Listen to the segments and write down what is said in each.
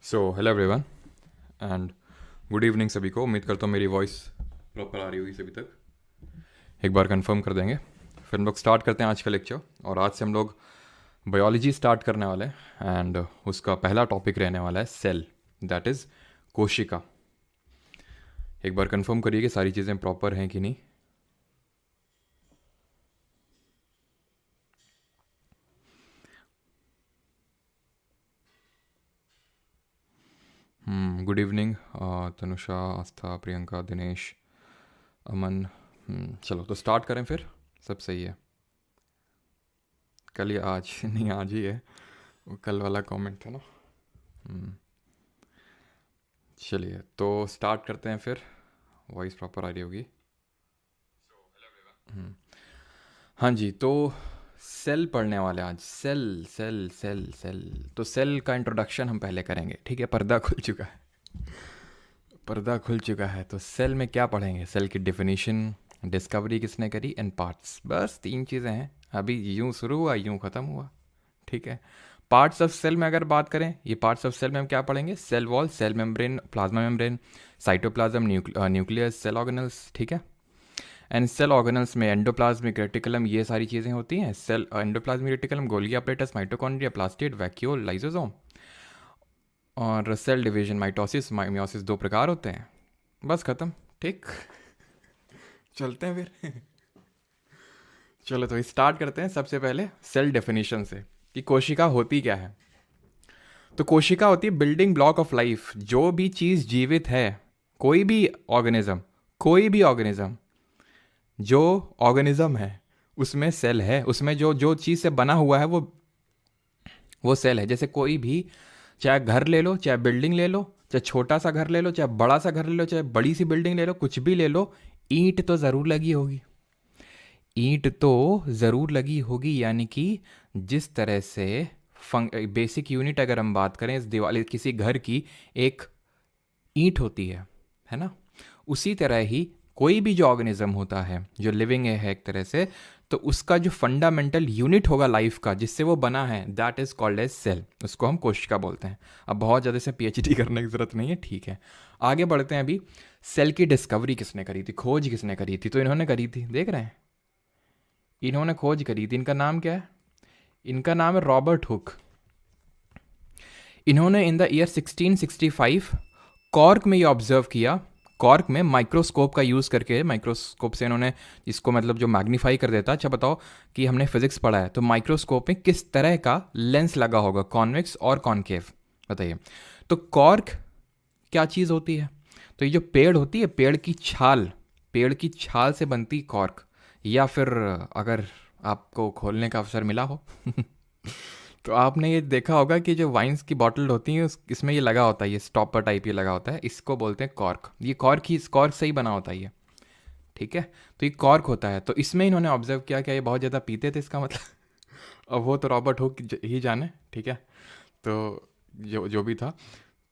Hello everyone and good evening सभी को। उम्मीद करता हूँ मेरी वॉइस प्रॉपर आ रही होगी सभी तक। एक बार कंफर्म कर देंगे फिर हम लोग स्टार्ट करते हैं आज का लेक्चर। और आज से हम लोग बायोलॉजी स्टार्ट करने वाले हैं एंड उसका पहला टॉपिक रहने वाला है सेल, दैट इज़ कोशिका। एक बार कंफर्म करिए कि सारी चीज़ें प्रॉपर हैं कि नहीं। गुड इवनिंग तनुषा, आस्था, प्रियंका, दिनेश, अमन। चलो तो स्टार्ट करें फिर। सब सही है? कल या आज नहीं, आज ही है। वो कल वाला कमेंट था ना। हम्म, चलिए तो स्टार्ट करते हैं फिर। वॉइस प्रॉपर आ रही होगी। हम्म, हाँ जी, तो सेल पढ़ने वाले आज। Cell cell cell cell. तो सेल का इंट्रोडक्शन हम पहले करेंगे, ठीक है? पर्दा खुल चुका है, पर्दा खुल चुका है। तो सेल में क्या पढ़ेंगे? सेल की डेफिनेशन, डिस्कवरी किसने करी, एंड पार्ट्स। बस तीन चीज़ें हैं। अभी यूं शुरू हुआ यूं ख़त्म हुआ, ठीक है? पार्ट्स ऑफ सेल में अगर बात करें, ये पार्ट्स ऑफ सेल में हम क्या पढ़ेंगे? Cell wall, cell membrane, plasma membrane, cytoplasm, nucleus, cell organelles, ठीक है? एंड सेल ऑर्गेनल्स में एंडोप्लाज्मिक रेटिकुलम, ये सारी चीज़ें होती हैं। Cell endoplasmic reticulum, Golgi apparatus, mitochondria, plastid, vacuole, lysosome. और सेल डिवीजन, माइटोसिस, मियोसिस, दो प्रकार होते हैं। बस ख़त्म, ठीक। चलते हैं फिर। चलो तो स्टार्ट करते हैं सबसे पहले सेल डेफिनेशन से कि कोशिका होती क्या है। तो कोशिका होती है बिल्डिंग ब्लॉक ऑफ लाइफ। जो भी चीज़ जीवित है, कोई भी ऑर्गेनिज्म, कोई भी ऑर्गेनिज्म, जो ऑर्गेनिज्म है उसमें सेल है। उसमें जो जो चीज़ से बना हुआ है वो सेल है। जैसे कोई भी, चाहे घर ले लो, चाहे बिल्डिंग ले लो, चाहे छोटा सा घर ले लो, चाहे बड़ा सा घर ले लो, चाहे बड़ी सी बिल्डिंग ले लो, कुछ भी ले लो, ईंट तो ज़रूर लगी होगी। ईंट तो ज़रूर लगी होगी, यानी कि जिस तरह से बेसिक यूनिट अगर हम बात करें इस दीवार किसी घर की, एक ईंट होती है ना? उसी तरह ही कोई भी जो ऑर्गेनिज्म होता है, जो लिविंग है एक तरह से, तो उसका जो फंडामेंटल यूनिट होगा लाइफ का, जिससे वो बना है, that is called as cell. उसको हम कोशिका बोलते हैं। अब बहुत ज़्यादा से पीएचडी करने की ज़रूरत नहीं है, ठीक है? आगे बढ़ते हैं। अभी सेल की डिस्कवरी किसने करी थी, खोज किसने करी थी? तो इन्होंने करी थी, देख रहे हैं, इन्होंने खोज करी थी। इनका नाम क्या है? इनका नाम है रॉबर्ट हुक। इन्होंने इन द ईयर 1665 कॉर्क में ये ऑब्जर्व किया। कॉर्क में माइक्रोस्कोप का यूज़ करके, माइक्रोस्कोप से इन्होंने इसको मतलब जो मैग्नीफाई कर देता। अच्छा बताओ कि हमने फिजिक्स पढ़ा है, तो माइक्रोस्कोप में किस तरह का लेंस लगा होगा, कॉन्वेक्स और कॉनकेव? बताइए। तो कॉर्क क्या चीज़ होती है? तो ये जो पेड़ होती है, पेड़ की छाल, पेड़ की छाल से बनती कॉर्क। या फिर अगर आपको खोलने का अवसर मिला हो तो आपने ये देखा होगा कि जो वाइन्स की बॉटल होती हैं इसमें ये लगा होता है, ये स्टॉपर टाइप ये लगा होता है, इसको बोलते हैं कॉर्क। ये कॉर्क ही, इस कॉर्क से ही बना होता है ये, ठीक है? तो ये कॉर्क होता है। तो इसमें इन्होंने ऑब्जर्व किया कि ये बहुत ज़्यादा पीते थे, इसका मतलब अब वो तो रॉबर्ट हुक ही जाने, ठीक है? तो जो जो भी था,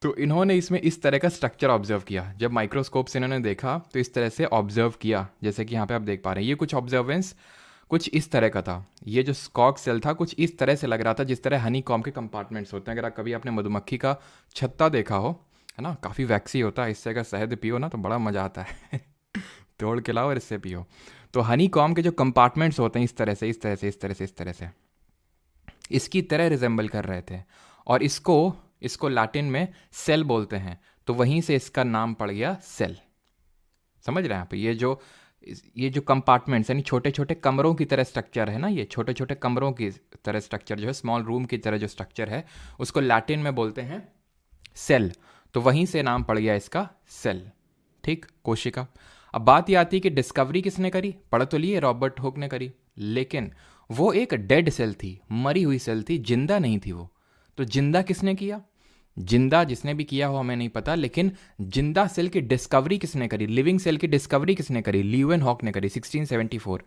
तो इन्होंने इसमें इस तरह का स्ट्रक्चर ऑब्जर्व किया। जब माइक्रोस्कोप से इन्होंने देखा तो इस तरह से ऑब्जर्व किया, जैसे कि यहाँ पे आप देख पा रहे हैं। ये कुछ ऑब्जर्वेंस कुछ इस तरह का था। ये जो स्कॉक सेल था कुछ इस तरह से लग रहा था जिस तरह हनी कॉम के कंपार्टमेंट्स होते हैं। अगर कभी आपने मधुमक्खी का छत्ता देखा हो, है ना, काफ़ी वैक्सी होता है। इससे अगर शहद पियो ना तो बड़ा मज़ा आता है तोड़ के लाओ और इससे पियो। तो हनी कॉम के जो कंपार्टमेंट्स होते हैं इस तरह से, इस तरह से, इस तरह से, इस तरह से, इसकी तरह रिजेंबल कर रहे थे। और इसको इसको लैटिन में सेल बोलते हैं। तो वहीं से इसका नाम पड़ गया सेल। समझ रहे हैं आप? ये जो कंपार्टमेंट्स यानी छोटे छोटे कमरों की तरह स्ट्रक्चर है ना, ये छोटे छोटे कमरों की तरह स्ट्रक्चर जो है, स्मॉल रूम की तरह जो स्ट्रक्चर है, उसको लैटिन में बोलते हैं सेल। तो वहीं से नाम पड़ गया इसका सेल, ठीक? कोशिका। अब बात ये आती है कि डिस्कवरी किसने करी? पढ़ तो लिए, रॉबर्ट हुक ने करी, लेकिन वो एक डेड सेल थी, मरी हुई सेल थी, जिंदा नहीं थी वो। तो जिंदा किसने किया? जिंदा जिसने भी किया हो हमें नहीं पता, लेकिन जिंदा सेल की डिस्कवरी किसने करी, लिविंग सेल की डिस्कवरी किसने करी? ल्यूवेनहॉक ने करी 1674।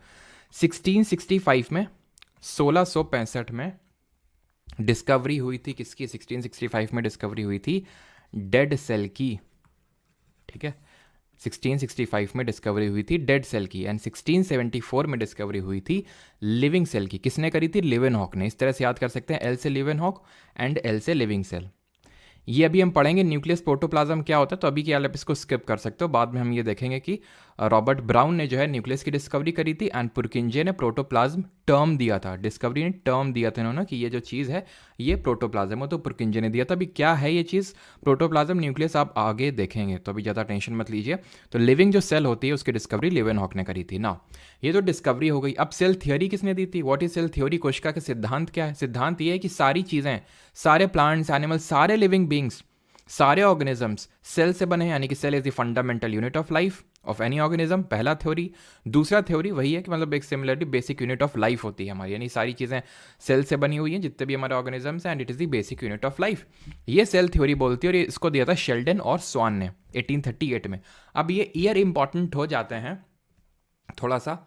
1665 में, 1665 में डिस्कवरी हुई थी किसकी? 1665 में डिस्कवरी हुई थी डेड सेल की, ठीक है? 1665 में डिस्कवरी हुई थी डेड सेल की, एंड 1674 में डिस्कवरी हुई थी लिविंग सेल की। किसने करी थी? ल्यूवेनहॉक ने। इस तरह से याद कर सकते हैं, एल से ल्यूवेनहॉक एंड एल से लिविंग सेल। ये अभी हम पढ़ेंगे न्यूक्लियस प्रोटोप्लाज्म क्या होता है, तो अभी के आप इसको स्किप कर सकते हो, बाद में हम ये देखेंगे कि रॉबर्ट ब्राउन ने जो है न्यूक्लियस की डिस्कवरी करी थी एंड पुरकिंजे ने प्रोटोप्लाज्म टर्म दिया था, डिस्कवरी ने टर्म दिया था इन्होंने कि ये जो चीज़ है ये प्रोटोप्लाज्म है, तो पुरकिंजे ने दिया था। अभी क्या है ये चीज़ प्रोटोप्लाज्म न्यूक्लियस आप आगे देखेंगे, तो अभी ज़्यादा टेंशन मत लीजिए। तो लिविंग जो सेल होती है उसकी डिस्कवरी लिवेनहॉक ने करी थी ना, ये तो डिस्कवरी हो गई। अब सेल थियोरी किसने दी थी, व्हाट इज सेल थ्योरी, कोशिका का सिद्धांत क्या है, सिद्धांत ये है कि सारी चीज़ें, सारे प्लांट्स, एनिमल, सारे लिविंग बींग्स, सारे ऑर्गेनिजम्स सेल से बने हैं, यानी कि cell is the fundamental unit of life of any organism, पहला थ्योरी। दूसरा थ्योरी वही है कि मतलब एक similarly basic unit of life होती है हमारी, यानी सारी चीज़ें सेल से बनी हुई हैं जितने भी हमारे ऑर्गेनिजम्स हैं, and it is the basic unit of life, ये सेल थ्योरी बोलती है। और इसको दिया था शेल्डन और स्वान ने 1838 में। अब ये ईयर इंपॉर्टेंट हो जाते हैं थोड़ा सा,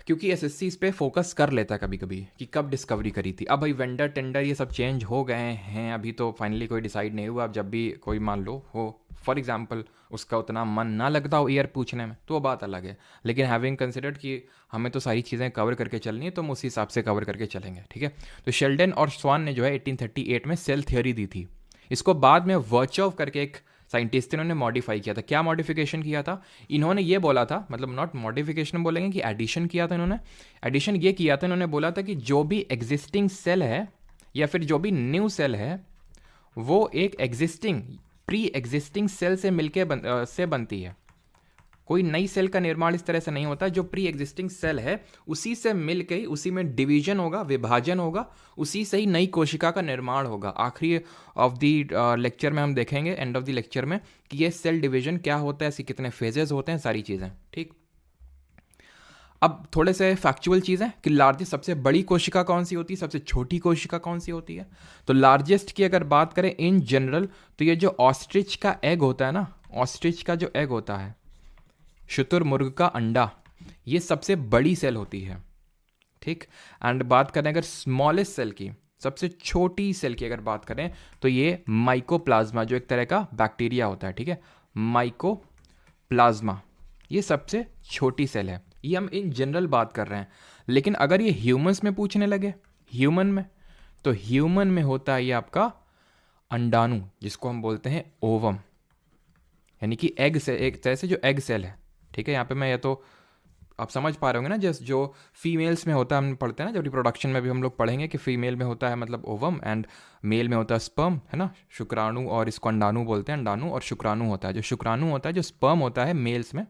क्योंकि एसएससी इस पे फोकस कर लेता है कभी कभी कि कब डिस्कवरी करी थी। अब भाई वेंडर टेंडर ये सब चेंज हो गए हैं, अभी तो फाइनली कोई डिसाइड नहीं हुआ। अब जब भी कोई मान लो हो फॉर एग्जांपल उसका उतना मन ना लगता हो ईयर पूछने में तो वो बात अलग है, लेकिन हैविंग कंसिडर्ड कि हमें तो सारी चीज़ें कवर करके चलनी है तो हम उसी हिसाब से कवर करके चलेंगे, ठीक है। तो शेल्डन और स्वान ने जो है 1838 में सेल थ्योरी दी थी। इसको बाद में वर्चोव करके एक साइंटिस्ट थे, इन्होंने मॉडिफाई किया था। क्या मॉडिफिकेशन किया था इन्होंने, ये बोला था, मतलब नॉट मॉडिफिकेशन बोलेंगे कि एडिशन किया था इन्होंने। एडिशन ये किया था, इन्होंने बोला था कि जो भी एग्जिस्टिंग सेल है या फिर जो भी न्यू सेल है वो एक एग्जिस्टिंग प्री एग्जिस्टिंग सेल से मिलके से बनती है। कोई नई सेल का निर्माण इस तरह से नहीं होता, जो प्री एग्जिस्टिंग सेल है उसी से मिल के ही उसी में डिवीजन होगा, विभाजन होगा, उसी से ही नई कोशिका का निर्माण होगा। आखिरी ऑफ द लेक्चर में हम देखेंगे, एंड ऑफ द लेक्चर में, कि ये सेल डिवीजन क्या होता है, इसके कितने फेजेस होते हैं, सारी चीज़ें, ठीक। अब थोड़े से फैक्चुअल चीज़ें कि लार्जेस्ट सबसे बड़ी कोशिका कौन सी होती है, सबसे छोटी कोशिका कौन सी होती है। तो लार्जेस्ट की अगर बात करें इन जनरल, तो ये जो ऑस्ट्रिच का एग होता है ना, ऑस्ट्रिच का जो एग होता है, शुतुरमुर्ग का अंडा, ये सबसे बड़ी सेल होती है, ठीक। एंड बात करें अगर स्मॉलेस्ट सेल की, सबसे छोटी सेल की अगर बात करें, तो ये माइकोप्लाज्मा, जो एक तरह का बैक्टीरिया होता है, ठीक है, माइकोप्लाज्मा, ये सबसे छोटी सेल है। ये हम इन जनरल बात कर रहे हैं, लेकिन अगर ये ह्यूमंस में पूछने लगे, ह्यूमन में, तो ह्यूमन में होता है ये आपका अंडाणु, जिसको हम बोलते हैं ओवम, यानी कि एग से, एक तरह से जो एग सेल है, ठीक है। यहाँ पे मैं ये तो आप समझ पा रहे होंगे ना, जैसे जो फीमेल्स में होता है, हम पढ़ते हैं ना, जब रिप्रोडक्शन में भी हम लोग पढ़ेंगे कि फीमेल में होता है मतलब ओवम एंड मेल में होता है स्पर्म, है ना, शुक्राणु, और इसको अंडाणु बोलते हैं, अंडाणु और शुक्राणु होता है। जो शुक्राणु होता है, जो स्पर्म होता है मेल्स में,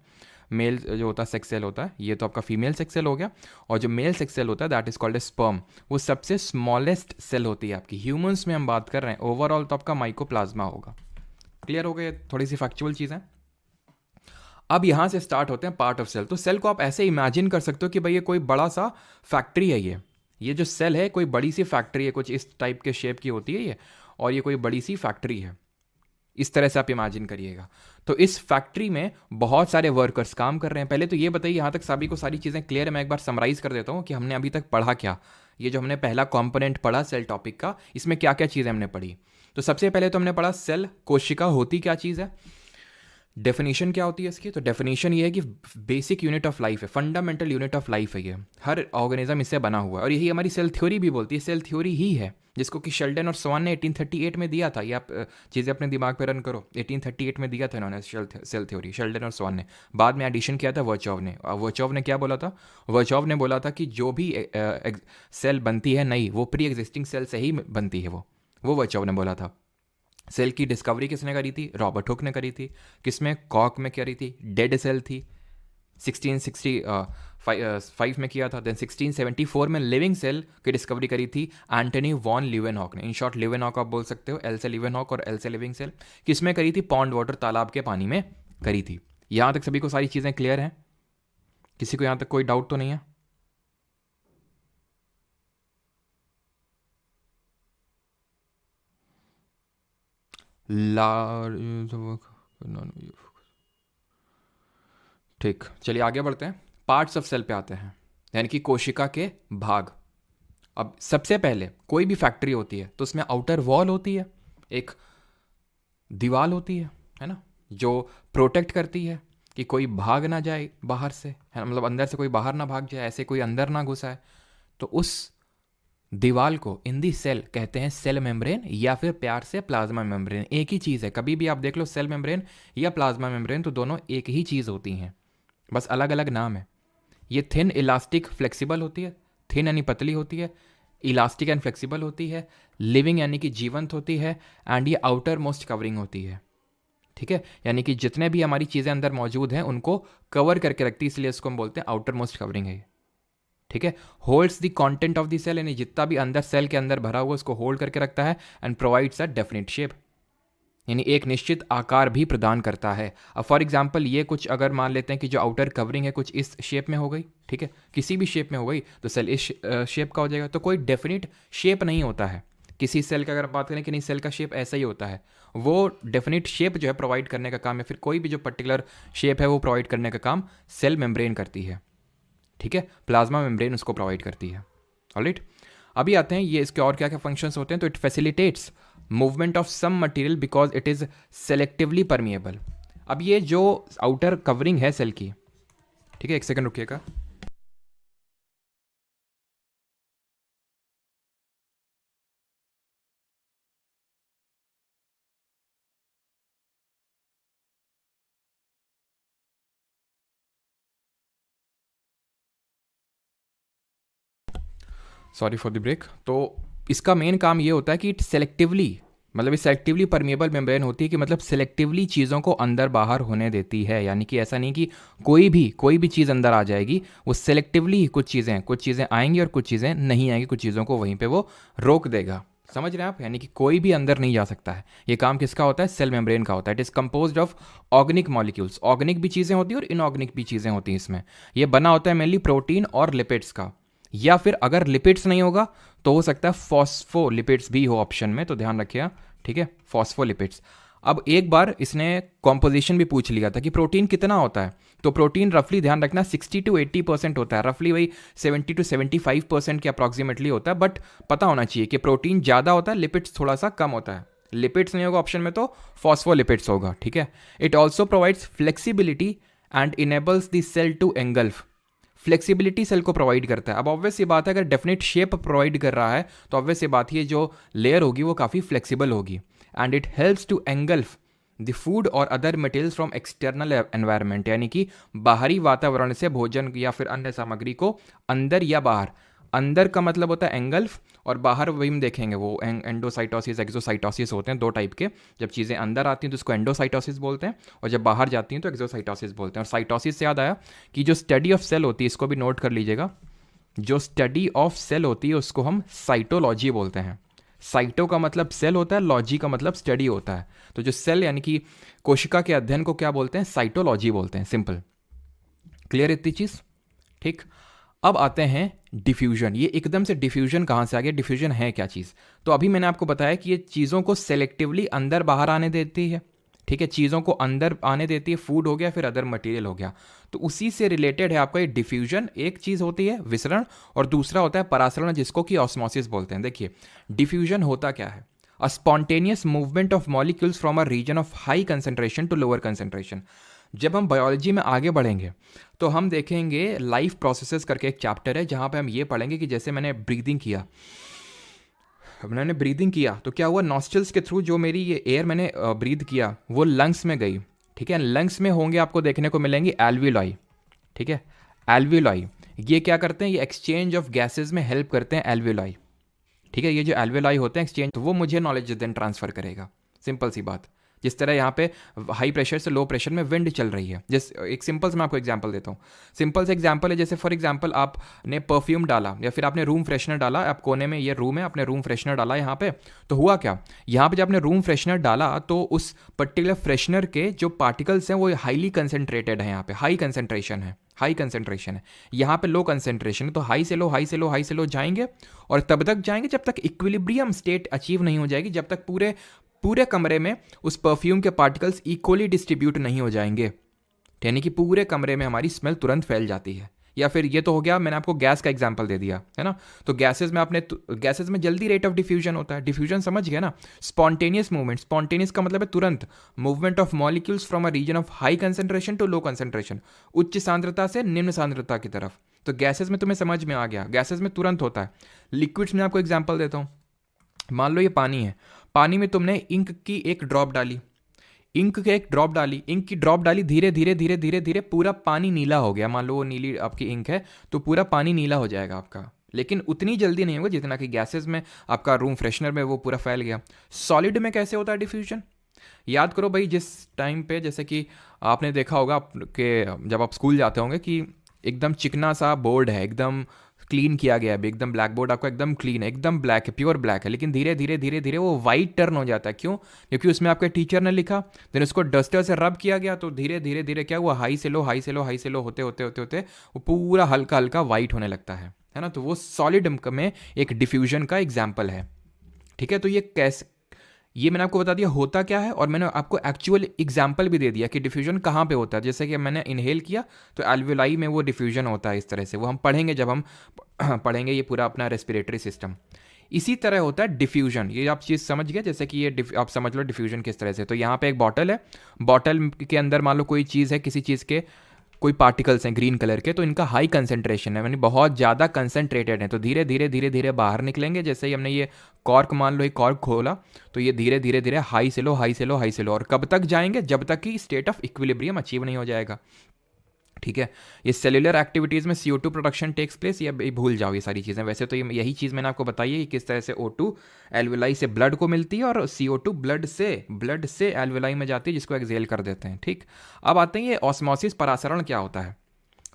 मेल जो होता है सेक्स सेल होता है, ये तो आपका फीमेल सेक्स सेल हो गया, और जो मेल सेक्स सेल होता है that is called a sperm, वो सबसे स्मॉलेस्ट सेल होती है आपकी। ह्यूमंस में हम बात कर रहे हैं, ओवरऑल तो आपका माइकोप्लाज्मा होगा। क्लियर हो गए, थोड़ी सी फैक्चुअल चीज़ें। अब यहाँ से स्टार्ट होते हैं पार्ट ऑफ सेल। तो सेल को आप ऐसे इमेजिन कर सकते हो कि भाई ये कोई बड़ा सा फैक्ट्री है, ये जो सेल है कोई बड़ी सी फैक्ट्री है, कुछ इस टाइप के शेप की होती है ये, और ये कोई बड़ी सी फैक्ट्री है, इस तरह से आप इमेजिन करिएगा। तो इस फैक्ट्री में बहुत सारे वर्कर्स काम कर रहे हैं। पहले तो ये बताइए, यहाँ तक सभी को सारी चीज़ें क्लियर है? मैं एक बार समराइज कर देता हूँ कि हमने अभी तक पढ़ा क्या। ये जो हमने पहला कंपोनेंट पढ़ा सेल टॉपिक का, इसमें क्या क्या चीज़ें हमने पढ़ी। तो सबसे पहले तो हमने पढ़ा सेल, कोशिका होती क्या चीज़ है, डेफिनेशन क्या होती है इसकी। तो डेफिनेशन ये है कि बेसिक यूनिट ऑफ लाइफ है, फंडामेंटल यूनिट ऑफ लाइफ है, ये हर ऑर्गेनिज्म इससे बना हुआ है। और यही हमारी सेल थ्योरी भी बोलती है, सेल थ्योरी ही है जिसको कि शेल्डन और स्वान ने 1838 में दिया था। ये आप चीज़ें अपने दिमाग पे रन करो, 1838 में दिया था इन्होंने सेल थ्योरी, शेल्डन और स्वान ने। बाद में एडिशन किया था वर्चोव ने। वर्चोव ने क्या बोला था, वर्चोव ने बोला था कि जो भी सेल बनती है नई, वो प्री एग्जिस्टिंग सेल से ही बनती है, वो वर्चोव ने बोला था। सेल की डिस्कवरी किसने करी थी, रॉबर्ट हुक ने करी थी। किसमें, कॉक में करी थी, डेड सेल थी, 1665 में किया था। देन 1674 में लिविंग सेल की डिस्कवरी करी थी एंटनी वॉन लीवेनहॉक ने। इन शॉर्ट लीवेनहॉक आप बोल सकते हो, एल से लीवेनहॉक और एल से लिविंग सेल। किसमें करी थी, पॉन्ड वाटर, तालाब के पानी में करी थी। यहाँ तक सभी को सारी चीज़ें क्लियर हैं? किसी को यहाँ तक कोई डाउट तो नहीं है? ठीक, चलिए आगे बढ़ते हैं, पार्ट्स ऑफ सेल पे आते हैं, यानी कि कोशिका के भाग। अब सबसे पहले कोई भी फैक्ट्री होती है तो उसमें आउटर वॉल होती है, एक दीवार होती है ना, जो प्रोटेक्ट करती है कि कोई भाग ना जाए बाहर से, है ना, मतलब अंदर से कोई बाहर ना भाग जाए, ऐसे कोई अंदर ना घुसा है। तो उस दीवाल को इन दी सेल कहते हैं सेल मेम्ब्रेन या फिर प्यार से प्लाज्मा मेम्ब्रेन। एक ही चीज़ है, कभी भी आप देख लो सेल मेम्ब्रेन या प्लाज्मा मेम्ब्रेन तो दोनों एक ही चीज़ होती हैं, बस अलग अलग नाम है। ये थिन इलास्टिक फ्लेक्सिबल होती है, थिन यानी पतली होती है, इलास्टिक एंड फ्लेक्सिबल होती है, लिविंग यानी कि जीवंत होती है, एंड ये आउटर मोस्ट कवरिंग होती है। ठीक है, यानी कि जितने भी हमारी चीज़ें अंदर मौजूद हैं उनको कवर करके रखती है, इसलिए इसको हम बोलते हैं आउटर मोस्ट कवरिंग है। ठीक है, holds the content of the cell, यानी जितना भी अंदर सेल के अंदर भरा हुआ उसको होल्ड करके रखता है, and provides a definite shape, यानी एक निश्चित आकार भी प्रदान करता है। अब फॉर एग्जांपल ये कुछ अगर मान लेते हैं कि जो आउटर कवरिंग है कुछ इस शेप में हो गई, ठीक है, किसी भी शेप में हो गई तो सेल इस शेप का हो जाएगा। तो कोई डेफिनेट शेप नहीं होता है किसी सेल का। अगर बात करें कि नहीं सेल का शेप ऐसा ही होता है, वो डेफिनेट शेप जो है प्रोवाइड करने का काम, या फिर कोई भी जो पर्टिकुलर शेप है वो प्रोवाइड करने का काम सेल मेम्ब्रेन करती है। ठीक है, प्लाज्मा मेम्ब्रेन उसको प्रोवाइड करती है। ऑलराइट, अभी आते हैं ये इसके और क्या क्या फंक्शंस होते हैं। तो it facilitates movement of some material because it is selectively permeable. अब ये जो आउटर कवरिंग है सेल की, ठीक है, एक सेकंड रुकिएगा। Sorry for the break. तो इसका मेन काम ये होता है कि इट सेलेक्टिवली, मतलब ये सेलेक्टिवली परमिएबल मेम्ब्रेन होती है कि मतलब सेलेक्टिवली चीज़ों को अंदर बाहर होने देती है। यानी कि ऐसा नहीं कि कोई भी चीज़ अंदर आ जाएगी, वो सेलेक्टिवली कुछ चीज़ें आएंगी और कुछ चीज़ें नहीं आएंगी, कुछ चीज़ों को वहीं पे वो रोक देगा। समझ रहे हैं आप? यानी कि कोई भी अंदर नहीं जा सकता है। ये काम किसका होता है? सेल मेम्ब्रेन का होता है। It is composed of organic molecules. Organic भी चीज़ें होती हैं और इनऑर्गेनिक भी चीज़ें होती हैं इसमें। ये बना होता है मेनली प्रोटीन और लिपिड्स का, या फिर अगर लिपिड्स नहीं होगा तो हो सकता है फॉस्फोलिपिड्स भी हो ऑप्शन में, तो ध्यान रखिएगा। ठीक है, फॉस्फोलिपिड्स। अब एक बार इसने कॉम्पोजिशन भी पूछ लिया था कि प्रोटीन कितना होता है, तो प्रोटीन रफली ध्यान रखना 60 to 80% होता है, रफली वही 70 to 75% के अप्रॉक्सीमेटली होता है। बट पता होना चाहिए कि प्रोटीन ज़्यादा होता है, लिपिड्स थोड़ा सा कम होता है। लिपिड्स नहीं होगा ऑप्शन में तो फॉस्फोलिपिड्स होगा। ठीक है, it also provides flexibility and enables the cell to engulf. Flexibility cell को प्रोवाइड करता है। अब ऑब्वियस सी बात है, अगर डेफिनेट शेप प्रोवाइड कर रहा है तो ऑब्वियस सी बात है जो लेयर होगी वो काफ़ी फ्लेक्सिबल होगी। And it helps to engulf the food और other materials from external environment, यानी कि बाहरी वातावरण से भोजन या फिर अन्य सामग्री को अंदर या बाहर। अंदर का मतलब होता है एंगल्फ, और बाहर वही हम देखेंगे वो एंडोसाइटोसिस एक्सोसाइटोसिस होते हैं, दो टाइप के। जब चीज़ें अंदर आती हैं तो उसको एंडोसाइटोसिस बोलते हैं, और जब बाहर जाती हैं तो एक्सोसाइटोसिस बोलते हैं। और साइटोसिस से याद आया कि जो स्टडी ऑफ सेल होती है, इसको भी नोट कर लीजिएगा, जो स्टडी ऑफ सेल होती है उसको हम साइटोलॉजी बोलते हैं। साइटो का मतलब सेल होता है, लॉजी का मतलब स्टडी होता है। तो जो सेल यानी कि कोशिका के अध्ययन को क्या बोलते हैं? साइटोलॉजी बोलते हैं। सिंपल, क्लियर इतनी चीज़? ठीक, अब आते हैं डिफ्यूजन। ये एकदम से डिफ्यूजन कहाँ से आ गया? डिफ्यूजन है क्या चीज़? तो अभी मैंने आपको बताया कि ये चीज़ों को सेलेक्टिवली अंदर बाहर आने देती है। ठीक है, चीज़ों को अंदर आने देती है, फूड हो गया फिर अदर मटेरियल हो गया। तो उसी से रिलेटेड है आपका ये डिफ्यूजन। एक चीज़ होती है विसरण और दूसरा होता है परासरण, जिसको कि ऑस्मोसिस बोलते हैं। देखिए, डिफ्यूजन होता क्या है? A spontaneous movement of molecules from a region of high concentration to lower concentration. जब हम बायोलॉजी में आगे बढ़ेंगे तो हम देखेंगे लाइफ प्रोसेसेस करके एक चैप्टर है, जहाँ पे हम ये पढ़ेंगे कि जैसे मैंने ब्रीदिंग किया तो क्या हुआ? नॉस्ट्रल्स के थ्रू जो मेरी ये एयर मैंने ब्रीद किया वो लंग्स में गई। ठीक है, लंग्स में होंगे आपको देखने को मिलेंगे एल्वियोलाई। ठीक है, एल्वियोलाई ये क्या करते हैं? ये एक्सचेंज ऑफ गैसेज में हेल्प करते हैं एल्वियोलाई। ठीक है, ये जो एल्वियोलाई होते हैं एक्सचेंज, तो वो मुझे नॉलेज देन ट्रांसफर करेगा। सिंपल सी बात। जिस तरह यहाँ पे हाई प्रेशर से लो प्रेशर में विंड चल रही है, जैसे एक सिंपल से मैं आपको एग्जांपल देता हूँ। सिंपल से एग्जांपल है, जैसे फॉर एग्जांपल आपने परफ्यूम डाला या फिर आपने रूम फ्रेशनर डाला। आप कोने में ये रूम है, आपने रूम फ्रेशनर डाला यहाँ पे, तो हुआ क्या? यहाँ पे जब आपने रूम फ्रेशनर डाला तो उस पर्टिकुलर फ्रेशनर के जो पार्टिकल्स हैं वो हाईली कंसेंट्रेटेड है। यहाँ पे हाई कंसेंट्रेशन है, यहाँ पे लो कंसेंट्रेशन है। तो हाई से लो जाएंगे, और तब तक जाएंगे जब तक इक्विलिब्रियम स्टेट अचीव नहीं हो जाएगी, जब तक पूरे कमरे में उस परफ्यूम के पार्टिकल्स इक्वली डिस्ट्रीब्यूट नहीं हो जाएंगे। यानी कि पूरे कमरे में हमारी स्मेल तुरंत फैल जाती है। या फिर ये तो हो गया, मैंने आपको गैस का एग्जांपल दे दिया है ना। तो गैसेज में जल्दी रेट ऑफ डिफ्यूजन होता है। डिफ्यूजन समझ गया ना? स्पॉन्टेनियस मूवमेंट, स्पॉन्टेनियस का मतलब है तुरंत movement of molecules from a region of high concentration to low concentration, उच्च सांद्रता से निम्न सांद्रता की तरफ। तो गैसेस में तुम्हें समझ में आ गया, गैसेस में तुरंत होता है। लिक्विड्स में आपको एग्जांपल देता हूँ, मान लो ये पानी है, पानी में तुमने इंक की एक ड्रॉप डाली, इंक की एक ड्रॉप डाली, इंक की ड्रॉप डाली, धीरे धीरे धीरे धीरे धीरे पूरा पानी नीला हो गया। मान लो वो नीली आपकी इंक है तो पूरा पानी नीला हो जाएगा आपका, लेकिन उतनी जल्दी नहीं होगा जितना कि गैसेस में आपका रूम फ्रेशनर में वो पूरा फैल गया। सॉलिड में कैसे होता है डिफ्यूजन? याद करो भाई, जिस टाइम पे जैसे कि आपने देखा होगा कि जब आप स्कूल जाते होंगे कि एकदम चिकना सा बोर्ड है, एकदम क्लीन किया गया है, एकदम ब्लैक बोर्ड आपका एकदम क्लीन है, एकदम ब्लैक है, प्योर ब्लैक है, लेकिन धीरे धीरे धीरे धीरे वो वाइट टर्न हो जाता है। क्यों? क्योंकि उसमें आपके टीचर ने लिखा, देन उसको डस्टर से रब किया गया, तो धीरे धीरे धीरे क्या हुआ, हाई से लो हाई से लो हाई से लो होते होते होते होते वो पूरा हल्का हल्का वाइट होने लगता है ना। तो वो सॉलिड में एक डिफ्यूजन का एग्जाम्पल है। ठीक है, तो ये कैसे, ये मैंने आपको बता दिया होता क्या है, और मैंने आपको एक्चुअल एग्जाम्पल भी दे दिया कि डिफ्यूजन कहाँ पे होता है। जैसे कि मैंने इनहेल किया तो एल्वेलाई में वो डिफ्यूजन होता है, इस तरह से वो हम पढ़ेंगे जब हम पढ़ेंगे ये पूरा अपना रेस्पिरेटरी सिस्टम। इसी तरह होता है डिफ्यूजन, ये आप चीज़ समझ गए, जैसे कि ये आप समझ लो डिफ्यूजन किस तरह से। तो यहाँ पे एक बॉटल है, बॉटल के अंदर मान लो कोई चीज़ है, किसी चीज़ के कोई पार्टिकल्स हैं ग्रीन कलर के, तो इनका हाई कंसेंट्रेशन है, यानी बहुत ज़्यादा कंसेंट्रेटेड है, तो धीरे धीरे धीरे धीरे बाहर निकलेंगे। जैसे ही हमने ये कॉर्क, मान लो ये कॉर्क खोला, तो ये धीरे धीरे धीरे हाई से लो हाई से लो हाई से लो, और कब तक जाएंगे, जब तक कि स्टेट ऑफ इक्विलिब्रियम अचीव नहीं हो जाएगा। ठीक है, ये सेल्युलर एक्टिविटीज़ में CO2 प्रोडक्शन टेक्स प्लेस, ये भूल जाओ ये सारी चीज़ें। वैसे तो यही चीज़ मैंने आपको बताई है कि किस तरह से O2 एल्वेलाई से ब्लड को मिलती है, और CO2 ब्लड से एल्वेलाई में जाती है, जिसको एक्सेल कर देते हैं। ठीक, अब आते हैं ये ऑस्मोसिस, परासरण क्या होता है,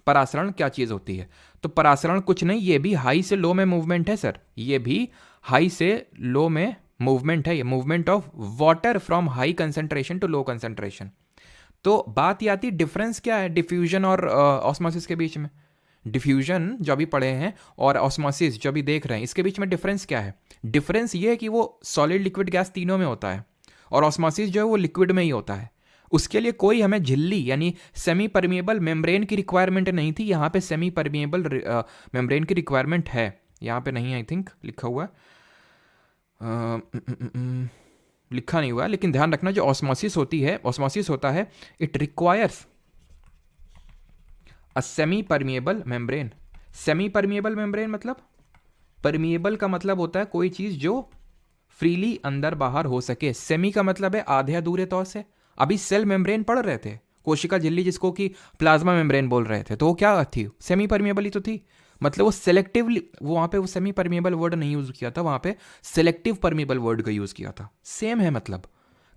परासरण क्या चीज़ होती है। तो परासरण कुछ नहीं, ये भी हाई से लो में मूवमेंट है सर, ये भी हाई से लो में मूवमेंट है, ये movement of water from high concentration to low concentration. तो बात ये आती, डिफरेंस क्या है डिफ्यूजन और ऑस्मोसिस के बीच में? डिफ्यूजन जो अभी पढ़े हैं और ऑस्मोसिस जो अभी देख रहे हैं, इसके बीच में डिफरेंस क्या है? डिफरेंस ये है कि वो सॉलिड लिक्विड गैस तीनों में होता है, और ऑस्मोसिस जो है वो लिक्विड में ही होता है। उसके लिए कोई हमें झिल्ली यानी सेमी परमिएबल मेम्ब्रेन की रिक्वायरमेंट नहीं थी, यहाँ पे सेमी परमिएबल मेम्ब्रेन की रिक्वायरमेंट है, यहाँ पे नहीं आई थिंक लिखा हुआ है, लिखा नहीं हुआ, लेकिन ध्यान रखना जो ऑस्मोसिस होती है, ऑस्मोसिस होता है, it requires a semi permeable membrane. Semi permeable membrane मतलब, परमिएबल का मतलब होता है कोई चीज जो फ्रीली अंदर बाहर हो सके, सेमी का मतलब है आधे अधूरे तौर से। अभी सेल मेम्ब्रेन पढ़ रहे थे, कोशिका झिल्ली जिसको कि प्लाज्मा मेम्ब्रेन बोल रहे थे, तो वो क्या थी, सेमी परमिएबल ही तो थी। मतलब वो सेलेक्टिवली, वो वहाँ पे वो सेमी परमिएबल वर्ड नहीं यूज़ किया था, वहाँ पे सेलेक्टिव परमिएबल वर्ड का यूज़ किया था। सेम है, मतलब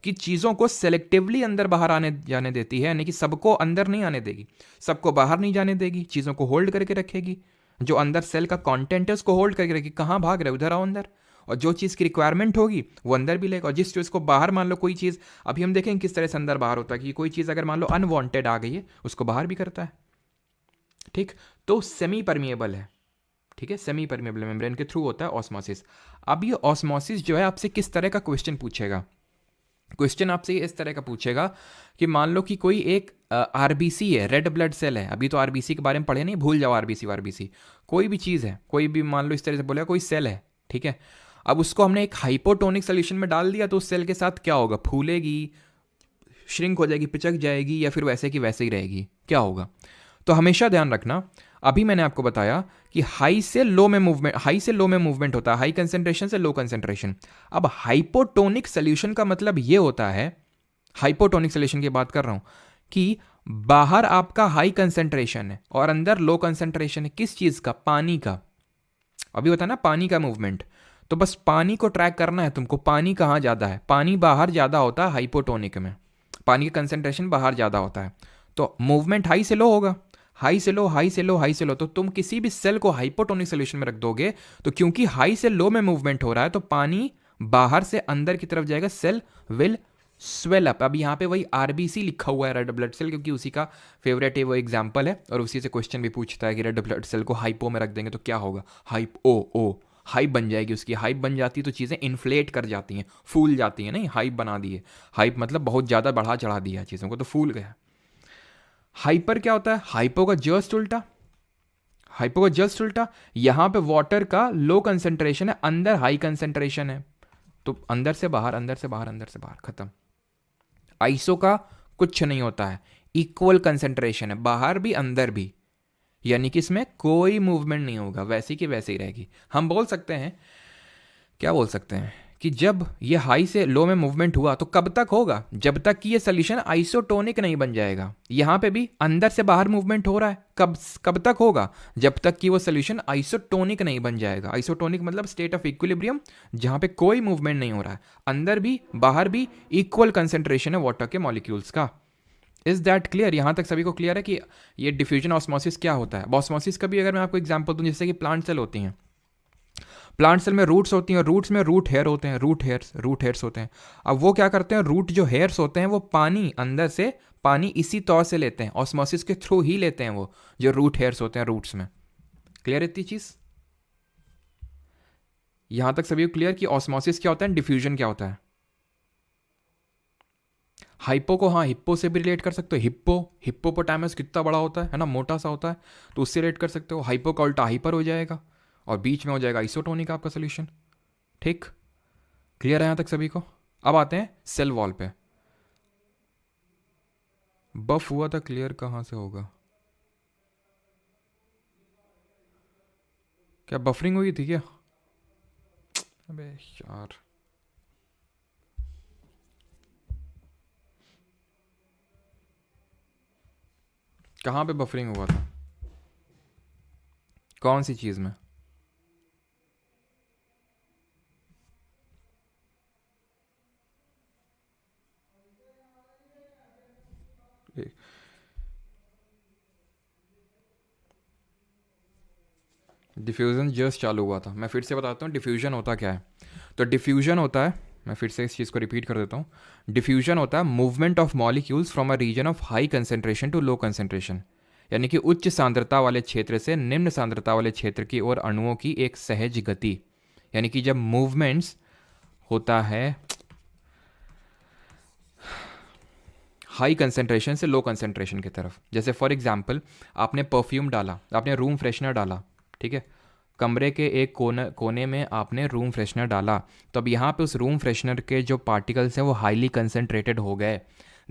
कि चीज़ों को सेलेक्टिवली अंदर बाहर आने जाने देती है, यानी कि सबको अंदर नहीं आने देगी, सबको बाहर नहीं जाने देगी, चीज़ों को होल्ड करके रखेगी। जो अंदर सेल का कंटेंट है उसको होल्ड करके रखेगी, कहाँ भाग रहे, उधर आओ अंदर, और जो चीज़ की रिक्वायरमेंट होगी वो अंदर भी लेगा। और जिस चीज़ को बाहर, मान लो कोई चीज़, अभी हम देखेंगे किस तरह से अंदर बाहर होता है, कि कोई चीज़ अगर मान लो अनवांटेड आ गई है उसको बाहर भी करता है। ठीक, तो सेमी परमिएबल है। ठीक है, सेमी परमिएबल मेम्ब्रेन के थ्रू होता है ऑस्मोसिस। अब ये ऑस्मोसिस जो है आपसे किस तरह का क्वेश्चन पूछेगा, क्वेश्चन आपसे इस तरह का पूछेगा कि मान लो कि कोई एक आरबीसी है, रेड ब्लड सेल है, अभी तो आरबीसी के बारे में पढ़े नहीं, भूल जाओ आरबीसी, कोई भी चीज़ है, कोई भी मान लो इस तरह से बोलेगा कोई सेल है, ठीक है। अब उसको हमने एक हाइपोटोनिक सोल्यूशन में डाल दिया, तो उस सेल के साथ क्या होगा, फूलेगी, श्रिंक हो जाएगी, पिचक जाएगी, या फिर वैसे की वैसे ही रहेगी, क्या होगा। तो हमेशा ध्यान रखना, अभी मैंने आपको बताया कि हाई से लो में मूवमेंट होता है, हाई कंसेंट्रेशन से लो कंसेंट्रेशन। अब हाइपोटोनिक सोल्यूशन का मतलब ये होता है, हाइपोटोनिक सोल्यूशन की बात कर रहा हूं, कि बाहर आपका हाई कंसेंट्रेशन है और अंदर लो कंसेंट्रेशन है, किस चीज का, पानी का। अभी होता है ना पानी का मूवमेंट, तो बस पानी को ट्रैक करना है तुमको, पानी कहाँ ज्यादा है, पानी बाहर ज्यादा होता है हाइपोटोनिक में, पानी का कंसेंट्रेशन बाहर ज्यादा होता है, तो मूवमेंट हाई से लो होगा, हाई से लो हाई से लो हाई से लो। तो तुम किसी भी सेल को हाइपोटोनिक सोल्यूशन में रख दोगे, तो क्योंकि हाई से लो में मूवमेंट हो रहा है, तो पानी बाहर से अंदर की तरफ जाएगा, सेल विल स्वेल अप। अब यहाँ पे वही आरबीसी लिखा हुआ है, रेड ब्लड सेल, क्योंकि उसी का फेवरेट है वो एग्जाम्पल है, और उसी से क्वेश्चन भी पूछता है कि रेड ब्लड सेल को हाइपो में रख देंगे तो क्या होगा, हाइप बन जाएगी उसकी, हाइप बन जाती है तो चीज़ें इन्फ्लेट कर जाती हैं, फूल जाती हैं, नहीं हाइप बना दी है, हाइप मतलब बहुत ज़्यादा बढ़ा चढ़ा दिया चीज़ों को, तो फूल गया। हाइपर क्या होता है, हाइपो का जस्ट उल्टा, हाइपो का जस्ट उल्टा। यहां पे वाटर का लो कंसेंट्रेशन है, अंदर हाई कंसेंट्रेशन है, तो अंदर से बाहर, अंदर से बाहर, अंदर से बाहर, खत्म। आइसो का कुछ नहीं होता है, इक्वल कंसेंट्रेशन है, बाहर भी अंदर भी, यानी कि इसमें कोई मूवमेंट नहीं होगा, वैसी की वैसे ही रहेगी। हम बोल सकते हैं, क्या बोल सकते हैं कि जब ये हाई से लो में मूवमेंट हुआ तो कब तक होगा, जब तक कि ये सोल्यूशन आइसोटोनिक नहीं बन जाएगा। यहाँ पे भी अंदर से बाहर मूवमेंट हो रहा है, कब कब तक होगा, जब तक कि वो सोल्यूशन आइसोटोनिक नहीं बन जाएगा। आइसोटोनिक मतलब स्टेट ऑफ इक्विलिब्रियम, जहाँ पे कोई मूवमेंट नहीं हो रहा है, अंदर भी बाहर भी इक्वल कंसेंट्रेशन है वाटर के मॉलिक्यूल्स का। Is that clear? यहाँ तक सभी को क्लियर है कि ये डिफ्यूजन ऑस्मोसिस क्या होता है। ऑस्मोसिस का भी अगर मैं आपको एग्जांपल दूं, जैसे कि प्लांट सेल होती हैं, प्लांट सेल में रूट्स होती हैं, रूट्स में रूट हेयर होते हैं, रूट हेयर्स होते हैं। अब वो क्या करते हैं, रूट जो हेयर्स होते हैं वो पानी अंदर से पानी इसी तौर से लेते हैं, ऑस्मोसिस के थ्रू ही लेते हैं, वो जो रूट हेयर्स होते हैं रूट्स में। क्लियर इतनी चीज? यहां तक सभी को क्लियर कि ऑस्मोसिस क्या होता है, डिफ्यूजन क्या होता है। हाइपो को हाँ हिप्पो से भी रिलेट कर सकते हो। हिप्पोपोटामस कितना बड़ा होता है ना, मोटा सा होता है, तो उससे रिलेट कर सकते हो। हाइपो का उल्टा हाइपर हो जाएगा और बीच में हो जाएगा आइसोटोनिक आपका सोल्यूशन। ठीक, क्लियर है यहाँ तक सभी को? अब आते हैं सेल वॉल पे। बफ हुआ था, क्लियर कहाँ से होगा? क्या बफरिंग हुई थी क्या? अबे यार, कहाँ पे बफरिंग हुआ था, कौन सी चीज़ में? डिफ्यूज़न जस्ट चालू हुआ था। मैं फिर से बताता हूँ डिफ्यूजन होता क्या है। तो डिफ्यूजन होता है, मैं फिर से इस चीज़ को रिपीट कर देता हूँ। डिफ्यूजन होता है movement of molecules from a region of high concentration to low concentration, यानी कि उच्च सांद्रता वाले क्षेत्र से निम्न सांद्रता वाले क्षेत्र की ओर अणुओं की एक सहज गति। यानी कि जब मूवमेंट्स होता है हाई कंसेंट्रेशन से लो कंसेंट्रेशन की तरफ, जैसे फॉर एग्जांपल आपने परफ्यूम डाला, आपने रूम फ्रेशनर डाला, ठीक है, कमरे के एक कोने में आपने रूम फ्रेशनर डाला, तो अब यहाँ पे उस रूम फ्रेशनर के जो पार्टिकल्स हैं वो हाईली कंसेंट्रेटेड हो गए।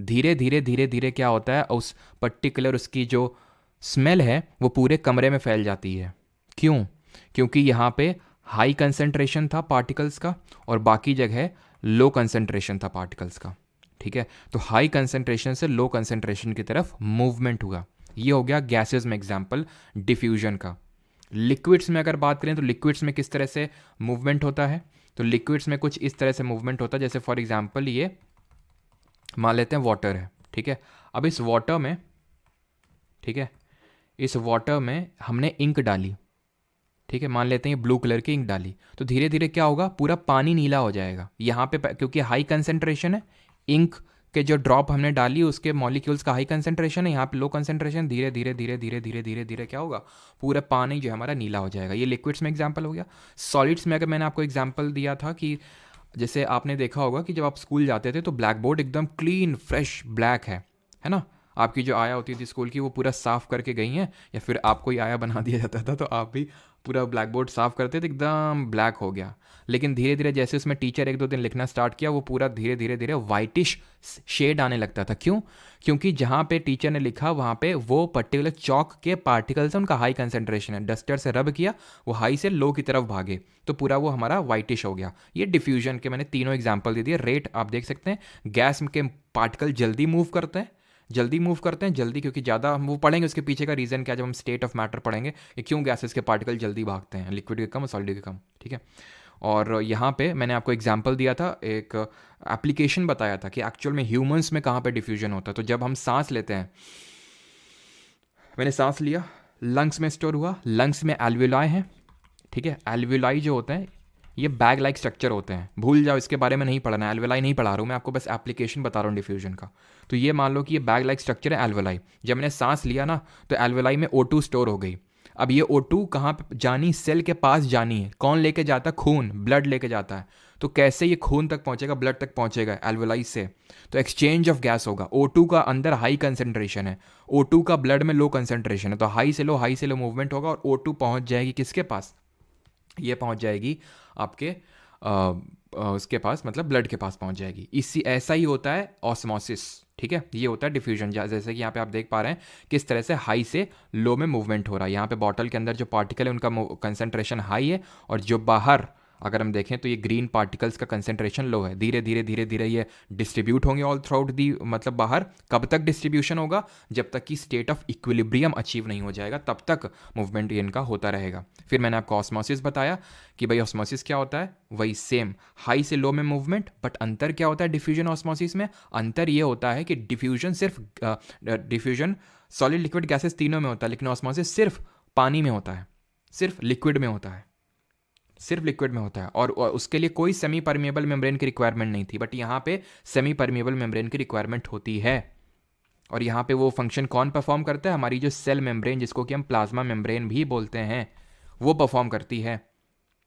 धीरे धीरे धीरे धीरे क्या होता है, उस पर्टिकुलर उसकी जो स्मेल है वो पूरे कमरे में फैल जाती है। क्यों? क्योंकि यहाँ पे हाई कंसेंट्रेशन था पार्टिकल्स का और बाकी जगह लो कंसेंट्रेशन था पार्टिकल्स का। ठीक है, तो हाई कंसेंट्रेशन से लो कंसेंट्रेशन की तरफ मूवमेंट हुआ। ये हो गया गैसेस में एग्जाम्पल डिफ्यूजन का। लिक्विड्स में अगर बात करें तो लिक्विड्स में किस तरह से मूवमेंट होता है, तो लिक्विड्स में कुछ इस तरह से मूवमेंट होता है, जैसे फॉर एग्जांपल ये मान लेते हैं वाटर है, ठीक है। अब इस वाटर में, ठीक है, इस वाटर में हमने इंक डाली, ठीक है, मान लेते हैं ये ब्लू कलर की इंक डाली, तो धीरे धीरे क्या होगा, पूरा पानी नीला हो जाएगा। यहाँ पे क्योंकि हाई कंसेंट्रेशन है, इंक के जो ड्रॉप हमने डाली उसके मॉलिक्यूल्स का हाई कंसेंट्रेशन है, यहाँ पे लो कंसेंट्रेशन, धीरे धीरे धीरे धीरे धीरे धीरे धीरे क्या होगा, पूरा पानी जो है हमारा नीला हो जाएगा। ये लिक्विड्स में एग्जाम्पल हो गया। सॉलिड्स में अगर मैंने आपको एग्जाम्पल दिया था कि जैसे आपने देखा होगा कि जब आप स्कूल जाते थे तो ब्लैक बोर्ड एकदम क्लीन फ्रेश ब्लैक है ना, आपकी जो आया होती थी स्कूल की वो पूरा साफ़ करके गई हैं, या फिर आपको ही आया बना दिया जाता था तो आप भी पूरा ब्लैक बोर्ड साफ़ करते थे, एकदम ब्लैक हो गया। लेकिन धीरे धीरे जैसे उसमें टीचर एक दो दिन लिखना स्टार्ट किया वो पूरा धीरे धीरे धीरे वाइटिश शेड आने लगता था। क्यों? क्योंकि जहाँ पे टीचर ने लिखा वहाँ पे वो पर्टिकुलर चौक के पार्टिकल्स हैं, उनका हाई कंसेंट्रेशन है, डस्टर से रब किया, वो हाई से लो की तरफ भागे तो पूरा वो हमारा वाइटिश हो गया। ये डिफ्यूजन के मैंने तीनों एग्जाम्पल दे दिए। रेट आप देख सकते हैं, गैस के पार्टिकल जल्दी मूव करते हैं, जल्दी क्योंकि ज़्यादा हम वो पढ़ेंगे उसके पीछे का रीज़न क्या, जब हम स्टेट ऑफ मैटर पढ़ेंगे कि क्यों गैसेस के पार्टिकल जल्दी भागते हैं, लिक्विड के कम और सॉलिड के कम। ठीक है, और यहाँ पे मैंने आपको एग्जांपल दिया था, एक एप्लीकेशन बताया था कि एक्चुअल में ह्यूमंस में कहाँ पे डिफ्यूजन होता है। तो जब हम सांस लेते हैं, मैंने सांस लिया, लंग्स में स्टोर हुआ, लंग्स में एल्वियोलाई हैं, ठीक है, एल्वियोलाई जो होते हैं ये बैग लाइक स्ट्रक्चर होते हैं, भूल जाओ इसके बारे में नहीं पढ़ना, एल्वियोलाई नहीं पढ़ा रहा हूँ मैं आपको, बस एप्लीकेशन बता रहा हूँ डिफ्यूजन का। तो ये मान लो कि ये बैग लाइक स्ट्रक्चर है एल्वियोलाई। जब मैंने सांस लिया ना तो एल्वियोलाई में O2 स्टोर हो गई। अब ये O2 कहाँ पे जानी, सेल के पास जानी है। कौन लेके जाता है? खून, ब्लड लेके जाता है। तो कैसे ये खून तक पहुँचेगा, ब्लड तक पहुँचेगा? एल्वियोलाई से। तो एक्सचेंज ऑफ गैस होगा। O2 का अंदर हाई कंसेंट्रेशन है, O2 का ब्लड में लो कंसेंट्रेशन है, तो हाई से लो मूवमेंट होगा और O2 पहुँच जाएगी किसके पास, ये पहुँच जाएगी आपके उसके पास मतलब ब्लड के पास पहुंच जाएगी। इसी ऐसा ही होता है ऑस्मोसिस, ठीक है, ये होता है डिफ्यूजन। जैसे कि यहाँ पे आप देख पा रहे हैं किस तरह से हाई से लो में मूवमेंट हो रहा है। यहाँ पे बॉटल के अंदर जो पार्टिकल है उनका कंसंट्रेशन हाई है, और जो बाहर अगर हम देखें तो ये ग्रीन पार्टिकल्स का कंसंट्रेशन लो है। धीरे धीरे धीरे धीरे ये डिस्ट्रीब्यूट होंगे ऑल थ्रू आउट दी, मतलब बाहर कब तक डिस्ट्रीब्यूशन होगा, जब तक कि स्टेट ऑफ इक्विलिब्रियम अचीव नहीं हो जाएगा तब तक मूवमेंट इनका होता रहेगा। फिर मैंने आपको ऑस्मोसिस बताया कि भाई ऑस्मोसिस क्या होता है, वही सेम हाई से लो में मूवमेंट, बट अंतर क्या होता है डिफ्यूजन ऑस्मोसिस में? अंतर ये होता है कि डिफ्यूजन सिर्फ डिफ्यूजन सॉलिड लिक्विड गैसेस तीनों में होता है, लेकिन ऑस्मोसिस सिर्फ पानी में होता है, सिर्फ लिक्विड में होता है, सिर्फ लिक्विड में होता है। और उसके लिए कोई सेमी परमिएबल मेम्ब्रेन की रिक्वायरमेंट नहीं थी, बट यहाँ पे सेमी परमिएबल मेम्ब्रेन की रिक्वायरमेंट होती है। और यहाँ पे वो फंक्शन कौन परफॉर्म करता है? हमारी जो सेल मेम्ब्रेन, जिसको कि हम प्लाज्मा मेम्ब्रेन भी बोलते हैं, वो परफॉर्म करती है।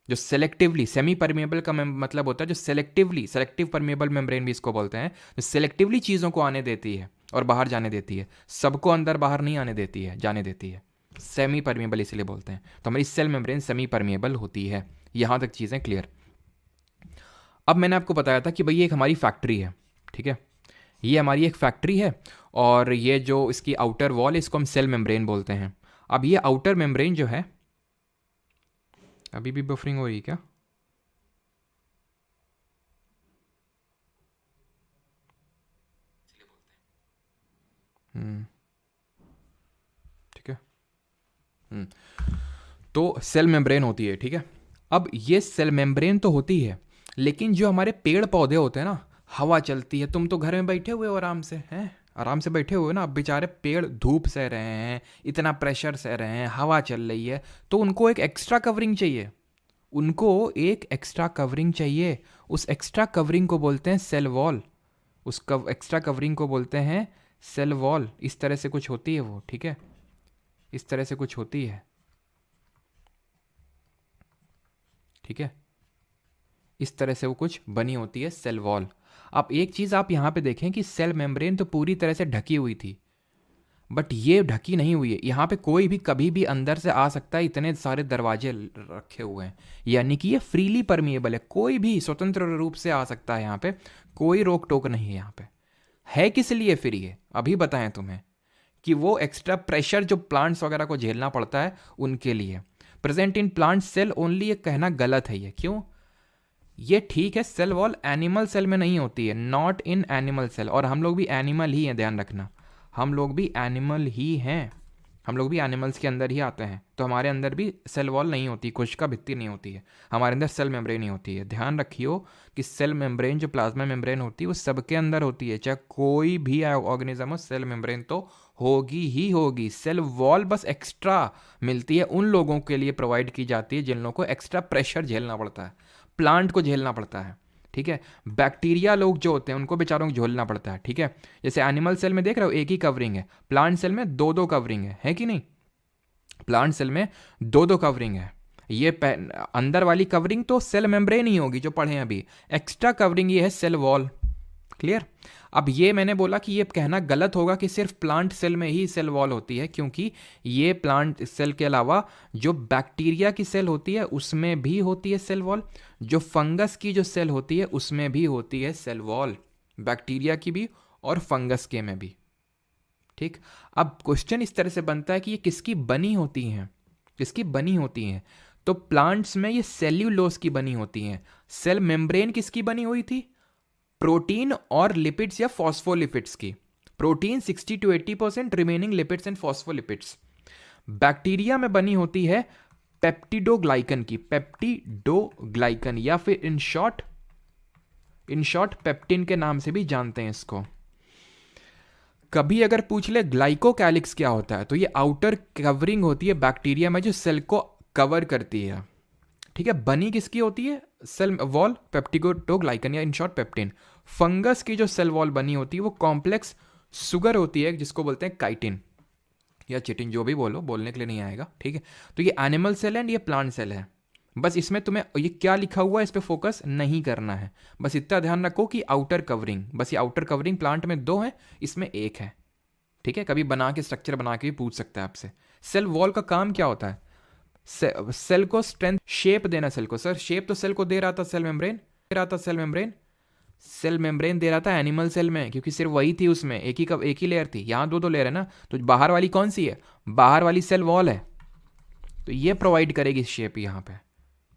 जो सेलेक्टिवली, सेमी परमिएबल का मतलब होता है जो सेलेक्टिवली, सेलेक्टिव परमिएबल मेम्ब्रेन भी इसको बोलते हैं, जो सेलेक्टिवली चीज़ों को आने देती है और बाहर जाने देती है, सबको अंदर बाहर नहीं आने देती है, जाने देती है। सेमी परमिएबल इसलिए बोलते हैं। तो हमारी सेल मेम्ब्रेन सेमी परमिएबल होती है। यहाँ तक चीज़ें क्लियर। अब मैंने आपको बताया था कि भाई ये एक हमारी फैक्ट्री है, ठीक है, ये हमारी एक फैक्ट्री है, और ये जो इसकी आउटर वॉल है इसको हम सेल मेम्ब्रेन बोलते हैं। अब ये आउटर मेम्ब्रेन जो है, अभी भी बफरिंग हो रही है क्या? ठीक है। तो सेल मेम्ब्रेन होती है, ठीक है। अब ये सेल मेम्ब्रेन तो होती है, लेकिन जो हमारे पेड़ पौधे होते हैं ना, हवा चलती है, तुम तो घर में बैठे हुए हो आराम से, हैं आराम से बैठे हुए हो ना, अब बेचारे पेड़ धूप सह रहे हैं, इतना प्रेशर सह रहे हैं, हवा चल रही है, तो उनको एक एक्स्ट्रा कवरिंग चाहिए, उनको एक एक्स्ट्रा कवरिंग चाहिए। उस एक्स्ट्रा कवरिंग को बोलते हैं सेल वॉल, उस एक्स्ट्रा कवरिंग को बोलते हैं सेल वॉल। इस तरह से कुछ होती है वो, ठीक है, इस तरह से कुछ होती है, ठीक है, इस तरह से वो कुछ बनी होती है सेल वॉल। अब एक चीज़ आप यहाँ पे देखें कि सेल मेम्ब्रेन तो पूरी तरह से ढकी हुई थी, बट ये ढकी नहीं हुई है। यहाँ पे कोई भी कभी भी अंदर से आ सकता है, इतने सारे दरवाजे रखे हुए हैं, यानी कि ये फ्रीली परमिएबल है, कोई भी स्वतंत्र रूप से आ सकता है, यहाँ पे कोई रोक टोक नहीं है। यहाँ पे है किस लिए फिर ये अभी बताएं तुम्हें, कि वो एक्स्ट्रा प्रेशर जो प्लांट्स वगैरह को झेलना पड़ता है उनके लिए। Present in plant cell only, ये कहना गलत है। ये क्यों? ये ठीक है, सेल वॉल एनिमल सेल में नहीं होती है, नॉट इन एनिमल सेल, और हम लोग भी एनिमल ही हैं, ध्यान रखना, हम लोग भी एनिमल ही हैं, हम लोग भी एनिमल्स के अंदर ही आते हैं, तो हमारे अंदर भी सेल वॉल नहीं होती, कोशिका भित्ति नहीं होती है, हमारे अंदर सेल मेम्ब्रेन ही होती है। ध्यान रखियो कि सेल मेम्ब्रेन जो प्लाज्मा मेम्ब्रेन होती है वो सबके अंदर होती है, चाहे कोई भी ऑर्गेनिज्म हो, सेल मेम्ब्रेन तो होगी ही होगी। सेल वॉल बस एक्स्ट्रा मिलती है उन लोगों के लिए, प्रोवाइड की जाती है जिन लोगों को एक्स्ट्रा प्रेशर झेलना पड़ता है, प्लांट को झेलना पड़ता है, ठीक है। बैक्टीरिया लोग जो होते हैं उनको बेचारों को झेलना पड़ता है, ठीक है। जैसे एनिमल सेल में देख रहे हो एक ही कवरिंग है, प्लांट सेल में दो दो कवरिंग है कि नहीं? प्लांट सेल में दो दो कवरिंग है। ये अंदर वाली कवरिंग तो सेल मेम्ब्रेन ही होगी जो पढ़े अभी, एक्स्ट्रा कवरिंग ये है सेल वॉल। क्लियर? अब ये मैंने बोला कि ये कहना गलत होगा कि सिर्फ प्लांट सेल में ही सेल वॉल होती है, क्योंकि ये प्लांट सेल के अलावा जो बैक्टीरिया की सेल होती है उसमें भी होती है सेल वॉल, जो फंगस की जो सेल होती है उसमें भी होती है सेल वॉल, बैक्टीरिया की भी और फंगस के में भी, ठीक। अब क्वेश्चन इस तरह से बनता है कि ये किसकी बनी होती हैं, किसकी बनी होती हैं? तो प्लांट्स में ये सेल्यूलोज की बनी होती हैं। सेल मेम्ब्रेन किसकी बनी हुई थी? प्रोटीन और लिपिड्स या फॉस्फोलिपिड्स की। Protein 60 to 80%, remaining lipids and phospholipids. Bacteria में बनी होती है पेप्टिडोग्लाइकन की, पेप्टिडोग्लाइकन, या फिर इन शॉर्ट पेप्टिन के नाम से भी जानते हैं इसको। कभी अगर पूछ ले ग्लाइकोकैलिक्स क्या होता है, तो ये आउटर कवरिंग होती है बैक्टीरिया में जो सेल को कवर करती है, ठीक है। बनी किसकी होती है? सेल वॉल पेप्टिडोग्लाइकन या इन शॉर्ट पेप्टिन। फंगस की जो सेल वॉल बनी होती है वो कॉम्प्लेक्स सुगर होती है जिसको बोलते हैं काइटिन या चिटिन, जो भी बोलो, बोलने के लिए नहीं आएगा, ठीक है। तो ये एनिमल सेल है, ये प्लांट सेल है। बस इसमें तुम्हें ये क्या लिखा हुआ है इस पर फोकस नहीं करना है, बस इतना ध्यान रखो कि आउटर कवरिंग, बस ये आउटर कवरिंग प्लांट में दो है, इसमें एक है, ठीक है। कभी बना के स्ट्रक्चर बना के भी पूछ सकता है आपसे। सेल वॉल का काम क्या होता है? सेल को स्ट्रेंथ, शेप देना सेल को। सर शेप तो सेल को दे रहा था सेल मेम्ब्रेन, दे रहा था सेल मेम्ब्रेन, सेल मेम्ब्रेन दे रहा था एनिमल सेल में, क्योंकि सिर्फ वही थी उसमें, एक ही लेयर थी। यहाँ दो लेयर है ना, तो बाहर वाली कौन सी है, बाहर वाली सेल वॉल है, तो ये प्रोवाइड करेगी शेप यहाँ पे,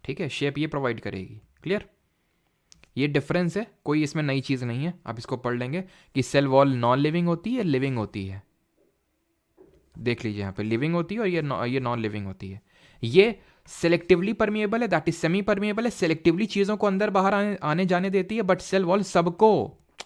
ठीक है, शेप ये प्रोवाइड करेगी। क्लियर, ये डिफरेंस है, कोई इसमें नई चीज़ नहीं है। आप इसको पढ़ लेंगे कि सेल वॉल नॉन लिविंग होती है, लिविंग होती है। देख लीजिए यहाँ पे लिविंग होती है और ये नॉन लिविंग होती है। ये सेलेक्टिवली परमिएबल है, दैट इज सेमी परमिएबल है, सेलेक्टिवली चीज़ों को अंदर बाहर आने जाने देती है। बट सेल वॉल सबको,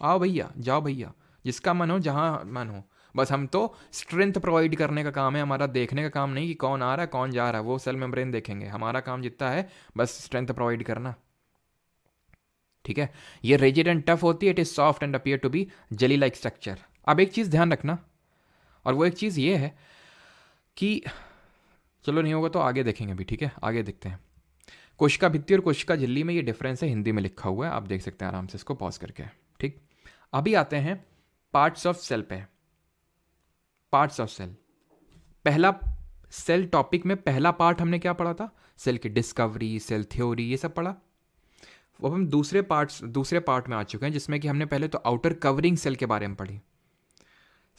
आओ भैया जाओ भैया, जिसका मन हो जहाँ मन हो, बस हम तो स्ट्रेंथ प्रोवाइड करने का काम है हमारा, देखने का काम नहीं कि कौन आ रहा है कौन जा रहा है, वो सेल मेम्ब्रेन देखेंगे। हमारा काम जितना है बस स्ट्रेंथ प्रोवाइड करना, ठीक है। ये रिजिड एंड टफ होती है, it is soft and appear to be jelly like structure. अब एक चीज़ ध्यान रखना, और वो एक चीज़ ये है कि चलो नहीं होगा तो आगे देखेंगे अभी, ठीक है, आगे देखते हैं। कोशिका भित्ति और कोशिका झिल्ली में ये डिफरेंस है, हिंदी में लिखा हुआ है, आप देख सकते हैं आराम से इसको पॉज करके, ठीक। अभी आते हैं पार्ट्स ऑफ सेल पे। पार्ट्स ऑफ सेल, पहला सेल टॉपिक में पहला पार्ट हमने क्या पढ़ा था, सेल की डिस्कवरी, सेल थ्योरी, ये सब पढ़ा। अब हम दूसरे पार्ट में आ चुके हैं, जिसमें कि हमने पहले तो आउटर कवरिंग सेल के बारे में पढ़ी।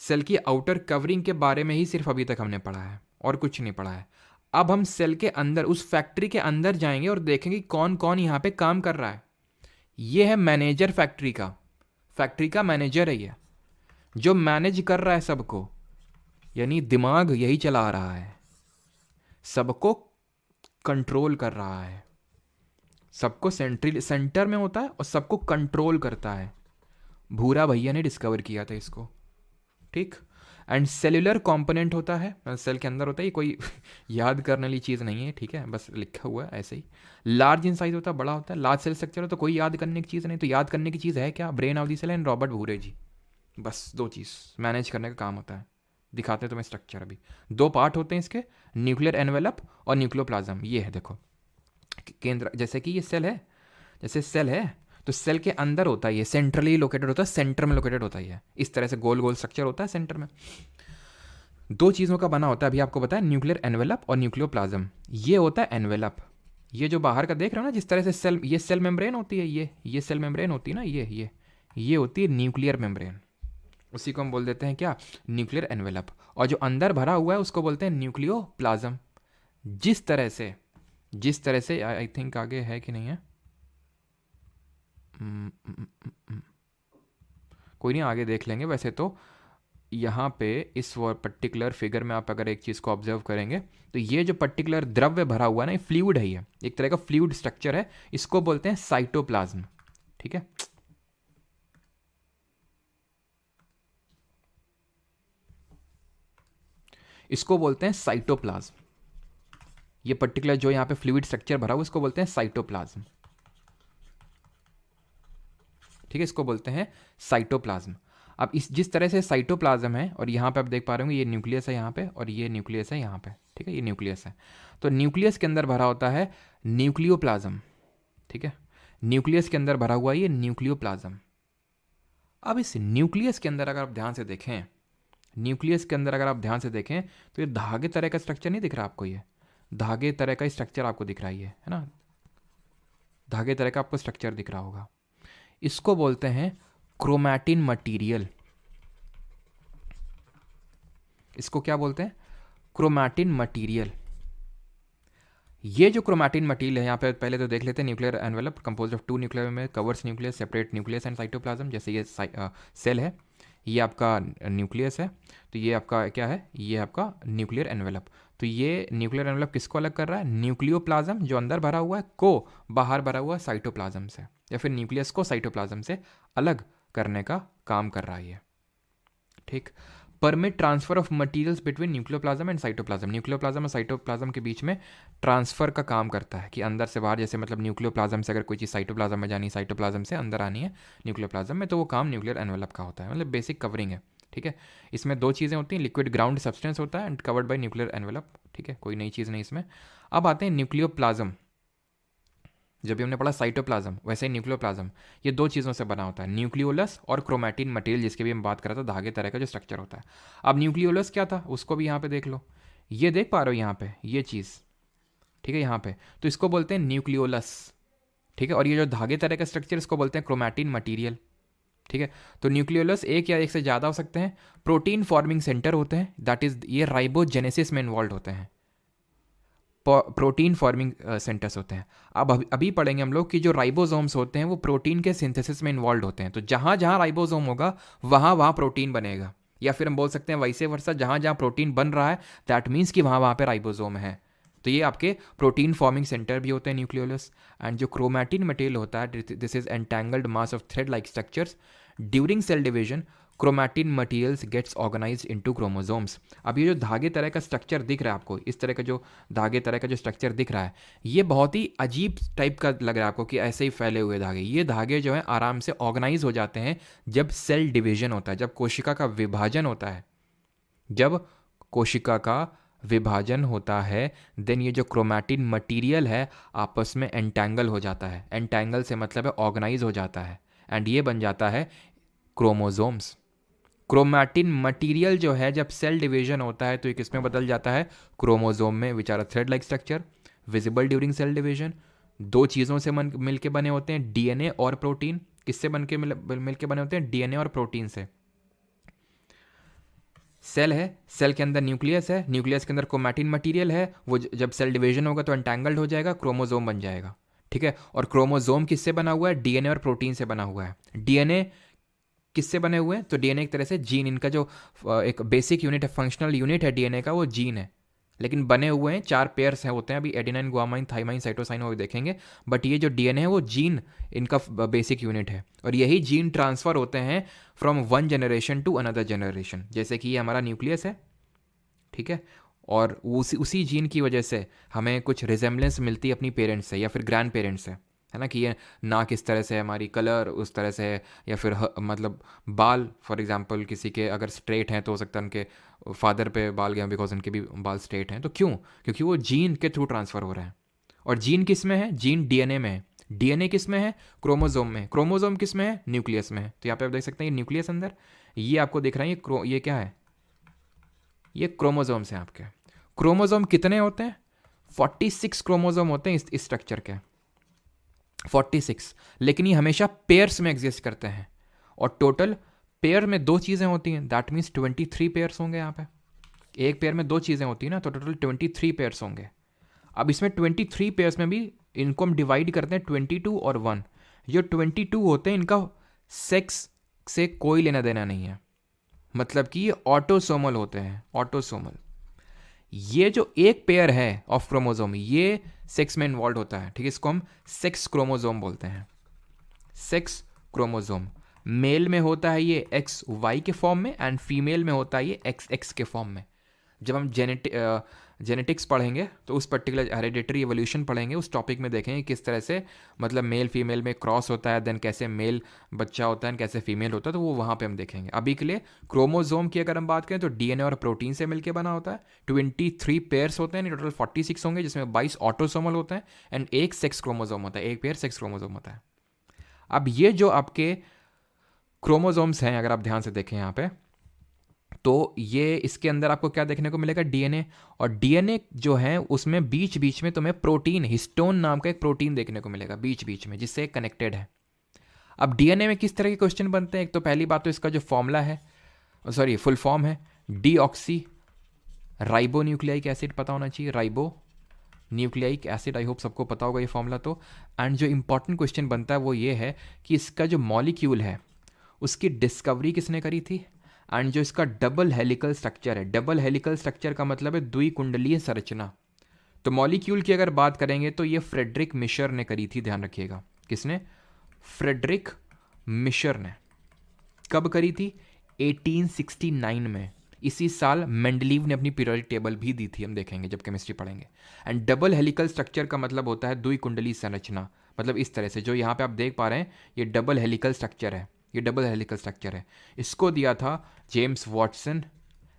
सेल की आउटर कवरिंग के बारे में ही सिर्फ अभी तक हमने पढ़ा है और कुछ नहीं पढ़ा है। अब हम सेल के अंदर, उस फैक्ट्री के अंदर जाएंगे और देखेंगे कौन कौन यहाँ पे काम कर रहा है। ये है मैनेजर फैक्ट्री का मैनेजर है ये, जो मैनेज कर रहा है सबको, यानी दिमाग यही चला रहा है, सबको कंट्रोल कर रहा है, सबको सेंटर में होता है और सबको कंट्रोल करता है। भूरा भैया ने डिस्कवर किया था इसको, ठीक। एंड सेल्यूलर कंपोनेंट होता है, सेल के अंदर होता है, ये कोई याद करने वाली चीज़ नहीं है, ठीक है, बस लिखा हुआ है ऐसे ही। लार्ज इन साइज होता है, बड़ा होता है, लार्ज सेल स्ट्रक्चर हो तो कोई याद करने की चीज़ नहीं। तो याद करने की चीज़ है क्या, brain of the cell and Robert भूरे जी, बस दो चीज़ मैनेज करने का काम होता है। दिखाते हैं तुम्हें स्ट्रक्चर अभी। दो पार्ट होते हैं इसके, न्यूक्लियर एनवेलप और न्यूक्लियोप्लाज्म। ये है देखो केंद्र, जैसे कि ये सेल है, जैसे सेल है तो सेल के अंदर होता है, ये सेंट्रली लोकेटेड होता है, सेंटर में लोकेटेड होता है, ये इस तरह से गोल गोल स्ट्रक्चर होता है सेंटर में। दो चीज़ों का बना होता है, अभी आपको बताया, न्यूक्लियर एनवेलप और न्यूक्लियोप्लाज्म। ये होता है एनवेलप, ये जो बाहर का देख रहे हो ना, जिस तरह से सेल, ये सेल मेम्ब्रेन होती है, ये सेल मेम्ब्रेन होती है ना, ये होती है न्यूक्लियर मेम्ब्रेन, उसी को हम बोल देते हैं क्या, न्यूक्लियर एनवेलप। और जो अंदर भरा हुआ है उसको बोलते हैं न्यूक्लियोप्लाज्म। जिस तरह से आई थिंक आगे है कि नहीं है, कोई नहीं, आगे देख लेंगे। वैसे तो यहाँ पे इस पर्टिकुलर फिगर में आप अगर एक चीज़ को ऑब्जर्व करेंगे तो ये जो पर्टिकुलर द्रव्य भरा हुआ है ना, ये फ्लूइड है, ये एक तरह का फ्लूइड स्ट्रक्चर है, इसको बोलते हैं साइटोप्लाज्म, ठीक है। इसको बोलते हैं साइटोप्लाज्म, ये पर्टिकुलर जो यहाँ पे फ्लूइड स्ट्रक्चर भरा हुआ इसको बोलते हैं साइटोप्लाज्म, ठीक है, इसको बोलते हैं साइटोप्लाज्म। अब इस जिस तरह से साइटोप्लाज्म है, और यहाँ पे आप देख पा रहे होंगे ये न्यूक्लियस है यहाँ पे, और ये न्यूक्लियस है यहाँ पे, ठीक है, ये न्यूक्लियस है। तो न्यूक्लियस के अंदर भरा होता है न्यूक्लियोप्लाज्म, ठीक है, न्यूक्लियस के अंदर भरा हुआ ये न्यूक्लियोप्लाज्म। अब इस न्यूक्लियस के अंदर अगर आप ध्यान से देखें, न्यूक्लियस के अंदर अगर आप ध्यान से देखें तो ये धागे तरह का स्ट्रक्चर नहीं दिख रहा आपको, ये धागे तरह का स्ट्रक्चर आपको दिख रहा है ना, धागे तरह का आपको स्ट्रक्चर दिख रहा होगा। इसको बोलते हैं क्रोमैटिन मटेरियल। इसको क्या बोलते हैं, क्रोमैटिन मटेरियल। ये जो क्रोमैटिन मटेरियल है यहाँ पे पहले तो देख लेते हैं, nuclear envelope composed of 2 nuclear में covers nucleus, separate nucleus and cytoplasm. जैसे ये सेल है, ये आपका न्यूक्लियस है, तो ये आपका क्या है, ये आपका न्यूक्लियर एनवेलप। तो ये न्यूक्लियर एनवेलप किसको अलग कर रहा है, न्यूक्लियोप्लाज्म जो अंदर भरा हुआ है को बाहर भरा हुआ साइटोप्लाज्म से, या फिर न्यूक्लियस को साइटोप्लाज्म से अलग करने का काम कर रहा है ये, ठीक। Permit transfer of materials between nucleoplasm and cytoplasm, nucleoplasm और साइटोप्लाज्म के बीच में ट्रांसफर का काम करता है कि अंदर से बाहर, जैसे मतलब न्यूक्लियोप्लाज्म से अगर कोई चीज़ साइटोप्लाज्म में जानी, साइटोप्लाज्म से अंदर आनी है न्यूक्लियोप्लाज्म में, तो वो काम न्यूक्लियर एनवेलप का होता है, मतलब बेसिक कवरिंग है, ठीक है। इसमें दो चीज़ें होती हैं, लिक्विड ग्राउंड सब्सटेंस होता है and covered by nuclear envelope, ठीक है, कोई नई चीज़ नहीं इसमें। अब आते हैं न्यूक्लियोप्लाज्म। जब भी हमने पढ़ा साइटोप्लाज्म, वैसे ही न्यूक्लियोप्लाज्म, ये दो चीज़ों से बना होता है, न्यूक्लियोलस और क्रोमैटिन मटेरियल, जिसके भी हम बात कर रहे थे, धागे तरह का जो स्ट्रक्चर होता है। अब न्यूक्लियोलस क्या था उसको भी यहाँ पे देख लो, ये देख पा रहे हो यहाँ पे, ये चीज़ ठीक है, यहाँ पे, तो इसको बोलते हैं न्यूक्लियोलस, ठीक है। और ये जो धागे तरह का स्ट्रक्चर, इसको बोलते हैं क्रोमैटिन मटीरियल, ठीक है। तो न्यूक्लियोलस एक या एक से ज़्यादा हो सकते हैं, प्रोटीन फॉर्मिंग सेंटर होते हैं, दैट इज ये राइबोजेनेसिस में इन्वॉल्व होते हैं, प्रोटीन फॉर्मिंग सेंटर्स होते हैं। अब अभी पढ़ेंगे हम लोग कि जो राइबोसोम्स होते हैं वो प्रोटीन के सिंथेसिस में इन्वॉल्व होते हैं। तो जहाँ जहाँ राइबोसोम होगा वहाँ वहाँ प्रोटीन बनेगा, या फिर हम बोल सकते हैं वैसे वर्षा, जहाँ जहाँ प्रोटीन बन रहा है दैट मीन्स कि वहाँ वहाँ पे राइबोसोम है। तो ये आपके प्रोटीन फॉर्मिंग सेंटर भी होते हैं न्यूक्लियोलस। एंड जो क्रोमैटिन मटेरियल होता है, this is entangled mass of thread like structures during cell division, chromatin materials gets organised into chromosomes. अब ये जो धागे तरह का स्ट्रक्चर दिख रहा है आपको, इस तरह का जो धागे तरह का जो स्ट्रक्चर दिख रहा है, ये बहुत ही अजीब टाइप का लग रहा है आपको कि ऐसे ही फैले हुए धागे। ये धागे जो है आराम से ऑर्गेनाइज हो जाते हैं जब सेल डिवीजन होता है, जब कोशिका का विभाजन होता है। जब कोशिका का विभाजन होता है देन ये जो क्रोमैटिन मटेरियल है आपस में एंटैंगल हो जाता है। एंटैंगल से मतलब है ऑर्गेनाइज हो जाता है, एंड ये बन जाता है क्रोमोसोम्स। क्रोमैटिन मटेरियल जो है जब सेल डिवीजन होता है तो ये किसमें बदल जाता है, क्रोमोसोम में, which are a thread like structure visible during cell division. दो चीज़ों से मिल के बने होते हैं, डीएनए और प्रोटीन। किससे मिल के बने होते हैं, डीएनए और प्रोटीन से। सेल है, सेल के अंदर न्यूक्लियस है, न्यूक्लियस के अंदर क्रोमैटिन मटेरियल है, वो जब सेल डिवीजन होगा तो एंटैंगल्ड हो जाएगा, क्रोमोसोम बन जाएगा, ठीक है। और क्रोमोसोम किससे बना हुआ है, डीएनए और प्रोटीन से बना हुआ है। डीएनए किससे बने हुए हैं, तो डीएनए एक तरह से जीन, इनका जो एक बेसिक यूनिट है, फंक्शनल यूनिट है डीएनए का, वो जीन है। लेकिन बने हुए हैं 4 पेयर्स हैं होते हैं, अभी एडेनाइन, गुआमाइन, थाइमाइन, साइटोसाइन वो देखेंगे। बट ये जो डीएनए है वो जीन इनका बेसिक यूनिट है, और यही जीन ट्रांसफर होते हैं from one generation to another generation. जैसे कि ये हमारा न्यूक्लियस है, ठीक है, और उसी जीन की वजह से हमें कुछ रिजेम्बलेंस मिलती है अपनी पेरेंट्स से या फिर ग्रैंड पेरेंट्स से, है ना, कि ये नाक इस तरह से है, हमारी कलर उस तरह से है, या फिर मतलब बाल, फॉर एग्जांपल किसी के अगर स्ट्रेट हैं तो हो सकता है उनके फादर पे बाल गए बिकॉज उनके भी बाल स्ट्रेट हैं। तो क्यों, क्योंकि वो जीन के थ्रू ट्रांसफ़र हो रहे हैं। और जीन किस में है, जीन डीएनए में है, डीएनए किस में है, क्रोमोसोम में, क्रोमोसोम किस में है, न्यूक्लियस में है। तो यहाँ पे आप देख सकते हैं ये न्यूक्लियस अंदर, ये आपको दिख रहा है, ये क्या है, ये क्रोमोसोम्स हैं आपके। क्रोमोसोम कितने होते हैं, 46 क्रोमोसोम होते हैं इस स्ट्रक्चर के, 46। लेकिन ये हमेशा पेयर्स में एग्जिस्ट करते हैं, और टोटल पेयर में 2 चीज़ें होती हैं, दैट मीन्स 23 पेयर्स होंगे यहाँ पे। एक पेयर में 2 चीज़ें होती हैं ना, तो टोटल 23 पेयर्स होंगे। अब इसमें 23 पेयर्स में भी इनको हम डिवाइड करते हैं 22 और 1। जो 22 होते हैं इनका सेक्स से कोई लेना देना नहीं है, मतलब कि ये ऑटोसोमल होते हैं, ऑटोसोमल। ये जो एक पेयर है ऑफ क्रोमोसोम ये सेक्स में इन्वॉल्व होता है, ठीक है, इसको हम सेक्स क्रोमोसोम बोलते हैं। सेक्स क्रोमोसोम मेल में होता है ये एक्स वाई के फॉर्म में, एंड फीमेल में होता है ये एक्स एक्स के फॉर्म में। जब हम जेनेटिक्स पढ़ेंगे तो उस पर्टिकुलर हेरिडिटरी एवोल्यूशन पढ़ेंगे, उस टॉपिक में देखेंगे किस तरह से मतलब मेल फीमेल में क्रॉस होता है, देन कैसे मेल बच्चा होता है, कैसे फीमेल होता है, तो वो वहाँ पे हम देखेंगे। अभी के लिए क्रोमोसोम की अगर हम बात करें तो डीएनए और प्रोटीन से मिलकर बना होता है। 23 पेयर्स होते हैं, टोटल 46 होंगे, जिसमें 22 ऑटोसोमल होते हैं, एंड एक सेक्स क्रोमोसोम होता है, एक पेयर सेक्स क्रोमोसोम होता है। अब ये जो आपके क्रोमोसोम्स हैं, अगर आप ध्यान से देखें यहाँ पे, तो ये इसके अंदर आपको क्या देखने को मिलेगा, डीएनए। और डीएनए जो है उसमें बीच बीच में तुम्हें प्रोटीन, हिस्टोन नाम का एक प्रोटीन देखने को मिलेगा बीच बीच में, जिससे कनेक्टेड है। अब डीएनए में किस तरह के क्वेश्चन बनते हैं, एक तो पहली बात तो इसका जो फॉर्मूला है, सॉरी फुल फॉर्म है, डीऑक्सी राइबो न्यूक्लियाइक एसिड, पता होना चाहिए, ribo nucleic acid, I hope सबको पता होगा ये फॉर्मूला तो। एंड जो इंपॉर्टेंट क्वेश्चन बनता है वो ये है कि इसका जो मॉलिक्यूल है उसकी डिस्कवरी किसने करी थी, एंड जो इसका डबल हेलिकल स्ट्रक्चर है, डबल हेलिकल स्ट्रक्चर का मतलब है द्विकुंडलीय संरचना। तो मॉलिक्यूल की अगर बात करेंगे तो ये फ्रेडरिक मिशर ने करी थी, ध्यान रखिएगा, किसने, फ्रेडरिक मिशर ने। कब करी थी, 1869 में। इसी साल मेंडलीव ने अपनी पीरियोडिक टेबल भी दी थी, हम देखेंगे जब केमिस्ट्री पढ़ेंगे। एंड डबल हेलिकल स्ट्रक्चर का मतलब होता है द्विकुंडली संरचना, मतलब इस तरह से जो यहाँ पे आप देख पा रहे हैं ये डबल हेलिकल स्ट्रक्चर है, ये डबल हेलिकल स्ट्रक्चर है। इसको दिया था James Watson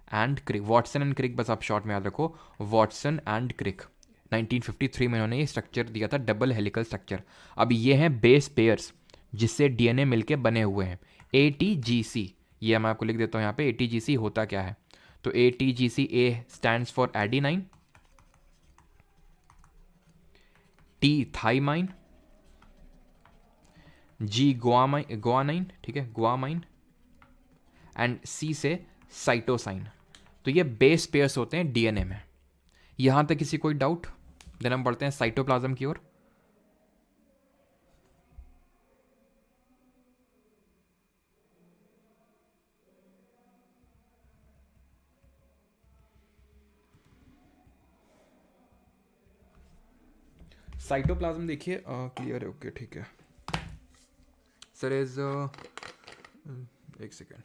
and Crick, Watson and Crick, बस आप शॉर्ट में याद रखो, वॉटसन एंड क्रिक। 1953 में इन्होंने ये स्ट्रक्चर दिया था, डबल हेलिकल स्ट्रक्चर। अब ये हैं बेस पेयर्स जिससे डीएनए मिलके बने हुए हैं, ATGC। ये मैं आपको लिख देता हूँ यहाँ पे, ATGC होता क्या है, तो ATGC, A stands for adenine, T thymine, G guanine, ठीक है, गुआमाइन, एंड C से साइटोसाइन। तो ये बेस पेयर्स होते हैं डीएनए में। यहां तक किसी कोई डाउट? देन हम बढ़ते हैं साइटोप्लाज्म की ओर। साइटोप्लाज्म देखिए क्लियर है, ओके ठीक है सर। इज एक सेकेंड,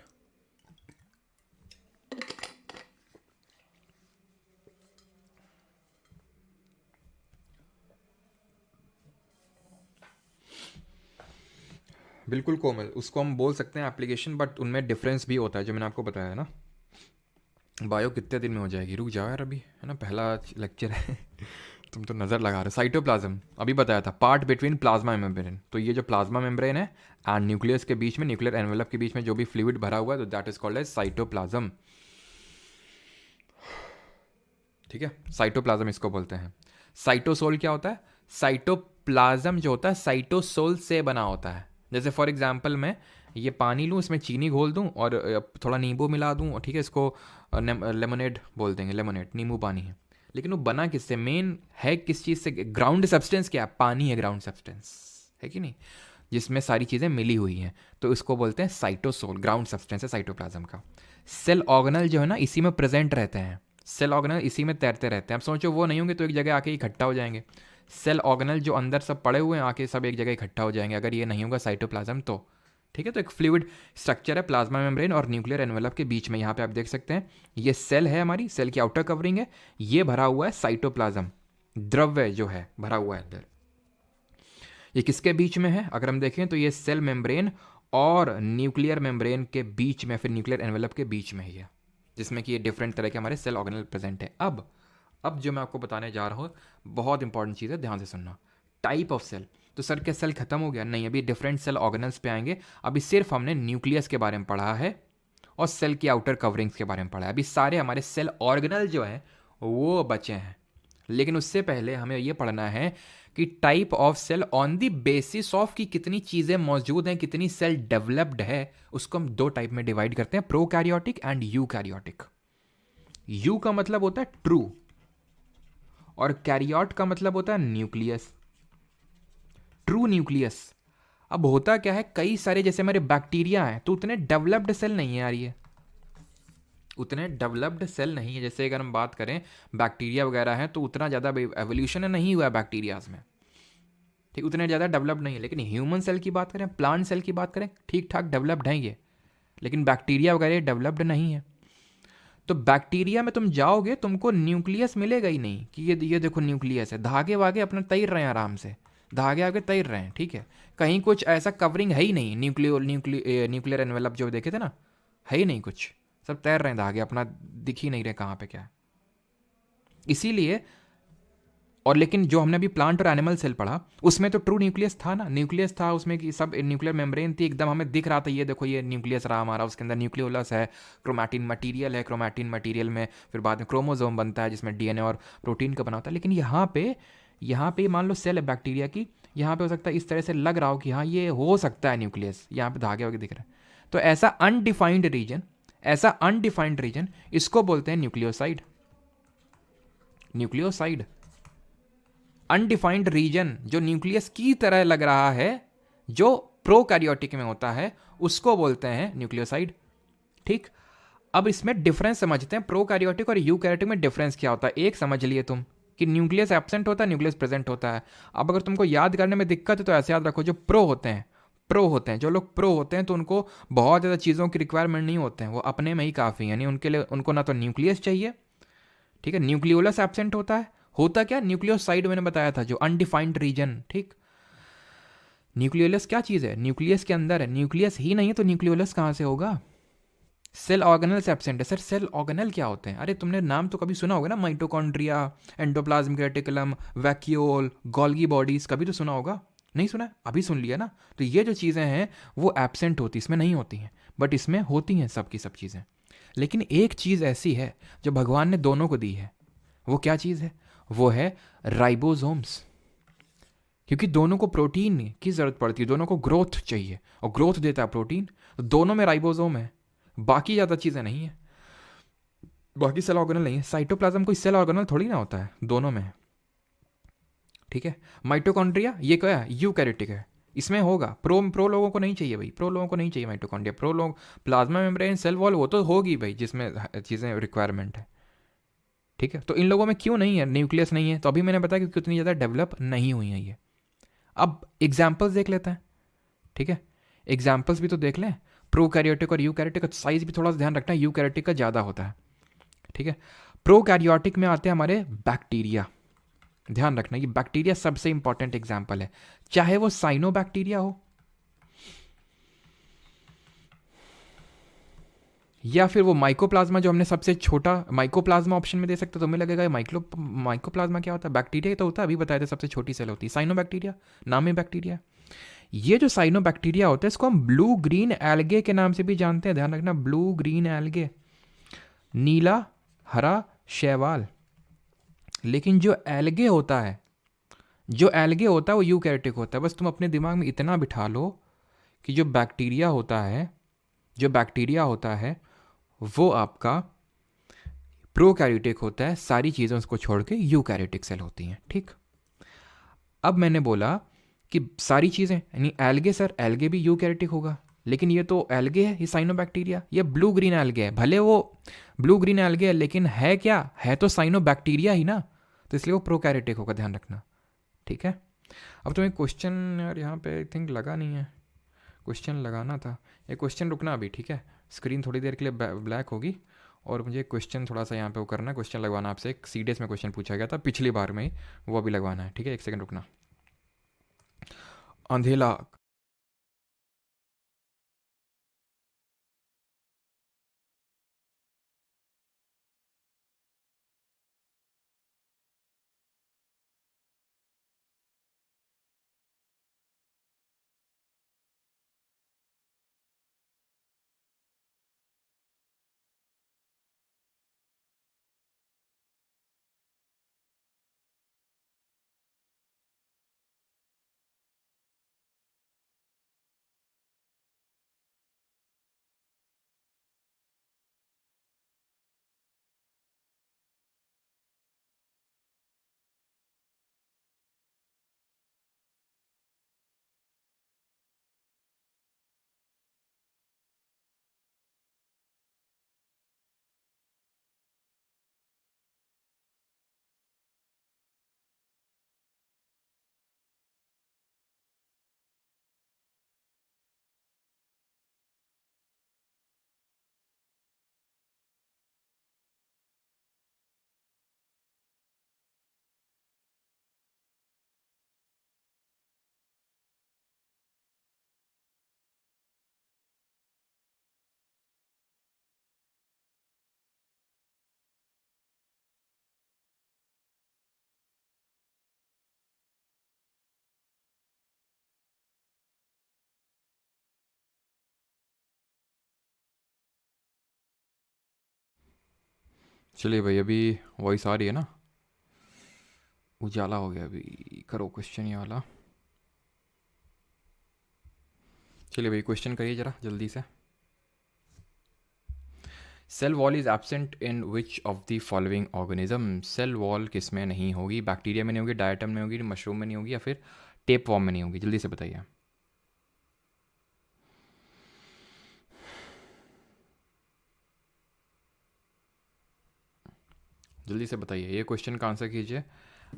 बिल्कुल कोमल, उसको हम बोल सकते हैं एप्लीकेशन, बट उनमें डिफरेंस भी होता है जो मैंने आपको बताया है ना। बायो कितने दिन में हो जाएगी, रुक जाओ यार, अभी है ना, पहला लेक्चर है तुम तो नज़र लगा रहे हो। साइटोप्लाज्म अभी बताया था, पार्ट बिटवीन प्लाज्मा मेम्ब्रेन। तो ये जो प्लाज्मा मेम्ब्रेन है एंड न्यूक्लियस के बीच में, न्यूक्लियर एनवेलप के बीच में जो भी फ्लूइड भरा हुआ है, तो that is called as cytoplasm. ठीक है, साइटोप्लाज्म इसको बोलते हैं। साइटोसोल क्या होता है? साइटोप्लाज्म जो होता है साइटोसोल से बना होता है। जैसे फॉर एग्जांपल मैं ये पानी लूँ, इसमें चीनी घोल दूँ और थोड़ा नींबू मिला दूँ, ठीक है, इसको लेमोनेड बोल देंगे। लेमोनेड नींबू पानी है, लेकिन वो बना किससे? मेन है किस चीज़ से? ग्राउंड सब्सटेंस क्या है? पानी है, ग्राउंड सब्सटेंस है कि नहीं, जिसमें सारी चीज़ें मिली हुई हैं। तो इसको बोलते हैं साइटोसोल, ग्राउंड सब्सटेंस है साइटोप्लाज्म का। सेल ऑर्गेनल जो है ना, इसी में प्रेजेंट रहते हैं। सेल ऑर्गेनल इसी में तैरते रहते हैं। अब सोचो वो नहीं होंगे तो एक जगह आके इकट्ठा हो जाएंगे। सेल ऑर्गेनल जो अंदर सब पड़े हुए हैं आके सब एक जगह इकट्ठा हो जाएंगे अगर ये नहीं होगा साइटोप्लाज्म तो। ठीक है, तो एक फ्लूइड स्ट्रक्चर है प्लाज्मा मेम्ब्रेन और न्यूक्लियर एनवेलप के बीच में। यहाँ पे आप देख सकते हैं ये सेल है, हमारी सेल की आउटर कवरिंग है, ये भरा हुआ है साइटोप्लाज्म, द्रव्य जो है भरा हुआ है अंदर। ये किसके बीच में है? अगर हम देखें तो ये सेल मेम्ब्रेन और न्यूक्लियर मेम्ब्रेन के बीच में, फिर न्यूक्लियर एनवेलप के बीच में ही है, जिसमें कि ये डिफरेंट तरह के हमारे सेल ऑर्गेनल प्रेजेंट है। अब जो मैं आपको बताने जा रहा हूँ बहुत इंपॉर्टेंट चीज़ है, ध्यान से सुनना। टाइप ऑफ सेल, तो सर क्या सेल खत्म हो गया? नहीं, अभी डिफरेंट सेल ऑर्गेनल्स पे आएंगे। अभी सिर्फ हमने न्यूक्लियस के बारे में पढ़ा है और सेल की आउटर कवरिंग्स के बारे में पढ़ा है। अभी सारे हमारे सेल ऑर्गेनल जो है वो बचे हैं, लेकिन उससे पहले हमें ये पढ़ना है कि type of cell on the basis of कि कितनी चीज़ें मौजूद हैं, कितनी सेल डेवलप्ड है, उसको हम दो टाइप में डिवाइड करते हैं, प्रोकैरियोटिक एंड यूकैरियोटिक। यू का मतलब होता है ट्रू और कैरियोट का मतलब होता है न्यूक्लियस, ट्रू न्यूक्लियस। अब होता क्या है, कई सारे जैसे हमारे बैक्टीरिया हैं तो उतने डेवलप्ड सेल नहीं है यार, ये उतने डेवलप्ड सेल नहीं है। जैसे अगर हम बात करें बैक्टीरिया वगैरह हैं तो उतना ज़्यादा एवोल्यूशन नहीं हुआ है बैक्टीरियाज में, ठीक, उतने ज़्यादा डेवलप्ड नहीं है। लेकिन ह्यूमन सेल की बात करें, प्लांट सेल की बात करें, ठीक ठाक डेवलप्ड हैं ये, लेकिन बैक्टीरिया वगैरह डेवलप्ड नहीं है। तो बैक्टीरिया में तुम जाओगे तुमको न्यूक्लियस मिलेगा ही नहीं कि ये देखो न्यूक्लियस है, धागे वागे अपना तैर रहे हैं आराम से, धागे आगे तैर रहे हैं, ठीक है, कहीं कुछ ऐसा कवरिंग है ही नहीं। न्यूक्लियर एनवेलप जो देखे थे ना, है ही नहीं कुछ, सब तैर रहे हैं धागे अपना, दिख ही नहीं रहे कहाँ पे क्या है। इसीलिए, और लेकिन जो हमने अभी प्लांट और एनिमल सेल पढ़ा उसमें तो ट्रू न्यूक्लियस था ना, न्यूक्लियस था उसमें कि सब न्यूक्लियर मेम्ब्रेन थी, एकदम हमें दिख रहा था, ये देखो ये न्यूक्लियस रहा हमारा, उसके अंदर न्यूक्लियोलस है, क्रोमैटिन मटेरियल है, क्रोमैटिन मटेरियल में फिर बाद में क्रोमोसोम बनता है जिसमें डीएनए और प्रोटीन का बना होता है। लेकिन यहाँ पे मान लो सेल है बैक्टीरिया की, यहाँ पे हो सकता है इस तरह से लग रहा हो कि हाँ ये हो सकता है न्यूक्लियस, यहाँ पे धागे वागे दिख रहे हैं। तो ऐसा अनडिफाइंड रीजन इसको बोलते हैं न्यूक्लियोसाइड। न्यूक्लियोसाइड अनडिफाइंड रीजन जो न्यूक्लियस की तरह लग रहा है, जो प्रोकैरियोटिक में होता है, उसको बोलते हैं न्यूक्लियोसाइड। ठीक, अब इसमें डिफरेंस समझते हैं, प्रोकैरियोटिक और यूकैरियोटिक में डिफरेंस क्या होता है। एक समझ लिए तुम कि न्यूक्लियस एब्सेंट होता है, न्यूक्लियस प्रेजेंट होता है। अब अगर तुमको याद करने में दिक्कत है तो ऐसे याद रखो, जो प्रो होते हैं, जो लोग प्रो होते हैं तो उनको बहुत ज़्यादा चीज़ों की रिक्वायरमेंट नहीं होते हैं, वो अपने में ही काफ़ी है, यानी उनके लिए उनको ना तो न्यूक्लियस चाहिए, ठीक है, न्यूक्लियोलस एब्सेंट होता है। होता क्या, न्यूक्लियोसाइड मैंने बताया था, जो अनडिफाइंड रीजन। ठीक, न्यूक्लियोलस क्या चीज़ है? न्यूक्लियस के अंदर है, न्यूक्लियस ही नहीं है तो न्यूक्लियोलस कहाँ से होगा? सेल ऑर्गेनल से एब्सेंट है। सर सेल ऑर्गेनल क्या होते हैं? अरे तुमने नाम तो कभी सुना होगा ना, mitochondria, endoplasmic reticulum, vacuole, Golgi bodies, कभी तो सुना होगा। नहीं सुना? अभी सुन लिया ना। तो ये जो चीज़ें हैं वो एब्सेंट होती, इसमें नहीं होती हैं, बट इसमें होती हैं सब की सब चीज़ें। लेकिन एक चीज़ ऐसी है जो भगवान ने दोनों को दी है, वो क्या चीज़ है? वो है राइबोसोम्स। क्योंकि दोनों को प्रोटीन की ज़रूरत पड़ती है, दोनों को ग्रोथ चाहिए, और ग्रोथ देता है प्रोटीन, तो दोनों में राइबोसोम है, बाकी ज़्यादा चीज़ें नहीं है, बाकी सेल ऑर्गेनल नहीं है। साइटोप्लाज्म कोई सेल ऑर्गेनल थोड़ी ना होता है, दोनों में है, ठीक है। माइटोकॉन्ड्रिया ये क्या है, यूकैरियोटिक है, इसमें होगा। प्रो लोगों को नहीं चाहिए भाई, प्रो लोगों को नहीं चाहिए माइटोकॉन्ड्रिया। प्रो लोग प्लाज्मा मेम्ब्रेन, सेल वॉल, वो तो होगी भाई जिसमें चीज़ें रिक्वायरमेंट है, ठीक है। तो इन लोगों में क्यों नहीं है, न्यूक्लियस नहीं है, तो अभी मैंने बताया कि उतनी ज़्यादा डेवलप नहीं हुई है ये। अब एग्जाम्पल्स देख लेते हैं, ठीक है। एग्जाम्पल्स भी तो देख लें, प्रोकैरियोटिक और यूकैरियोटिक का साइज भी थोड़ा सा ध्यान रखना है, यूकैरियोटिक का ज़्यादा होता है, ठीक है। प्रोकैरियोटिक में आते हैं हमारे बैक्टीरिया, ध्यान रखना ये बैक्टीरिया सबसे इंपॉर्टेंट एग्जाम्पल है, चाहे वो साइनो बैक्टीरिया हो या फिर वो माइकोप्लाज्मा, जो हमने सबसे छोटा माइकोप्लाज्मा ऑप्शन में दे सकते, तो हमें लगेगा माइकोप्लाज्मा क्या होता है, बैक्टीरिया तो होता है, अभी बताया था सबसे छोटी सेल होती है साइनो बैक्टीरिया, नाम ही बैक्टीरिया। ये जो साइनो बैक्टीरिया होता है, इसको हम ब्लू ग्रीन एल्गे के नाम से भी जानते हैं, ध्यान रखना, ब्लू ग्रीन एल्गे, नीला हरा शैवाल। लेकिन जो एल्गे होता है, जो एल्गे होता है वो यूकैरियोटिक होता है। बस तुम अपने दिमाग में इतना बिठा लो कि जो बैक्टीरिया होता है, जो बैक्टीरिया होता है वो आपका प्रोकैरियोटिक होता है, सारी चीज़ें उसको छोड़ के यूकैरियोटिक सेल होती हैं, ठीक। अब मैंने बोला कि सारी चीज़ें, यानी एल्गे, सर एल्गे भी यूकैरियोटिक होगा, लेकिन ये तो एल्गे है, ये साइनोबैक्टीरिया, ये ब्लू ग्रीन एल्गे है, भले वो ब्लू ग्रीन एल्गे है, लेकिन है क्या, है तो साइनोबैक्टीरिया ही ना, तो इसलिए वो प्रोकैरियोटिक होगा, ध्यान रखना, ठीक है। अब तुम्हें क्वेश्चन यार यहाँ पे आई थिंक लगा नहीं है, क्वेश्चन लगाना था, ये क्वेश्चन रुकना अभी, ठीक है। स्क्रीन थोड़ी देर के लिए ब्लैक होगी, और मुझे क्वेश्चन थोड़ा सा यहाँ पे वो करना है, क्वेश्चन लगवाना आपसे, एक सीडीएस में क्वेश्चन पूछा गया था पिछली बार में ही, वो अभी लगवाना है, ठीक है। एक सेकंड रुकना। अंधेला, चलिए भाई अभी वॉइस आ रही है ना, उजाला हो गया, अभी करो क्वेश्चन ये वाला। चलिए भाई क्वेश्चन करिए ज़रा जल्दी से। Cell wall is absent in which of the following organism, cell wall किस में नहीं होगी, बैक्टीरिया में नहीं होगी, डायटम में होगी, मशरूम में नहीं होगी, या फिर टेप वॉर्म में नहीं होगी, जल्दी से बताइए। जल्दी से बताइए, ये क्वेश्चन का आंसर कीजिए,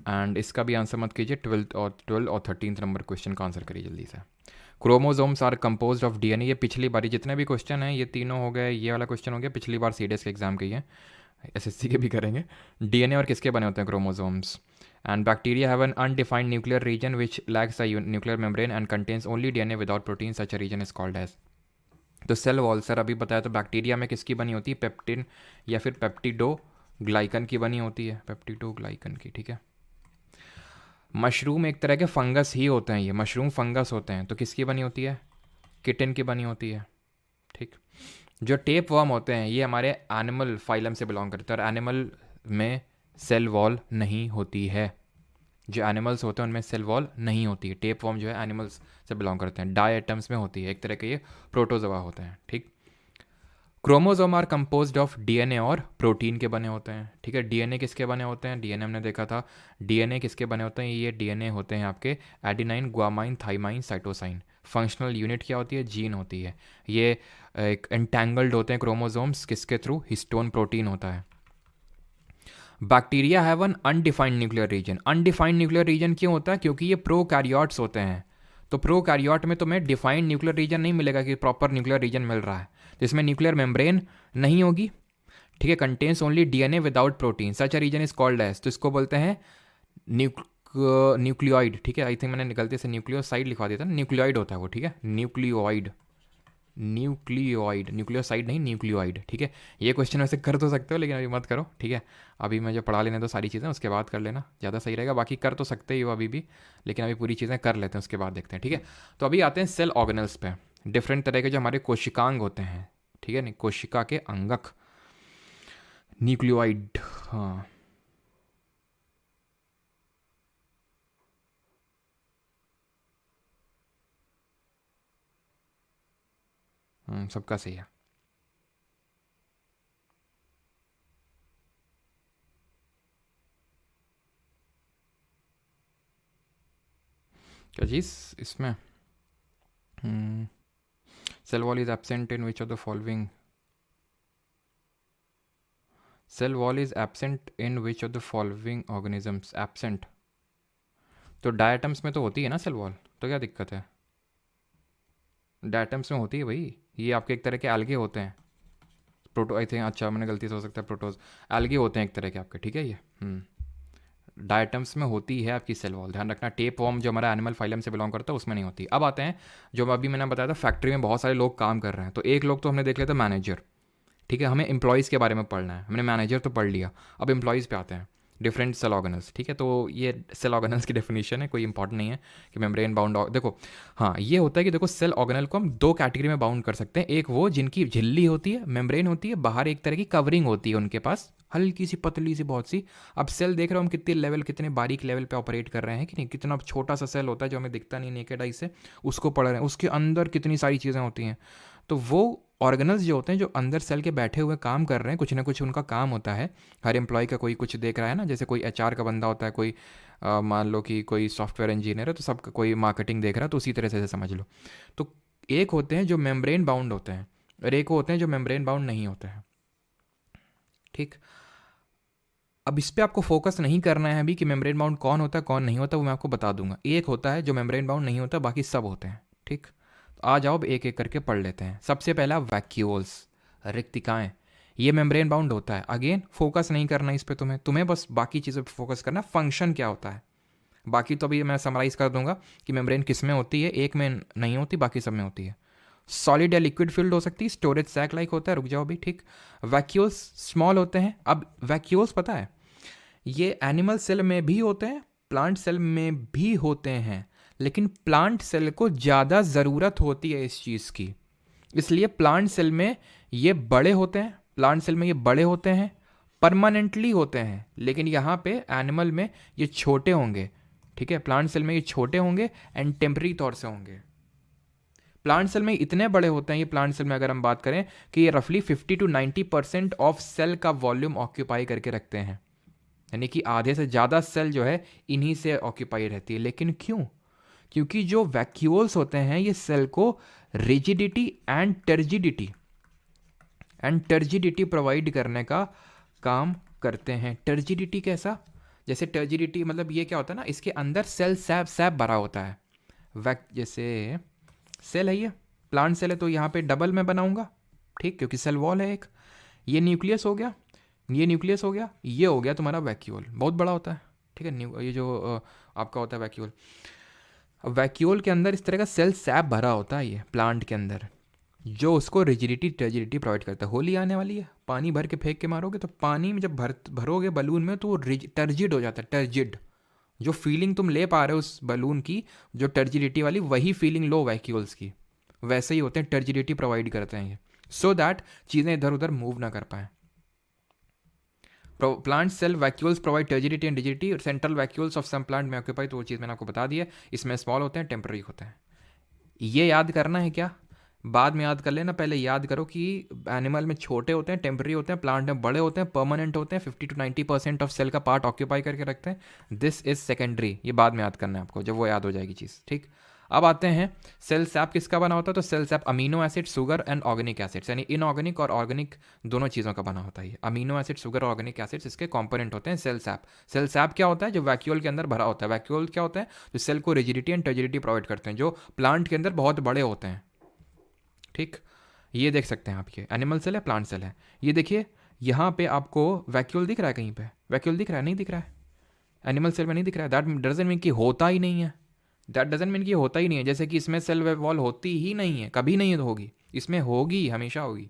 एंड इसका भी आंसर मत कीजिए, 12 और 13 नंबर क्वेश्चन का आंसर करिए जल्दी से। Chromosomes are composed of DNA, ये पिछली बार जितने भी क्वेश्चन हैं ये तीनों हो गए, ये वाला क्वेश्चन हो गया, पिछली बार सीडीएस के एग्जाम के ही है, एसएससी के भी करेंगे। डीएनए और किसके बने होते हैं, chromosomes. And bacteria have an undefined nuclear region which lacks a nuclear membrane and contains only DNA without protein, such a region is called as. तो सेल वॉल सर अभी बताया, तो बैक्टीरिया में किसकी बनी होती है, पेप्टिन या फिर पेप्टिडो ग्लाइकन की बनी होती है, पेप्टिडो ग्लाइकन की, ठीक है। मशरूम एक तरह के फंगस ही होते हैं, ये मशरूम फंगस होते हैं, तो किसकी बनी होती है, किटिन की बनी होती है, ठीक। जो टेप वर्म होते हैं ये हमारे एनिमल फाइलम से बिलोंग करते हैं, और एनिमल में सेल वॉल नहीं होती है, जो एनिमल्स होते हैं उनमें सेल वॉल नहीं होती है। टेप वॉर्म जो है एनिमल्स से बिलोंग करते हैं, डाई एटम्स में होती है, एक तरह के ये प्रोटोजोआ होते हैं। ठीक, chromosome are composed of DNA और प्रोटीन के बने होते हैं। ठीक है, डीएनए किसके बने होते हैं? डीएनए हमने देखा था, डीएनए किसके बने होते हैं? ये डीएनए होते हैं आपके adenine, guanine, thymine, cytosine. Functional unit क्या होती है? जीन होती है। ये एक एंटेंगल्ड होते हैं क्रोमोसोम्स किसके थ्रू? हिस्टोन प्रोटीन होता है। Bacteria have an undefined nuclear reason. Undefined nuclear reason क्यों होता है? क्योंकि ये प्रोकैरियोट्स होते हैं। तो प्रोकैरियोट में तुम्हें डिफाइंड न्यूक्लियर रीजन नहीं मिलेगा कि प्रॉपर न्यूक्लियर रीजन मिल रहा है, जिसमें न्यूक्लियर मेम्ब्रेन नहीं होगी। ठीक है, contains only DNA without protein, such a region is called as, तो इसको बोलते हैं न्यूक्लियोइड। ठीक है, आई थिंक मैंने गलती से न्यूक्लियोसाइड लिखवा दिया था, न्यूक्लियोइड होता है वो। ठीक है, न्यूक्लियोइड, न्यूक्लियोइड, न्यूक्लियोसाइड नहीं, न्यूक्लियोइड। ठीक है, ये क्वेश्चन वैसे कर तो सकते हो लेकिन अभी मत करो। ठीक है, अभी मुझे पढ़ा लेने दो सारी चीज़ें, उसके बाद कर लेना, ज़्यादा सही रहेगा। बाकी कर तो सकते ही हो अभी भी, लेकिन अभी पूरी चीज़ें कर लेते हैं, उसके बाद देखते हैं। ठीक है, तो अभी आते हैं सेल ऑर्गेनल्स पे। डिफरेंट तरह के जो हमारे कोशिकांग होते हैं, ठीक है, कोशिका के अंगक, न्यूक्लियोइड। हाँ, सबका सही है। क्या चीज़ इसमें? Cell wall is absent in which of the following? Cell wall is absent in which of the following organisms? Absent तो डायटम्स में तो होती है ना सेल वॉल, तो क्या दिक्कत है? डायटम्स में होती है भाई, ये आपके एक तरह के एल्गे होते हैं। प्रोटो आई थिंक, अच्छा मैंने गलती से, हो सकता है प्रोटोज, एल्गे होते हैं एक तरह के आपके। ठीक है, ये डायटम्स में होती है आपकी सेल वॉल, ध्यान रखना। टेप वॉर्म जो हमारा एनिमल फाइलम से बिलोंग करता है उसमें नहीं होती। अब आते हैं, जो अभी मैंने बताया था फैक्ट्री में बहुत सारे लोग काम कर रहे हैं, तो एक लोग तो हमने देख लिया था मैनेजर। ठीक है, हमें एम्प्लॉयज़ के बारे में पढ़ना है, हमने मैनेजर तो पढ़ लिया, अब एम्प्लॉयज़ पे आते हैं। Different cell organelles. ठीक है, तो ये सेल ऑर्गेनल्स की डेफिनेशन है, कोई इंपॉर्टेंट नहीं है कि मेम्ब्रेन बाउंड। देखो हाँ, ये होता है कि देखो सेल ऑर्गेनल को हम दो कैटेगरी में बाउंड कर सकते हैं। एक वो जिनकी झिल्ली होती है, मेम्ब्रेन होती है, बाहर एक तरह की कवरिंग होती है उनके पास, हल्की सी पतली सी बहुत सी। अब सेल देख रहे हो हम कितने लेवल, कितने बारीक लेवल पे ऑपरेट कर रहे हैं कि नहीं, कितना छोटा सा सेल होता है जो हमें दिखता नहीं नेकेड आई से, उसको पढ़ रहे हैं, उसके अंदर कितनी सारी चीज़ें होती हैं। तो वो ऑर्गेनल्स जो होते हैं जो अंदर सेल के बैठे हुए काम कर रहे हैं, कुछ ना कुछ उनका काम होता है। हर एम्प्लॉय का कोई कुछ देख रहा है ना, जैसे कोई एचआर का बंदा होता है, कोई मान लो कि कोई सॉफ्टवेयर इंजीनियर है तो सबका कोई मार्केटिंग देख रहा है, तो उसी तरह से समझ लो। तो एक होते हैं जो मेम्ब्रेन बाउंड होते हैं और एक होते हैं जो मेम्ब्रेन बाउंड नहीं होते हैं। ठीक, अब इस पर आपको फोकस नहीं करना है अभी कि मेम्ब्रेन बाउंड कौन होता है कौन नहीं होता, वो मैं आपको बता दूंगा। एक होता है जो मेम्ब्रेन बाउंड नहीं होता, बाकी सब होते हैं। ठीक, तो आ जाओ अब एक एक करके पढ़ लेते हैं। सबसे पहला वैक्यूल्स, रिक्तिकाएं, ये मेम्ब्रेन बाउंड होता है। अगेन फोकस नहीं करना इस पर, तुम्हें बस बाकी चीज़ों पर फोकस करना, फंक्शन क्या होता है। बाकी तो अभी मैं समराइज़ कर दूंगा कि मेम्ब्रेन किस में होती है, एक में नहीं होती, बाकी सब में होती है। सॉलिड या लिक्विड फील्ड हो सकती है, स्टोरेज सैक लाइक होता है, रुक जाओ अभी। ठीक, वैक्यूल्स स्मॉल होते हैं। अब वैक्यूल्स पता है ये एनिमल सेल में भी होते हैं, प्लांट सेल में भी होते हैं, लेकिन प्लांट सेल को ज़्यादा ज़रूरत होती है इस चीज़ की, इसलिए प्लांट सेल में ये बड़े होते हैं, प्लांट सेल में ये बड़े होते हैं, परमानेंटली होते हैं। लेकिन यहाँ पे एनिमल में ये छोटे होंगे। ठीक है, प्लांट सेल में ये छोटे होंगे एंड टेम्पररी तौर से होंगे। प्लांट सेल में इतने बड़े होते हैं ये, प्लांट सेल में अगर हम बात करें कि ये रफली 50 to 90% ऑफ सेल का वॉल्यूम ऑक्यूपाई करके रखते हैं, यानी कि आधे से ज़्यादा सेल जो है इन्हीं से ऑक्यूपाई रहती है। लेकिन क्यों? क्योंकि जो वैक्यूल्स होते हैं ये सेल को रिजिडिटी एंड टर्जिडिटी प्रोवाइड करने का काम करते हैं। टर्जिडिटी कैसा? जैसे टर्जिडिटी मतलब ये क्या होता है ना, इसके अंदर सेल सैप सैप भरा होता है। जैसे सेल है, ये प्लांट सेल है तो यहाँ पे डबल में बनाऊंगा। ठीक, क्योंकि सेल वॉल है एक, ये न्यूक्लियस हो गया, ये न्यूक्लियस हो गया, ये हो गया तुम्हारा वैक्यूल, बहुत बड़ा होता है। ठीक है, ये जो आपका होता है वैक्यूल, वैक्यूल के अंदर इस तरह का सेल सैप भरा होता है ये प्लांट के अंदर, जो उसको रिजिडिटी टर्जिडिटी प्रोवाइड करता है। होली आने वाली है, पानी भर के फेंक के मारोगे तो पानी में जब भरोगे बलून में तो वो टर्जिड हो जाता है। टर्जिड, जो फीलिंग तुम ले पा रहे हो उस बलून की, जो टर्जिडिटी वाली, वही फीलिंग लो वैक्यूल्स की। वैसे ही होते हैं, टर्जिडिटी प्रोवाइड करते हैं ये, सो दैट चीज़ें इधर उधर मूव ना कर पाएँ। Plant cell vacuoles provide turgidity and rigidity, central vacuoles of some plant में ऑक्यूपाई, तो वो चीज़ मैंने आपको बता दी है। इसमें स्मॉल होते हैं, टेम्पररी होते हैं। ये याद करना है क्या? बाद में याद कर लेना, पहले याद करो कि एनिमल में छोटे होते हैं, टेम्पररी होते हैं, प्लांट में बड़े होते हैं, परमानेंट होते हैं, 50 to 90% ऑफ सेल का पार्ट ऑक्यूपाई करके रखते हैं। दिस इज सेकेंडरी, ये बाद में याद करना है आपको, जब वो याद हो जाएगी चीज़, ठीक। अब आते हैं सेल सैप किसका बना होता है, तो cell sap amino acid, sugar and organic acids, यानी इनऑर्गेनिक और ऑर्गेनिक दोनों चीज़ों का बना होता है। Amino acid, sugar, organic acids इसके कंपोनेंट होते हैं सेल सैप। सेल सैप क्या होता है? जो वैक्यूल के अंदर भरा होता है। वैक्यूल क्या होता है? जो सेल को रिजिडिटी एंड टर्जिडिटी प्रोवाइड करते हैं, जो प्लांट के अंदर बहुत बड़े होते हैं, ठीक। ये देख सकते हैं आप, ये एनिमल सेल है, प्लांट सेल है। ये देखिए यहाँ पे आपको वैक्यूल दिख रहा है, कहीं पे वैक्यूल दिख रहा है? नहीं दिख रहा है, एनिमल सेल में नहीं दिख रहा है। दैट डजंट मीन कि होता ही नहीं है, दैट डजंट मीन कि होता ही नहीं है। जैसे कि इसमें सेल वॉल होती ही नहीं है, कभी नहीं होगी, इसमें होगी, हमेशा होगी।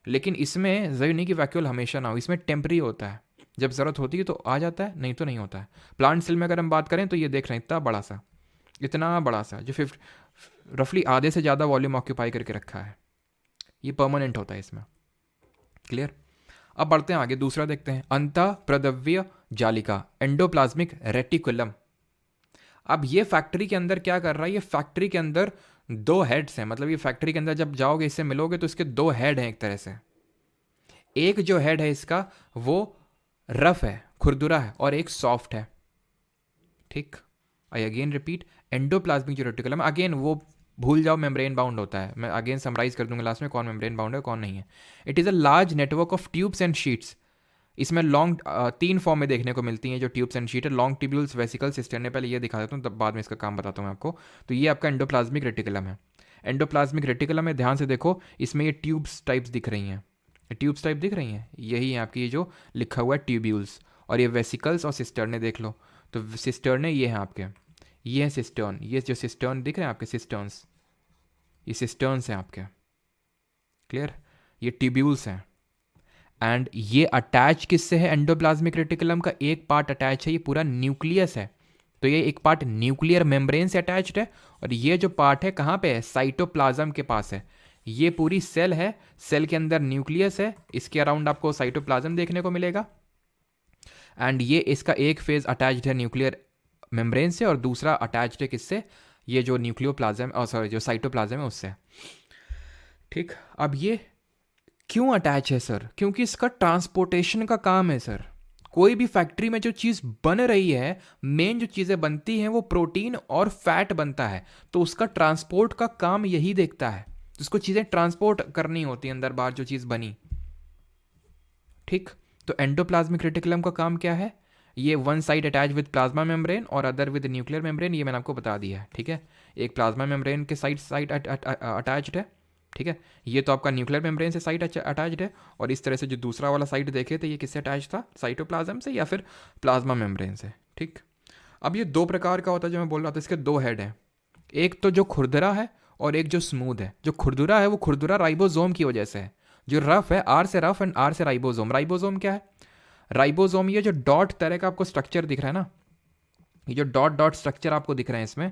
लेकिन इसमें ज़रूरी नहीं कि वैक्यूल हमेशा ना हो, इसमें टेम्पररी होता है, जब ज़रूरत होती है तो आ जाता है, नहीं तो नहीं होता है। प्लांट सेल में अगर हम बात करें तो ये देख रहे हैं इतना बड़ा सा जो रफली आधे से ज़्यादा वॉल्यूम ऑक्यूपाई करके रखा है, ये परमानेंट होता है इसमें। क्लियर? अब बढ़ते हैं आगे, दूसरा देखते हैं, अंतःप्रद्रव्य जालिका, एंडोप्लाज्मिक रेटिकुलम। अब ये फैक्ट्री के अंदर क्या कर रहा है? ये फैक्ट्री के अंदर दो हेड्स हैं, मतलब ये फैक्ट्री के अंदर जब जाओगे, इससे मिलोगे तो इसके दो हेड हैं एक तरह से। एक जो हेड है इसका वो रफ है, खुरदुरा है, और एक सॉफ्ट है, ठीक। आई अगेन रिपीट, एंडोप्लाज्मिक जो रेटिकुलम, अगेन वो भूल जाओ, मेम्ब्रेन बाउंड होता है। मैं अगेन समराइज कर दूंगा लास्ट में कौन मेम्ब्रेन बाउंड है कौन नहीं है। It is a large network of tubes and sheets. इसमें लॉन्ग तीन फॉर्म में देखने को मिलती हैं जो ट्यूब्स एंड शीट है, लॉन्ग ट्यूब्यूल्स, वेसिकल्स, सिस्टर्ने। पहले ये दिखा देता हूँ, तब बाद में इसका काम बताता हूँ मैं आपको। तो ये आपका एंडोप्लाज्मिक रेटिकुलम है। एंडोप्लाज्मिक रेटिकुलम में ध्यान से देखो, इसमें ये ट्यूब्स टाइप्स दिख रही हैं, ट्यूब्स टाइप दिख रही हैं, यही है आपकी ये जो लिखा हुआ है ट्यूब्यूल्स। और ये वेसिकल्स और सिस्टर्ने देख लो, तो सिस्टर्ने ये हैं आपके, ये है सिस्टर्न, ये जो सिस्टर्न दिख रहे हैं आपके सिस्टर्न्स, ये सिस्टर्न्स हैं आपके। क्लियर? ये ट्यूब्यूल्स हैं। एंड ये अटैच किससे है? एंडोप्लाज्मिक रेटिकुलम का एक पार्ट अटैच है, ये पूरा न्यूक्लियस है, तो ये एक पार्ट न्यूक्लियर मेम्ब्रेन से अटैच्ड है, और ये जो पार्ट है कहाँ पे है? साइटोप्लाज्म के पास है। ये पूरी सेल है, सेल के अंदर न्यूक्लियस है, इसके अराउंड आपको साइटोप्लाज्म देखने को मिलेगा। एंड ये इसका एक फेज अटैच्ड है न्यूक्लियर मेम्ब्रेन से, और दूसरा अटैच्ड है किससे? ये जो न्यूक्लियोप्लाज्म, और सॉरी जो साइटोप्लाज्म है उससे, ठीक। अब ये क्यों अटैच है सर? क्योंकि इसका ट्रांसपोर्टेशन का काम है सर। कोई भी फैक्ट्री में जो चीज़ बन रही है, मेन जो चीज़ें बनती हैं वो प्रोटीन और फैट बनता है, तो उसका ट्रांसपोर्ट का काम यही देखता है। तो उसको चीज़ें ट्रांसपोर्ट करनी होती है अंदर बाहर जो चीज़ बनी, ठीक। तो एंडोप्लाज्मिक रेटिकुलम का काम क्या है? ये one side attach with plasma membrane और अदर विद न्यूक्लियर मेम्ब्रेन, ये मैंने आपको बता दिया है, ठीक है। एक प्लाज्मा मेम्ब्रेन के साइड अटैच्ड है, ठीक है। ये तो आपका न्यूक्लियर मेम्ब्रेन से साइड अटैच्ड है, और इस तरह से जो दूसरा वाला साइड देखे थे ये किससे अटैच था? साइटोप्लाज्म से या फिर प्लाज्मा मेम्ब्रेन से, ठीक। अब ये दो प्रकार का होता है जो मैं बोल रहा था, इसके दो हेड हैं, एक तो जो खुरदरा है और एक जो स्मूथ है। जो खुरदुरा है वो खुरदुरा राइबोसोम की वजह से है, जो रफ है आर से रफ एंड आर से राइबोसोम। राइबोसोम क्या है? राइबोसोम ये जो डॉट तरह का आपको स्ट्रक्चर दिख रहा है ना, ये जो डॉट डॉट स्ट्रक्चर आपको दिख रहे हैं इसमें,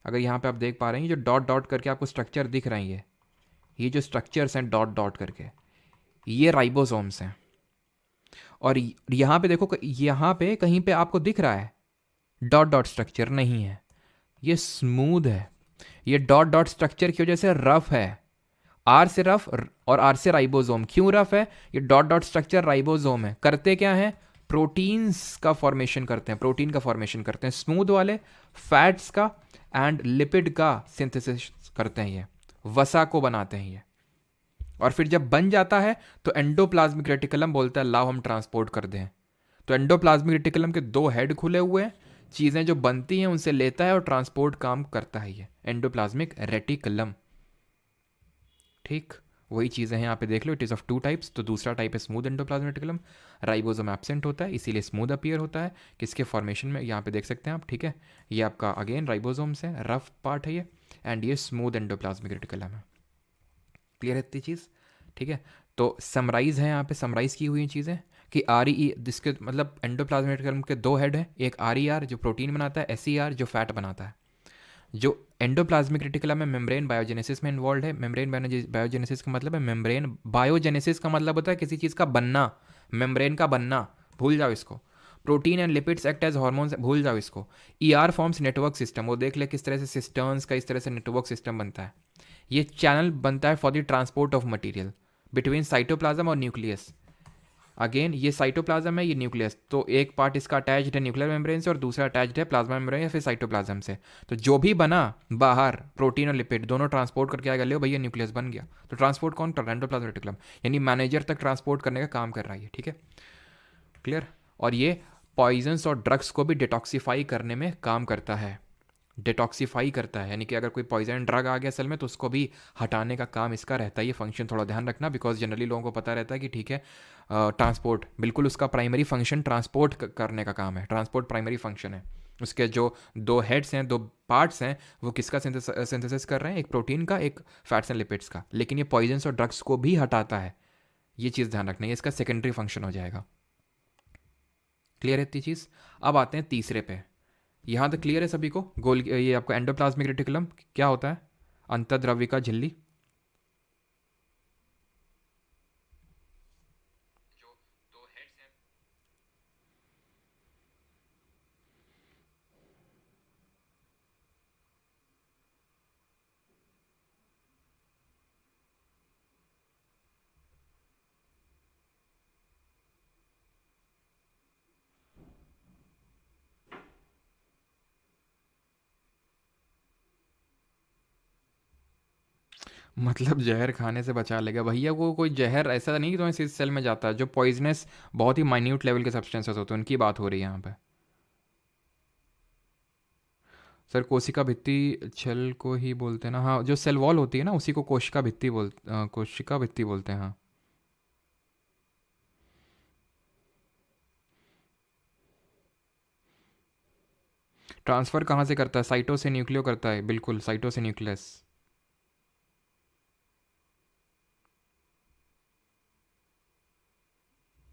अगर यहाँ पे आप देख पा रहे हैं, ये जो डॉट डॉट करके आपको स्ट्रक्चर दिख रहे हैं, ये जो स्ट्रक्चर्स हैं डॉट डॉट करके, ये राइबोसोम्स हैं। और यहाँ पे देखो, यहाँ पे कहीं पे आपको दिख रहा है डॉट डॉट स्ट्रक्चर? नहीं है, ये स्मूथ है। ये डॉट डॉट स्ट्रक्चर की वजह से रफ है, आर से रफ और आर से राइबोसोम। क्यों रफ है? ये डॉट डॉट स्ट्रक्चर राइबोसोम है, करते क्या है? प्रोटीन्स का फॉर्मेशन करते हैं, प्रोटीन का फॉर्मेशन करते हैं। स्मूथ वाले फैट्स का एंड लिपिड का सिंथेसिस करते हैं, ये वसा को बनाते हैं ये। और फिर जब बन जाता है तो एंडोप्लाज्मिक रेटिकुलम बोलता है लाओ हम ट्रांसपोर्ट कर दें। तो एंडोप्लाज्मिक रेटिकुलम के दो हेड खुले हुए हैं, चीज़ें जो बनती हैं उनसे लेता है और ट्रांसपोर्ट काम करता है ये एंडोप्लाज्मिक रेटिकुलम, ठीक। वही चीज़ें हैं यहाँ पे देख लो, it is of two types. तो दूसरा टाइप है smooth endoplasmic reticulum, ribosome absent होता है इसीलिए स्मूथ अपीयर होता है। किसके फॉर्मेशन में यहाँ पे देख सकते हैं आप, ठीक है। ये आपका अगेन राइबोसोम्स है, रफ पार्ट है ये, एंड ये स्मूथ एंडोप्लाज्मिक रेटिकुलम है। क्लियर है इतनी चीज़, ठीक है। तो समराइज है यहाँ पे, समराइज की हुई चीज़ें कि आर ई, जिसके मतलब एंडोप्लाज्मिक रेटिकुलम के दो हेड है, एक आर ई आर जो प्रोटीन बनाता है, एस ई आर जो फैट बनाता है। जो एंडोप्लाज्मिक रेटिकुलम में मेम्ब्रेन बायोजेनेसिस में इन्वॉल्व है। मेम्ब्रेन बायोजेनेसिस का मतलब है, मेम्ब्रेन बायोजेनेसिस का मतलब होता है किसी चीज़ का बनना, मेम्ब्रेन का बनना भूल जाओ इसको। Protein and lipids act as hormones भूल जाओ इसको। ईआर फॉर्म्स नेटवर्क सिस्टम, वो देख ले किस तरह से सिस्टर्न्स का इस तरह से नेटवर्क सिस्टम बनता है। ये चैनल बनता है for the transport of material between cytoplasm और न्यूक्लियस। अगेन ये साइटोप्लाज्म है, ये न्यूक्लियस, तो एक पार्ट इसका अटैच्ड है न्यूक्लियर मेम्ब्रेन से और दूसरा अटैच्ड है प्लाज्मा मेम्ब्रेन या फिर साइटोप्लाज्म से। तो जो भी बना बाहर प्रोटीन और लिपिड दोनों ट्रांसपोर्ट करके आ गया, भैया न्यूक्लियस बन गया। तो ट्रांसपोर्ट कौन कर रहा है? एंडोप्लाज्मिक रेटिकुलम, यानी मैनेजर तक ट्रांसपोर्ट करने का काम कर रहा है ये, ठीक है, क्लियर। और ये पॉइजन्स और ड्रग्स को भी डिटॉक्सीफाई करने में काम करता है, डिटॉक्सीफाई करता है, यानी कि अगर कोई पॉइजन ड्रग आ गया सेल में तो उसको भी हटाने का काम इसका रहता है। ये फंक्शन थोड़ा ध्यान रखना, बिकॉज जनरली लोगों को पता रहता है कि ठीक है ट्रांसपोर्ट, बिल्कुल उसका प्राइमरी फंक्शन ट्रांसपोर्ट करने का काम है, ट्रांसपोर्ट प्राइमरी फंक्शन है। उसके जो दो हेड्स हैं, दो पार्ट्स हैं, वो किसका सिंथेसिस कर रहे हैं? एक प्रोटीन का, एक फैट्स एंड लिपिड्स का। लेकिन ये पॉइजन्स और ड्रग्स को भी हटाता है, ये चीज़ ध्यान रखना है, इसका सेकेंडरी फंक्शन हो जाएगा। क्लियर है इतनी चीज़? अब आते हैं तीसरे पे। यहाँ तक क्लियर है सभी को? गोल ये आपका एंडोप्लाज्मिक रेटिकुलम क्या होता है? अंतर्द्रव्यिका झिल्ली। मतलब जहर खाने से बचा लेगा भैया, वो कोई जहर ऐसा नहीं कि तुम्हें इस सेल में जाता है, जो पॉइजनस बहुत ही माइन्यूट लेवल के सब्सटेंसेस होते हैं उनकी बात हो रही है यहाँ पे। सर कोशिका भित्ति छल को ही बोलते हैं ना? हाँ, जो सेल वॉल होती है ना उसी को कोशिका भित्ति बोलते हैं, हाँ। ट्रांसफ़र कहाँ से करता है? साइटो से न्यूक्लियो करता है, बिल्कुल साइटो से न्यूक्लियस।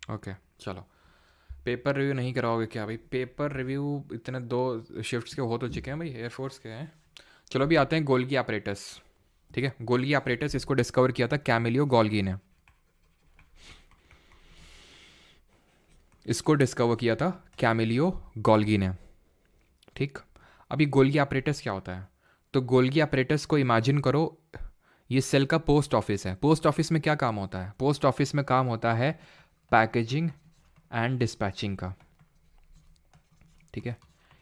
ओके चलो, पेपर रिव्यू नहीं कराओगे क्या भाई? पेपर रिव्यू इतने दो शिफ्ट्स के हो तो चुके हैं भाई, एयरफोर्स के हैं। चलो अभी आते हैं गोल्गी apparatus। ठीक है, गोल्गी apparatus इसको डिस्कवर किया था कैमिलियो गोल्गी ने, इसको डिस्कवर किया था कैमिलियो गोल्गी ने। ठीक, अभी गोल्गी apparatus क्या होता है? तो गोल्गी apparatus को इमेजिन करो, ये सेल का पोस्ट ऑफिस है। पोस्ट ऑफिस में क्या काम होता है? पोस्ट ऑफिस में काम होता है पैकेजिंग एंड डिस्पैचिंग का, ठीक है।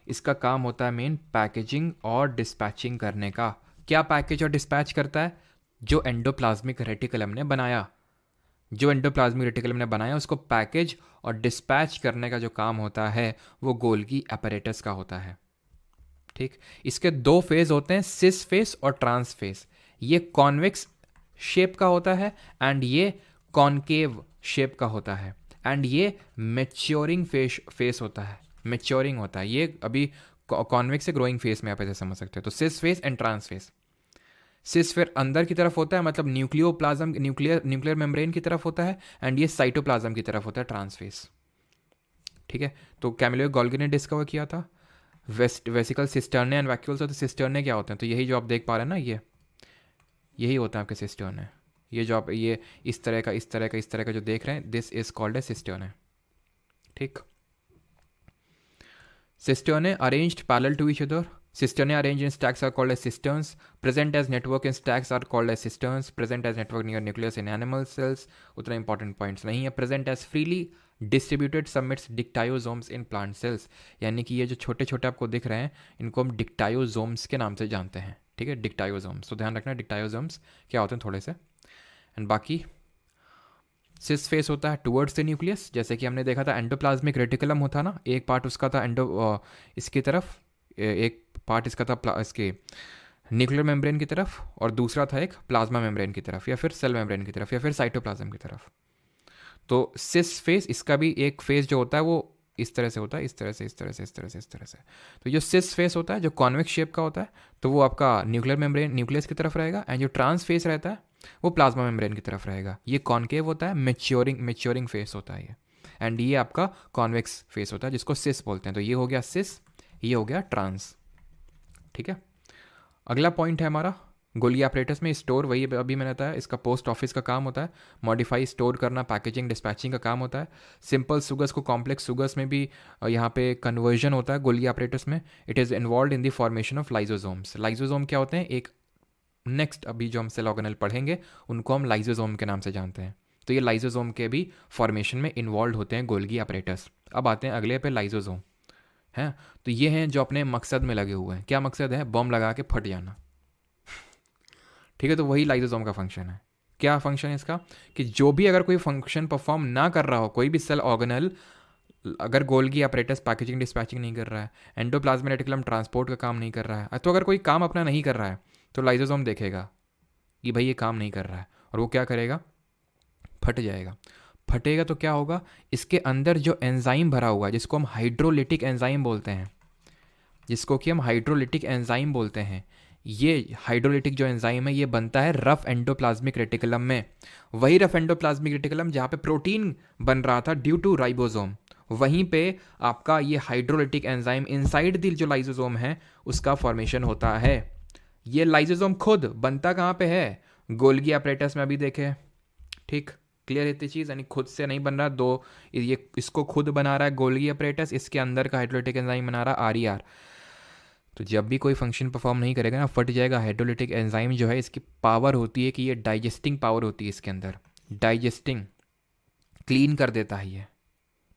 इसका काम होता है मेन पैकेजिंग और डिस्पैचिंग करने का। क्या पैकेज और डिस्पैच करता है? जो एंडोप्लाज्मिक रेटिकुलम ने बनाया, जो एंडोप्लाज्मिक रेटिकुलम ने बनाया उसको पैकेज और डिस्पैच करने का जो काम होता है वो गोल्गी apparatus का होता है। ठीक, इसके दो फेज होते हैं, सिस फेस और ट्रांस फेस। ये कॉन्वेक्स शेप का होता है एंड ये कॉनकेव शेप का होता है, एंड ये मेच्योरिंग फेस होता है, मेच्योरिंग होता है। ये अभी कॉन्वेक्स से ग्रोइंग फेस में आप ऐसे समझ सकते हैं। तो cis face and trans face. Cis फिर अंदर की तरफ होता है, मतलब न्यूक्लियोप्लाज्म न्यूक्लियर मेम्ब्रेन की तरफ होता है, एंड ये साइटोप्लाज्म की तरफ होता है, ट्रांस फेस। ठीक है, तो कैमिलियो गोल्गी ने डिस्कवर किया था। वेसिकल सिस्टर्ने एंड वैक्यूल्स होते हैं। सिस्टर्ने क्या होते हैं? तो यही जो आप देख पा रहे हैं ना, ये यही होता है आपके सिस्टर्ने। ये जो आप ये इस तरह का इस तरह का इस तरह का जो देख रहे हैं, this is called a cisternae. ठीक, cisternae arranged parallel to each other. Cisternae arranged in stacks are called as cisterns. Present as network in stacks are called as cisterns. Present as network near nucleus in animal cells. उतना important points नहीं है। Present as freely distributed summits dictyosomes in plant cells. यानी कि ये जो छोटे छोटे आपको दिख रहे हैं इनको हम dictyosomes के नाम से जानते हैं। ठीक है, dictyosomes। तो ध्यान रखना dictyosomes क्या होते हैं थोड़े से। एंड बाकी सिस फेस होता है टुवर्ड्स द न्यूक्लियस, जैसे कि हमने देखा था एंडोप्लाज्मिक रेटिकुलम होता ना, एक पार्ट उसका था इसकी तरफ, एक पार्ट इसका था इसके न्यूक्लियर मेम्ब्रेन की तरफ, और दूसरा था एक प्लाज्मा मेम्ब्रेन की तरफ, या फिर सेल मेम्ब्रेन की तरफ, या फिर साइटोप्लाज्म की तरफ। तो सिस फेस, इसका भी एक फेस जो होता है वो इस तरह से होता है, इस तरह से, इस तरह से, इस तरह से, इस तरह से। तो जो सिस फेस होता है जो कॉन्वेक्स शेप का होता है, तो वो आपका न्यूक्लियर मेम्ब्रेन न्यूक्लियस की तरफ रहेगा, एंड जो ट्रांस फेस रहता है वो प्लाज्मा मेम्ब्रेन की तरफ रहेगा। ये कॉनकेव होता है, मेच्योरिंग फेस होता है ये, एंड ये आपका कॉन्वेक्स फेस होता है जिसको सिस बोलते हैं। तो ये हो गया सिस, ये हो गया ट्रांस। ठीक है, अगला पॉइंट है हमारा गोल्गी apparatus में स्टोर, वही अभी मैंने बताया, इसका पोस्ट ऑफिस का काम होता है। मॉडिफाई, स्टोर करना, पैकेजिंग, डिस्पैचिंग का काम होता है। सिंपल सुगर्स को कॉम्प्लेक्स सुगर्स में भी यहाँ पे कन्वर्जन होता है गोल्गी apparatus में। It is involve in the formation of lysosomes. Lysosome क्या होते हैं? एक नेक्स्ट अभी जो हम सेल ऑर्गेनल पढ़ेंगे उनको हम लाइजोसोम के नाम से जानते हैं। तो ये लाइजोसोम के भी फॉर्मेशन में इन्वॉल्व होते हैं गोल्गी apparatus। अब आते हैं अगले पे, लाइजोसोम हैं। तो ये हैं जो अपने मकसद में लगे हुए हैं। क्या मकसद है? बम लगा के फट जाना। ठीक है, तो वही लाइजोसोम का फंक्शन है। क्या फंक्शन है इसका? कि जो भी अगर कोई फंक्शन परफॉर्म ना कर रहा हो, कोई भी सेल ऑर्गेनल, अगर गोल्गी apparatus पैकेजिंग डिस्पैचिंग नहीं कर रहा है, एंडोप्लाज्मिक रेटिकुलम ट्रांसपोर्ट का काम नहीं कर रहा है, तो अगर कोई काम अपना नहीं कर रहा है तो लाइजोसोम देखेगा कि भाई ये काम नहीं कर रहा है, और वो क्या करेगा? फट जाएगा। फटेगा तो क्या होगा? इसके अंदर जो एंजाइम भरा हुआ है, जिसको हम हाइड्रोलिटिक एंजाइम बोलते हैं, ये हाइड्रोलिटिक जो एंजाइम है ये बनता है रफ एंडोप्लाज्मिक रेटिकुलम में। वही रफ एंडोप्लाज्मिक रेटिकुलम जहाँ पे प्रोटीन बन रहा था ड्यू टू राइबोसोम, वहीं पे आपका ये हाइड्रोलिटिक एंजाइम इनसाइड द जो लाइसोसोम है उसका फॉर्मेशन होता है। ये लाइसोसोम खुद बनता कहाँ पे है? गोल्गी apparatus में अभी देखे। ठीक, क्लियर है इतनी चीज़? यानी खुद से नहीं बन रहा, दो ये इसको खुद बना रहा है गोल्गी apparatus, इसके अंदर का हाइड्रोलिटिक एंजाइम बना रहा है RER। तो जब भी कोई फंक्शन परफॉर्म नहीं करेगा ना, फट जाएगा। हाइड्रोलिटिक एंजाइम जो है इसकी पावर होती है कि ये डाइजेस्टिंग पावर होती है इसके अंदर, डाइजेस्टिंग, क्लीन कर देता है ये।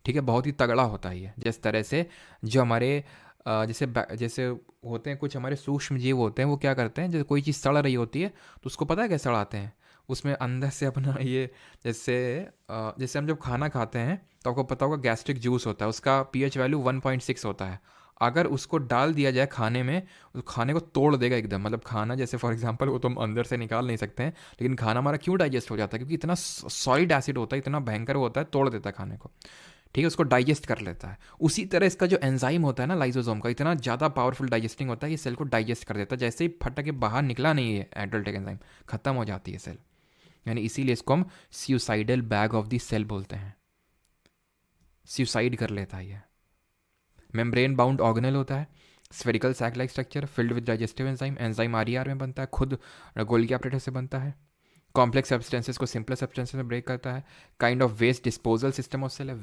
ठीक है, बहुत ही तगड़ा होता है ये। जिस तरह से जो हमारे जैसे होते हैं कुछ हमारे सूक्ष्म जीव होते हैं, वो क्या करते हैं, जैसे कोई चीज़ सड़ रही होती है तो उसको पता है कैसे सड़ाते हैं? उसमें अंदर से अपना ये जैसे हम जब खाना खाते हैं तो आपको पता होगा गैस्ट्रिक जूस होता है, उसका pH वैल्यू 1.6 होता है। अगर उसको डाल दिया जाए खाने में, तो खाने को तोड़ देगा एकदम। मतलब खाना जैसे फॉर एग्जांपल वो तो हम अंदर से निकाल नहीं सकते हैं, लेकिन खाना हमारा क्यों डाइजेस्ट हो जाता है? क्योंकि इतना सॉलिड एसिड होता है, इतना भयंकर होता है, तोड़ देता है खाने को। ठीक है, उसको डाइजेस्ट कर लेता है। उसी तरह इसका जो एंजाइम होता है ना लाइसोसोम का, इतना ज़्यादा पावरफुल डाइजेस्टिंग होता है, ये सेल को डाइजेस्ट कर देता है। जैसे ही फट के बाहर निकला नहीं है हाइड्रोलिटिक एंजाइम, खत्म हो जाती है सेल। यानी इसीलिए इसको हम suicidal bag of the cell बोलते हैं। सुसाइड कर लेता है ये। मेम्ब्रेन बाउंड ऑर्गेनल होता है, spherical sac like structure, filled with digestive enzyme. Enzyme RER में बनता है, खुद गोल्गी apparatus से बनता है। कॉम्प्लेक्स सब्सटेंसेस को सिंपल सब्सटेंसेस में ब्रेक करता है। Kind of waste disposal system of cell है।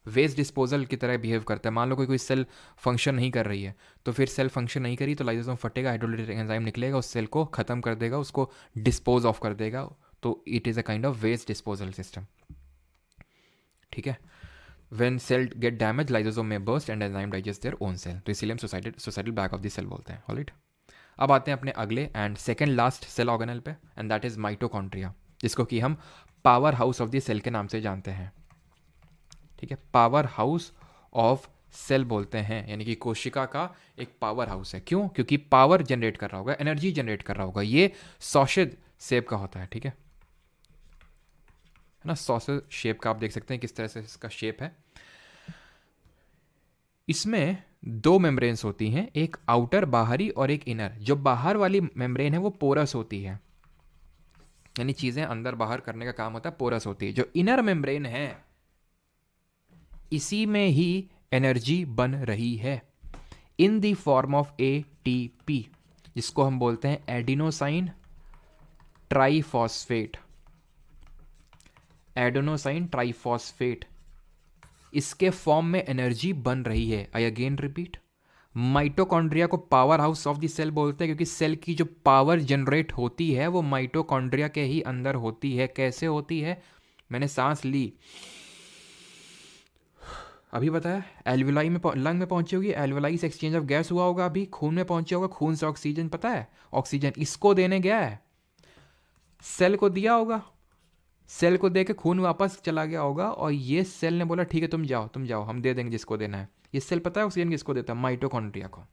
वेस्ट डिस्पोजल की तरह बिहेव करता है। मान लो कोई सेल फंक्शन नहीं कर रही है, तो फिर सेल फंक्शन नहीं करी तो लाइसोसोम फटेगा, हाइड्रोलिटिक एंजाइम निकलेगा, उस सेल को खत्म कर देगा, उसको डिस्पोज ऑफ कर देगा। तो it is a kind of waste disposal system. ठीक है, when cell get damage lysosome में burst and enzyme digest their own cell. तो इसीलिए हम suicidal back of the cell बोलते हैं। ऑलराइट, अब आते हैं अपने अगले and second last cell organelle पे, एंड दैट इज माइटोकॉन्ड्रिया, जिसको कि हम power house of the cell के नाम से जानते हैं। ठीक है, पावर हाउस ऑफ सेल बोलते हैं, यानी कि कोशिका का एक पावर हाउस है। क्यों? क्योंकि पावर जनरेट कर रहा होगा, एनर्जी जनरेट कर रहा होगा। ये सॉसेज शेप का होता है। ठीक है ना, सॉसेज शेप का आप देख सकते हैं किस तरह से इसका शेप है। इसमें दो मेम्ब्रेन्स होती हैं, एक आउटर बाहरी और एक इनर। जो बाहर वाली मेम्ब्रेन है वो पोरस होती है, यानी चीजें अंदर बाहर करने का काम होता है, पोरस होती है। जो इनर मेम्ब्रेन है इसी में ही एनर्जी बन रही है in the form of ATP, जिसको हम बोलते हैं एडिनोसाइन ट्राइफॉस्फेट। एडिनोसाइन ट्राइफॉस्फेट, इसके फॉर्म में एनर्जी बन रही है। आई अगेन रिपीट, माइटोकॉन्ड्रिया को power house of the cell बोलते हैं, क्योंकि सेल की जो पावर जनरेट होती है वो माइटोकॉन्ड्रिया के ही अंदर होती है। कैसे होती है? मैंने सांस ली, अभी बताया, एल्वुलाई में लंग में पहुंची होगी, एल्वुलाई से एक्सचेंज ऑफ गैस हुआ होगा, अभी खून में पहुंचा होगा, खून से ऑक्सीजन, पता है ऑक्सीजन इसको देने गया है, सेल को दिया होगा, सेल को दे के खून वापस चला गया होगा, और ये सेल ने बोला ठीक है तुम जाओ हम दे देंगे जिसको देना है। ये सेल पता है ऑक्सीजन किसको देता है? माइटोकॉन्ड्रिया को,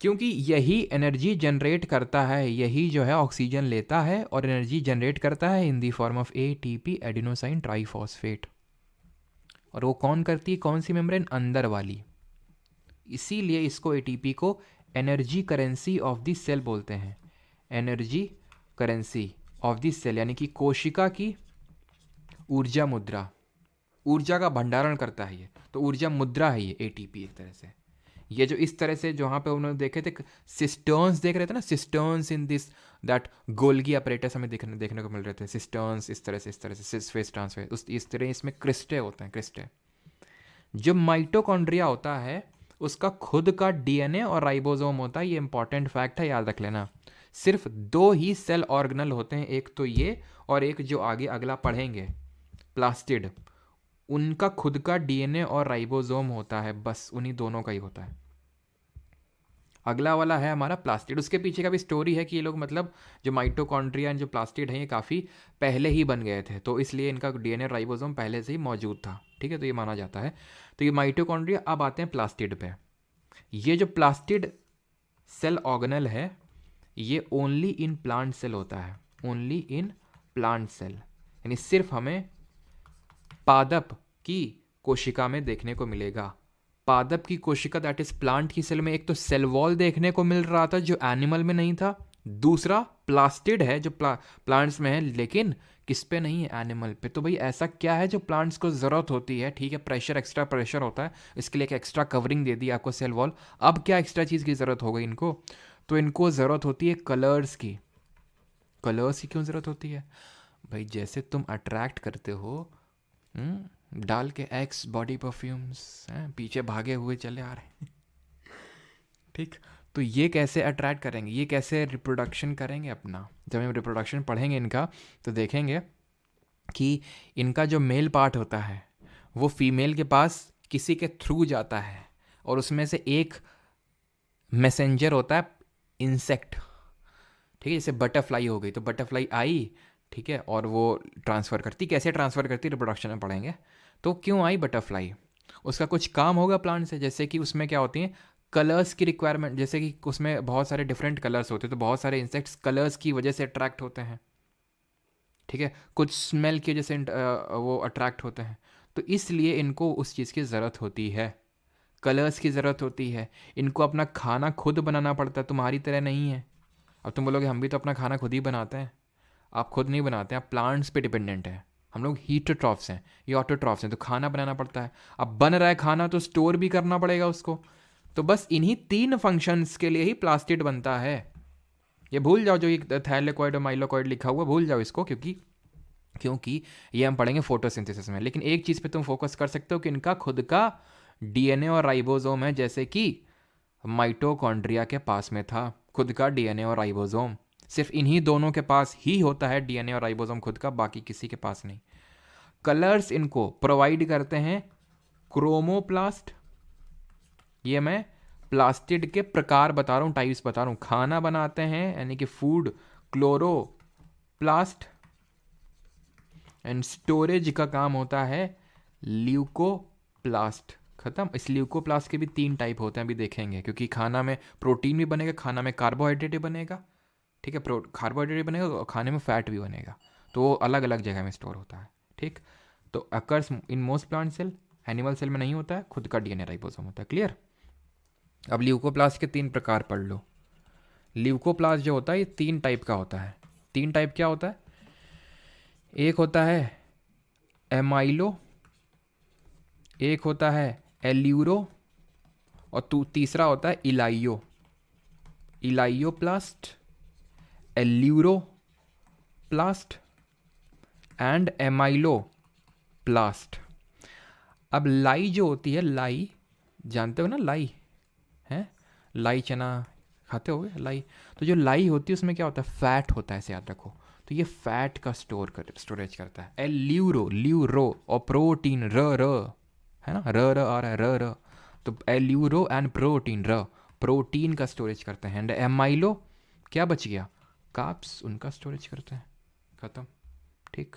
क्योंकि यही एनर्जी जनरेट करता है, यही जो है ऑक्सीजन लेता है और एनर्जी जनरेट करता है in the form of ATP, adenosine triphosphate. और वो कौन करती है? कौन सी मेम्ब्रेन? अंदर वाली। इसीलिए इसको ATP को energy currency of the cell बोलते हैं। Energy currency of the cell, यानी कि कोशिका की ऊर्जा मुद्रा, ऊर्जा का भंडारण करता है ये, तो ऊर्जा मुद्रा है ये ATP एक तरह से। ये जो इस तरह से जहाँ पे उन्होंने देखे थे सिस्टर्न्स देख रहे थे ना, cisterns in this that Golgi apparatus हमें देखने को मिल रहे थे, सिस्टर्न्स इस तरह से सिस फेस ट्रांसफेस उस इस तरह इसमें क्रिस्टे होते हैं, क्रिस्टे। जो माइटोकॉन्ड्रिया होता है उसका खुद का डीएनए और राइबोसोम होता है, ये इंपॉर्टेंट फैक्ट है, याद रख लेना। सिर्फ दो ही सेल ऑर्गेनल होते हैं, एक तो ये और एक जो आगे अगला पढ़ेंगे प्लास्टिड, उनका खुद का डीएनए और राइबोसोम होता है, बस उन्हीं दोनों का ही होता है। अगला वाला है हमारा प्लास्टिड, उसके पीछे का भी स्टोरी है कि ये लोग मतलब जो माइटोकॉन्ड्रिया जो प्लास्टिड हैं ये काफ़ी पहले ही बन गए थे, तो इसलिए इनका डीएनए राइबोसोम पहले से ही मौजूद था, ठीक है, तो ये माना जाता है। तो ये माइटोकॉन्ड्रिया, अब आते हैं प्लास्टिड पे। ये जो प्लास्टिड सेल ऑर्गेनल है ये ओनली इन प्लांट सेल होता है, ओनली इन प्लांट सेल, यानी सिर्फ हमें पादप की कोशिका में देखने को मिलेगा। पादप की कोशिका दैट इज प्लांट की सेल में एक तो सेल वॉल देखने को मिल रहा था जो एनिमल में नहीं था, दूसरा प्लास्टिड है जो प्लांट्स में है लेकिन किस पे नहीं है, एनिमल पे। तो भाई ऐसा क्या है जो प्लांट्स को ज़रूरत होती है, ठीक है, प्रेशर, एक्स्ट्रा प्रेशर होता है, इसके लिए एक एक्स्ट्रा कवरिंग दे दी आपको सेल वॉल। अब क्या एक्स्ट्रा चीज़ की ज़रूरत हो गई इनको, तो इनको ज़रूरत होती है कलर्स की। कलर्स की क्यों ज़रूरत होती है भाई, जैसे तुम अट्रैक्ट करते हो डाल के एक्स बॉडी परफ्यूम्स हैं, पीछे भागे हुए चले आ रहे हैं ठीक, तो ये कैसे अट्रैक्ट करेंगे, ये कैसे रिप्रोडक्शन करेंगे अपना। जब हम रिप्रोडक्शन पढ़ेंगे इनका तो देखेंगे कि इनका जो मेल पार्ट होता है वो फीमेल के पास किसी के थ्रू जाता है, और उसमें से एक मैसेंजर होता है इंसेक्ट, ठीक है, जैसे बटरफ्लाई हो गई, तो बटरफ्लाई आई, ठीक है, और वो ट्रांसफ़र करती, कैसे ट्रांसफ़र करती रिप्रोडक्शन में पढ़ेंगे। तो क्यों आई बटरफ्लाई, उसका कुछ काम होगा प्लांट से, जैसे कि उसमें क्या होती हैं कलर्स की रिक्वायरमेंट, जैसे कि उसमें बहुत सारे डिफरेंट कलर्स होते हैं, तो बहुत सारे इंसेक्ट्स कलर्स की वजह से अट्रैक्ट होते हैं, ठीक है, कुछ स्मेल की वजह से वो अट्रैक्ट होते हैं, तो इसलिए इनको उस चीज़ की ज़रूरत होती है, कलर्स की ज़रूरत होती है। इनको अपना खाना खुद बनाना पड़ता है, तुम्हारी तरह नहीं है। अब तुम बोलोगे हम भी तो अपना खाना खुद ही बनाते हैं, आप खुद नहीं बनाते, आप प्लांट्स पे डिपेंडेंट हैं, हम लोग हीटोट्रॉफ्स हैं, ये ऑटोट्रॉफ्स हैं, तो खाना बनाना पड़ता है। अब बन रहा है खाना तो स्टोर भी करना पड़ेगा उसको, तो बस इन्हीं तीन फंक्शंस के लिए ही प्लास्टिड बनता है। ये भूल जाओ जो ये थैलेकोइड और माइलोकोइड लिखा हुआ, भूल जाओ इसको, क्योंकि क्योंकि ये हम पढ़ेंगे फोटोसिंथेसिस में। लेकिन एक चीज़ पे तुम फोकस कर सकते हो कि इनका खुद का डीएनए और राइबोसोम है, जैसे कि माइटोकॉन्ड्रिया के पास में था खुद का डीएनए और राइबोसोम। सिर्फ इन्हीं दोनों के पास ही होता है डीएनए और राइबोसोम खुद का, बाकी किसी के पास नहीं। कलर्स इनको प्रोवाइड करते हैं क्रोमोप्लास्ट, ये मैं प्लास्टिड के प्रकार बता रहा हूँ, टाइप्स बता रहा हूँ। खाना बनाते हैं यानी कि फूड क्लोरोप्लास्ट, एंड स्टोरेज का काम होता है ल्यूकोप्लास्ट। खत्म। इस ल्यूकोप्लास्ट के भी तीन टाइप होते हैं, अभी देखेंगे, क्योंकि खाना में प्रोटीन भी बनेगा, खाना में कार्बोहाइड्रेट भी बनेगा, ठीक है, कार्बोहाइड्रेट बनेगा और खाने में फैट भी बनेगा, तो वो अलग अलग जगह में स्टोर होता है, ठीक। तो occurs in most plant cell, animal cell में नहीं होता है, खुद का डीएनए राइबोसोम होता है। क्लियर। अब ल्यूकोप्लास्ट के तीन प्रकार पढ़ लो। ल्यूकोप्लास्ट जो होता है ये तीन टाइप का होता है। तीन टाइप क्या होता है, एक होता है एमाइलो, एक होता है एल्यूरो, और तीसरा होता है इलाइयो। इलाइयोप्लास्ट, एल्यूरोप्लास्ट एंड एमाइलोप्लास्ट। अब लाई जो होती है, लाई जानते हो ना, लाई है, लाई चना खाते हो लाई, तो जो लाई होती है उसमें क्या होता है, फैट होता है, इसे याद रखो। तो ये फैट का स्टोरेज करता है। एल्यूरो, ल्यूरो, और प्रोटीन र र है ना, र आ रहा है, र, तो एल्यूरो एंड प्रोटीन, र प्रोटीन का स्टोरेज करते हैं। एंड एमाइलो क्या बच गया, कार्ब्स, उनका स्टोरेज करते हैं। खत्म, ठीक।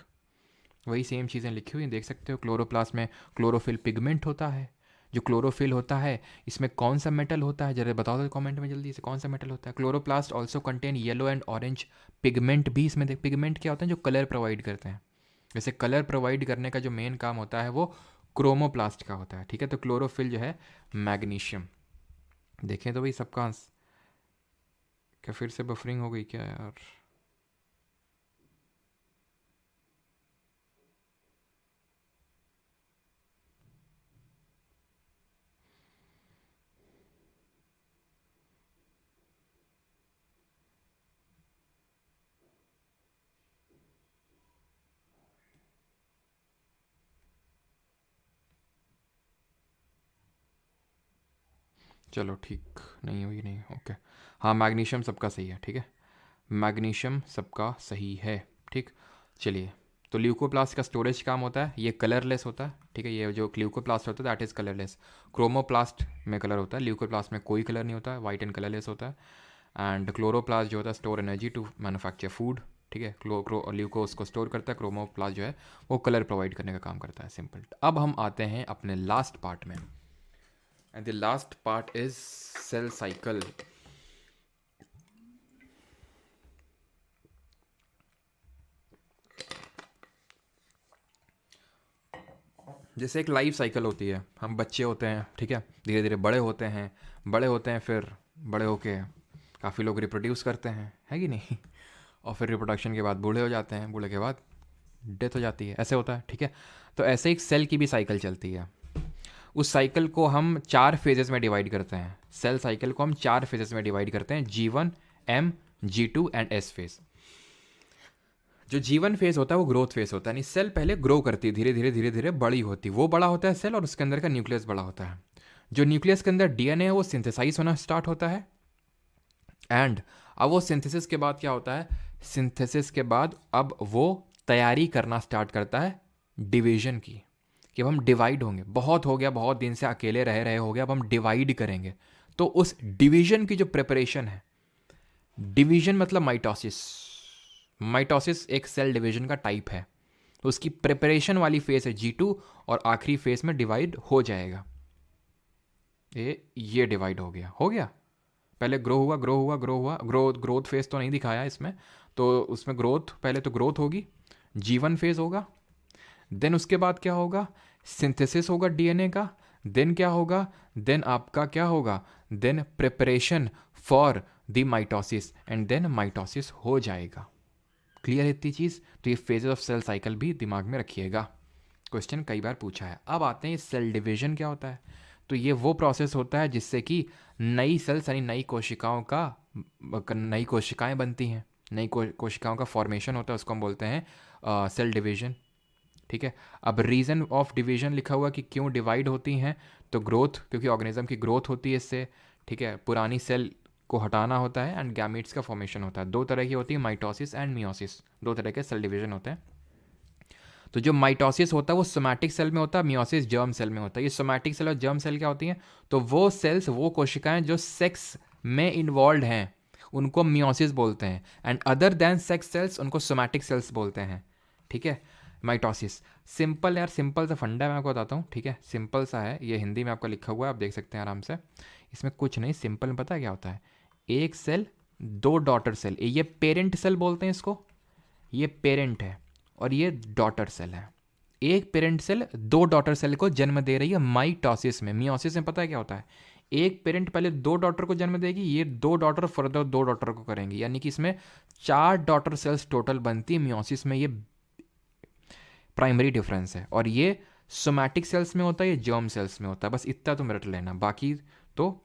वही सेम चीज़ें लिखी हुई हैं, देख सकते हो। क्लोरोप्लास्ट में क्लोरोफिल पिगमेंट होता है। जो क्लोरोफिल होता है इसमें कौन सा मेटल होता है, जरा बताओ तो कमेंट में जल्दी से, कौन सा मेटल होता है। Chloroplast also contain yellow and orange pigment भी इसमें देख। पिगमेंट क्या होते हैं, जो कलर प्रोवाइड करते हैं। वैसे कलर प्रोवाइड करने का जो मेन काम होता है वो क्रोमोप्लास्ट का होता है, ठीक है। तो क्लोरोफिल जो है मैग्नीशियम। देखें तो भाई सबका क्या फिर से बफरिंग हो गई क्या यार। चलो ठीक नहीं हुई नहीं, ओके। हाँ मैग्नीशियम सबका सही है, ठीक है, मैग्नीशियम सबका सही है, ठीक। चलिए, तो ल्यूकोप्लास्ट का स्टोरेज काम होता है, ये कलरलेस होता है, ठीक है। ये जो ल्यूकोप्लास्ट होता है दैट इज़ कलरलेस। क्रोमोप्लास्ट में कलर होता है, ल्यूकोप्लास्ट में कोई कलर नहीं होता है, वाइट एंड कलरलेस होता है। एंड क्लोरोप्लास्ट जो होता है store energy to manufacture food, ठीक है। ल्यूको उसको स्टोर करता है, क्रोमोप्लास्ट जो है वो कलर प्रोवाइड करने का काम करता है, सिंपल। अब हम आते हैं अपने लास्ट पार्ट में, and the last part is cell cycle. जैसे एक लाइफ साइकिल होती है, हम बच्चे होते हैं, ठीक है, धीरे धीरे बड़े होते हैं, बड़े होते हैं, फिर बड़े होके काफ़ी लोग रिप्रोड्यूस करते हैं, है कि नहीं और फिर रिप्रोडक्शन के बाद बूढ़े हो जाते हैं, बूढ़े के बाद डेथ हो जाती है, ऐसे होता है, ठीक है। तो ऐसे एक सेल की भी साइकिल चलती है। उस साइकिल को हम 4 फेजेस में डिवाइड करते हैं, सेल साइकिल को हम 4 फेजेस में डिवाइड करते हैं, G1, M, G2 and S phase. जो G1 फेज होता है वो ग्रोथ फेज होता है, यानी सेल पहले ग्रो करती है, धीरे धीरे धीरे धीरे बड़ी होती है, वो बड़ा होता है सेल, और उसके अंदर का न्यूक्लियस बड़ा होता है। जो न्यूक्लियस के अंदर डीएनए है वो सिंथेसाइज होना स्टार्ट होता है, एंड अब वो सिंथेसिस के बाद क्या होता है, सिंथेसिस के बाद अब वो तैयारी करना स्टार्ट करता है डिवीजन की, कि अब हम डिवाइड होंगे, बहुत हो गया, बहुत दिन से अकेले रह रहे हो गया, अब हम डिवाइड करेंगे। तो उस डिवीजन की जो प्रिपरेशन है, डिवीजन मतलब माइटोसिस, माइटोसिस एक सेल डिवीजन का टाइप है, तो उसकी प्रिपरेशन वाली फेज है G2, और आखिरी फेज में डिवाइड हो जाएगा। ये डिवाइड हो गया, हो गया। पहले ग्रो हुआ, ग्रो हुआ, ग्रो हुआ, ग्रोथ फेज तो नहीं दिखाया इसमें, तो उसमें ग्रोथ, पहले तो ग्रोथ होगी, G1 फेज होगा, देन उसके बाद क्या होगा, सिंथेसिस होगा डीएनए का, देन क्या होगा, देन आपका क्या होगा, then preparation for the mitosis, and then mitosis हो जाएगा। क्लियर है इतनी चीज़? तो ये फेजेस ऑफ सेल साइकिल भी दिमाग में रखिएगा, क्वेश्चन कई बार पूछा है। अब आते हैं सेल डिवीजन क्या होता है। तो ये वो प्रोसेस होता है जिससे कि नई सेल्स यानी नई कोशिकाएं बनती हैं, नई कोशिकाओं का फॉर्मेशन होता है, उसको हम बोलते हैं सेल डिवीजन, ठीक है। अब रीज़न ऑफ डिवीजन लिखा हुआ कि क्यों डिवाइड होती हैं, तो ग्रोथ, क्योंकि ऑर्गेनिज्म की ग्रोथ होती है इससे, ठीक है, पुरानी सेल को हटाना होता है, एंड गैमीट्स का फॉर्मेशन होता है। 2 तरह की होती है, माइटोसिस एंड मियोसिस, 2 तरह के सेल डिवीजन होते हैं। तो जो माइटोसिस होता है वो सोमैटिक सेल में होता है, मियोसिस जर्म सेल में होता है। ये सोमैटिक सेल और जर्म सेल क्या होती हैं, तो वो सेल्स, वो कोशिकाएं जो सेक्स में इन्वॉल्व हैं उनको मियोसिस बोलते हैं, and other than sex cells उनको सोमैटिक सेल्स बोलते हैं, ठीक है। माइटोसिस सिंपल, यार सिंपल सा फंडा मैं आपको बताता हूँ, ठीक है, सिंपल सा है, ये हिंदी में आपका लिखा हुआ है, आप देख सकते हैं आराम से, इसमें कुछ नहीं, सिंपल में पता है क्या होता है, एक सेल 2 डॉटर सेल, ये पेरेंट सेल बोलते हैं इसको, ये पेरेंट है और ये डॉटर सेल है। एक पेरेंट सेल 2 डॉटर सेल को जन्म दे रही है माइटोसिस में। मियोसिस में पता है क्या होता है, एक पेरेंट पहले 2 डॉटर को जन्म देगी, ये 2 डॉटर फर्दर 2 डॉटर को करेंगी, यानी कि इसमें 4 डॉटर सेल्स टोटल बनती है मियोसिस में। ये प्राइमरी डिफरेंस है, और ये सोमैटिक सेल्स में होता है, ये जर्म सेल्स में होता है। बस इतना तुम रट लेना, बाकी तो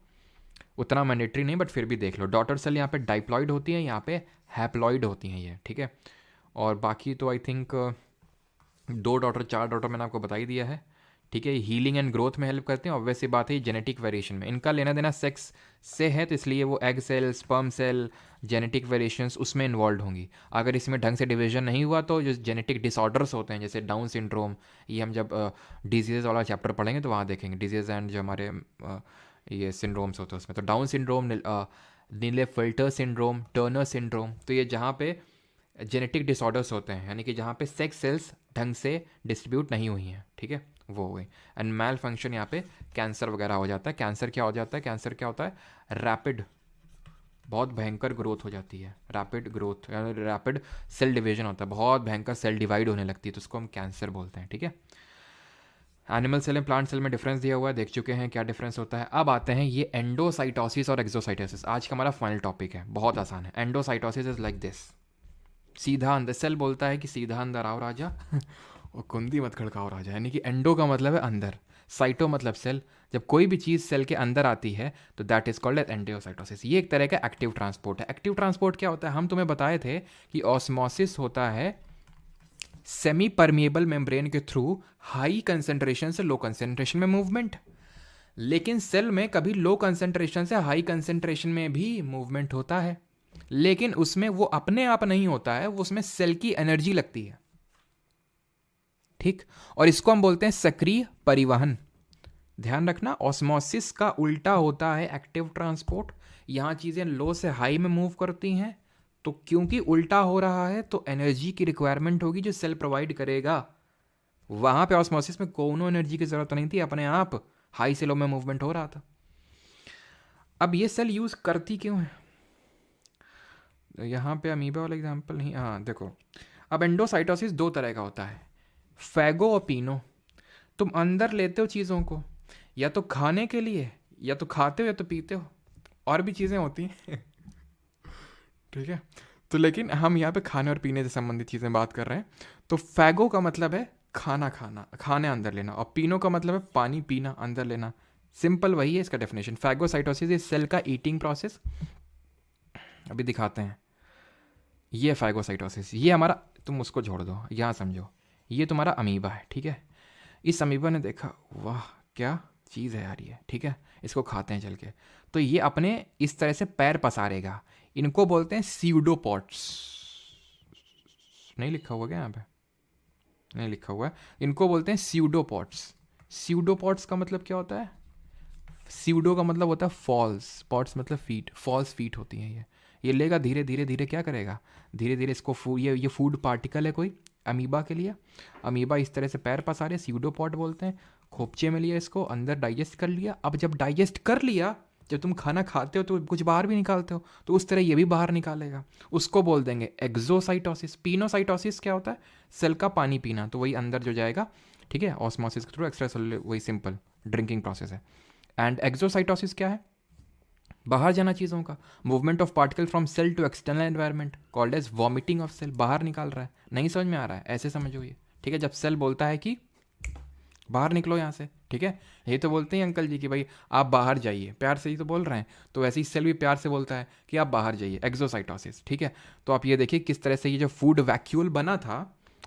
उतना मैंडेटरी नहीं, बट फिर भी देख लो। डॉटर सेल यहाँ पे डाइप्लॉइड होती है, यहाँ पे हैप्लॉइड होती हैं ये, ठीक है। और बाकी तो आई थिंक 2 डॉटर 4 डॉटर मैंने आपको बता ही दिया है, ठीक है। हीलिंग एंड ग्रोथ में हेल्प करते हैं, ऑब्वियस सी बात है, जेनेटिक वेरिएशन में इनका लेना देना सेक्स से है, तो इसलिए वो egg cell, sperm cell, genetic variations उसमें इन्वॉल्व होंगी। अगर इसमें ढंग से डिवीजन नहीं हुआ तो जो जेनेटिक डिसऑर्डर्स होते हैं, जैसे डाउन सिंड्रोम, ये हम जब डिजीज़ वाला चैप्टर पढ़ेंगे तो वहाँ देखेंगे डिजीज़ एंड जो हमारे ये सिंड्रोम्स होते हैं उसमें, तो डाउन सिंड्रोम, नीले फिल्टर सिंड्रोम, टर्नर सिंड्रोम, तो ये जहाँ पे जेनेटिक डिसऑर्डर्स होते हैं, यानी कि जहाँ पे सेक्स सेल्स ढंग से डिस्ट्रीब्यूट नहीं हुई हैं, ठीक है, वो हो गई। एंड मैल फंक्शन यहाँ पे कैंसर वगैरह हो जाता है। कैंसर क्या हो जाता है, कैंसर क्या होता है, रैपिड, बहुत भयंकर ग्रोथ हो जाती है, rapid growth, rapid cell division होता है, बहुत भयंकर सेल डिवाइड होने लगती है, तो उसको हम कैंसर बोलते हैं, ठीक है। एनिमल सेल में, प्लांट सेल में डिफरेंस दिया हुआ है, देख चुके हैं क्या डिफरेंस होता है। अब आते हैं ये एंडोसाइटोसिस और एक्सोसाइटोसिस, आज का हमारा फाइनल टॉपिक है, बहुत आसान है। एंडोसाइटोसिस इज लाइक दिस, सीधा अंदर, सेल बोलता है कि सीधा अंदर आओ राजा और कुंदी मत खड़काओ राजा, यानी कि एंडो का मतलब है अंदर, साइटो मतलब सेल। जब कोई भी चीज़ सेल के अंदर आती है तो that is called as endocytosis. ये एक तरह का एक्टिव ट्रांसपोर्ट है। एक्टिव ट्रांसपोर्ट क्या होता है, हम तुम्हें बताए थे कि ऑस्मोसिस होता है सेमी परमिएबल मेम्ब्रेन के थ्रू हाई कंसेंट्रेशन से लो कंसेंट्रेशन में मूवमेंट। लेकिन सेल में कभी लो कंसंट्रेशन से हाई कंसंट्रेशन में भी मूवमेंट होता है, लेकिन उसमें वो अपने आप नहीं होता है, वो उसमें सेल की एनर्जी लगती है। ठीक, और इसको हम बोलते हैं सक्रिय परिवहन। ध्यान रखना, ऑस्मोसिस का उल्टा होता है एक्टिव ट्रांसपोर्ट। यहां चीजें लो से हाई में मूव करती हैं, तो क्योंकि उल्टा हो रहा है तो एनर्जी की रिक्वायरमेंट होगी जो सेल प्रोवाइड करेगा। वहां पे ऑस्मोसिस में कोनो एनर्जी की जरूरत नहीं थी, अपने आप हाई से लो में मूवमेंट हो रहा था। अब ये सेल यूज करती क्यों है? यहाँ पे अमीबा वाला एग्जांपल नहीं, हाँ देखो, अब एंडोसाइटोसिस दो तरह का होता है, फैगो और पीनो। तुम अंदर लेते हो चीज़ों को या तो खाने के लिए, या तो खाते हो या तो पीते हो, और भी चीज़ें होती हैं। ठीक है, तो लेकिन हम यहाँ पे खाने और पीने से संबंधित चीज़ें बात कर रहे हैं। तो फैगो का मतलब है खाना खाना, खाने अंदर लेना, और पीनो का मतलब है पानी पीना, अंदर लेना। सिंपल वही है इसका डेफिनेशन। फैगोसाइटोसिस इज सेल का ईटिंग प्रोसेस। अभी दिखाते हैं। ये फैगोसाइटोसिस, ये हमारा, तुम उसको छोड़ दो, यहाँ समझो, ये तुम्हारा अमीबा है। ठीक है, इस अमीबा ने देखा, वाह क्या चीज़ है यार ये, ठीक है, इसको खाते हैं चल के। तो ये अपने इस तरह से पैर पसारेगा, इनको बोलते हैं सीउडोपॉड्स। नहीं लिखा हुआ क्या यहाँ पे? नहीं लिखा हुआ है। इनको बोलते हैं सीउडोपॉड्स। सीउडोपॉड्स का मतलब क्या होता है? सीउडो का मतलब होता है फॉल्स, पॉट्स मतलब फीट, फॉल्स फीट होती हैं ये लेगा धीरे धीरे धीरे, क्या करेगा, धीरे धीरे इसको ये फूड पार्टिकल है कोई अमीबा के लिए। अमीबा इस तरह से पैर पसारे, सीउडोपॉड बोलते हैं। खोपचे में लिया इसको, अंदर डाइजेस्ट कर लिया। अब जब डाइजेस्ट कर लिया, जब तुम खाना खाते हो तो कुछ बाहर भी निकालते हो, तो उस तरह ये भी बाहर निकालेगा। उसको बोल देंगे एक्सोसाइटोसिस। पीनोसाइटोसिस क्या होता है? सेल का पानी पीना, तो वही अंदर जो जाएगा, ठीक है, ऑस्मोसिस के थ्रू एक्स्ट्रा सेलुलर, वही सिंपल ड्रिंकिंग प्रोसेस है। एंड एक्सोसाइटोसिस क्या है? बाहर जाना चीज़ों का, movement of particle from cell to external environment called as vomiting of cell. बाहर निकाल रहा है, नहीं समझ में आ रहा है, ऐसे समझो ये। ठीक है, जब सेल बोलता है कि बाहर निकलो यहाँ से, ठीक है, ये तो बोलते हैं अंकल जी कि भाई आप बाहर जाइए, प्यार से ही तो बोल रहे हैं, तो वैसे ही सेल भी प्यार से बोलता है कि आप बाहर जाइए, एक्सोसाइटोसिस। ठीक है, तो आप ये देखिए किस तरह से ये जो फूड वैक्यूल बना था,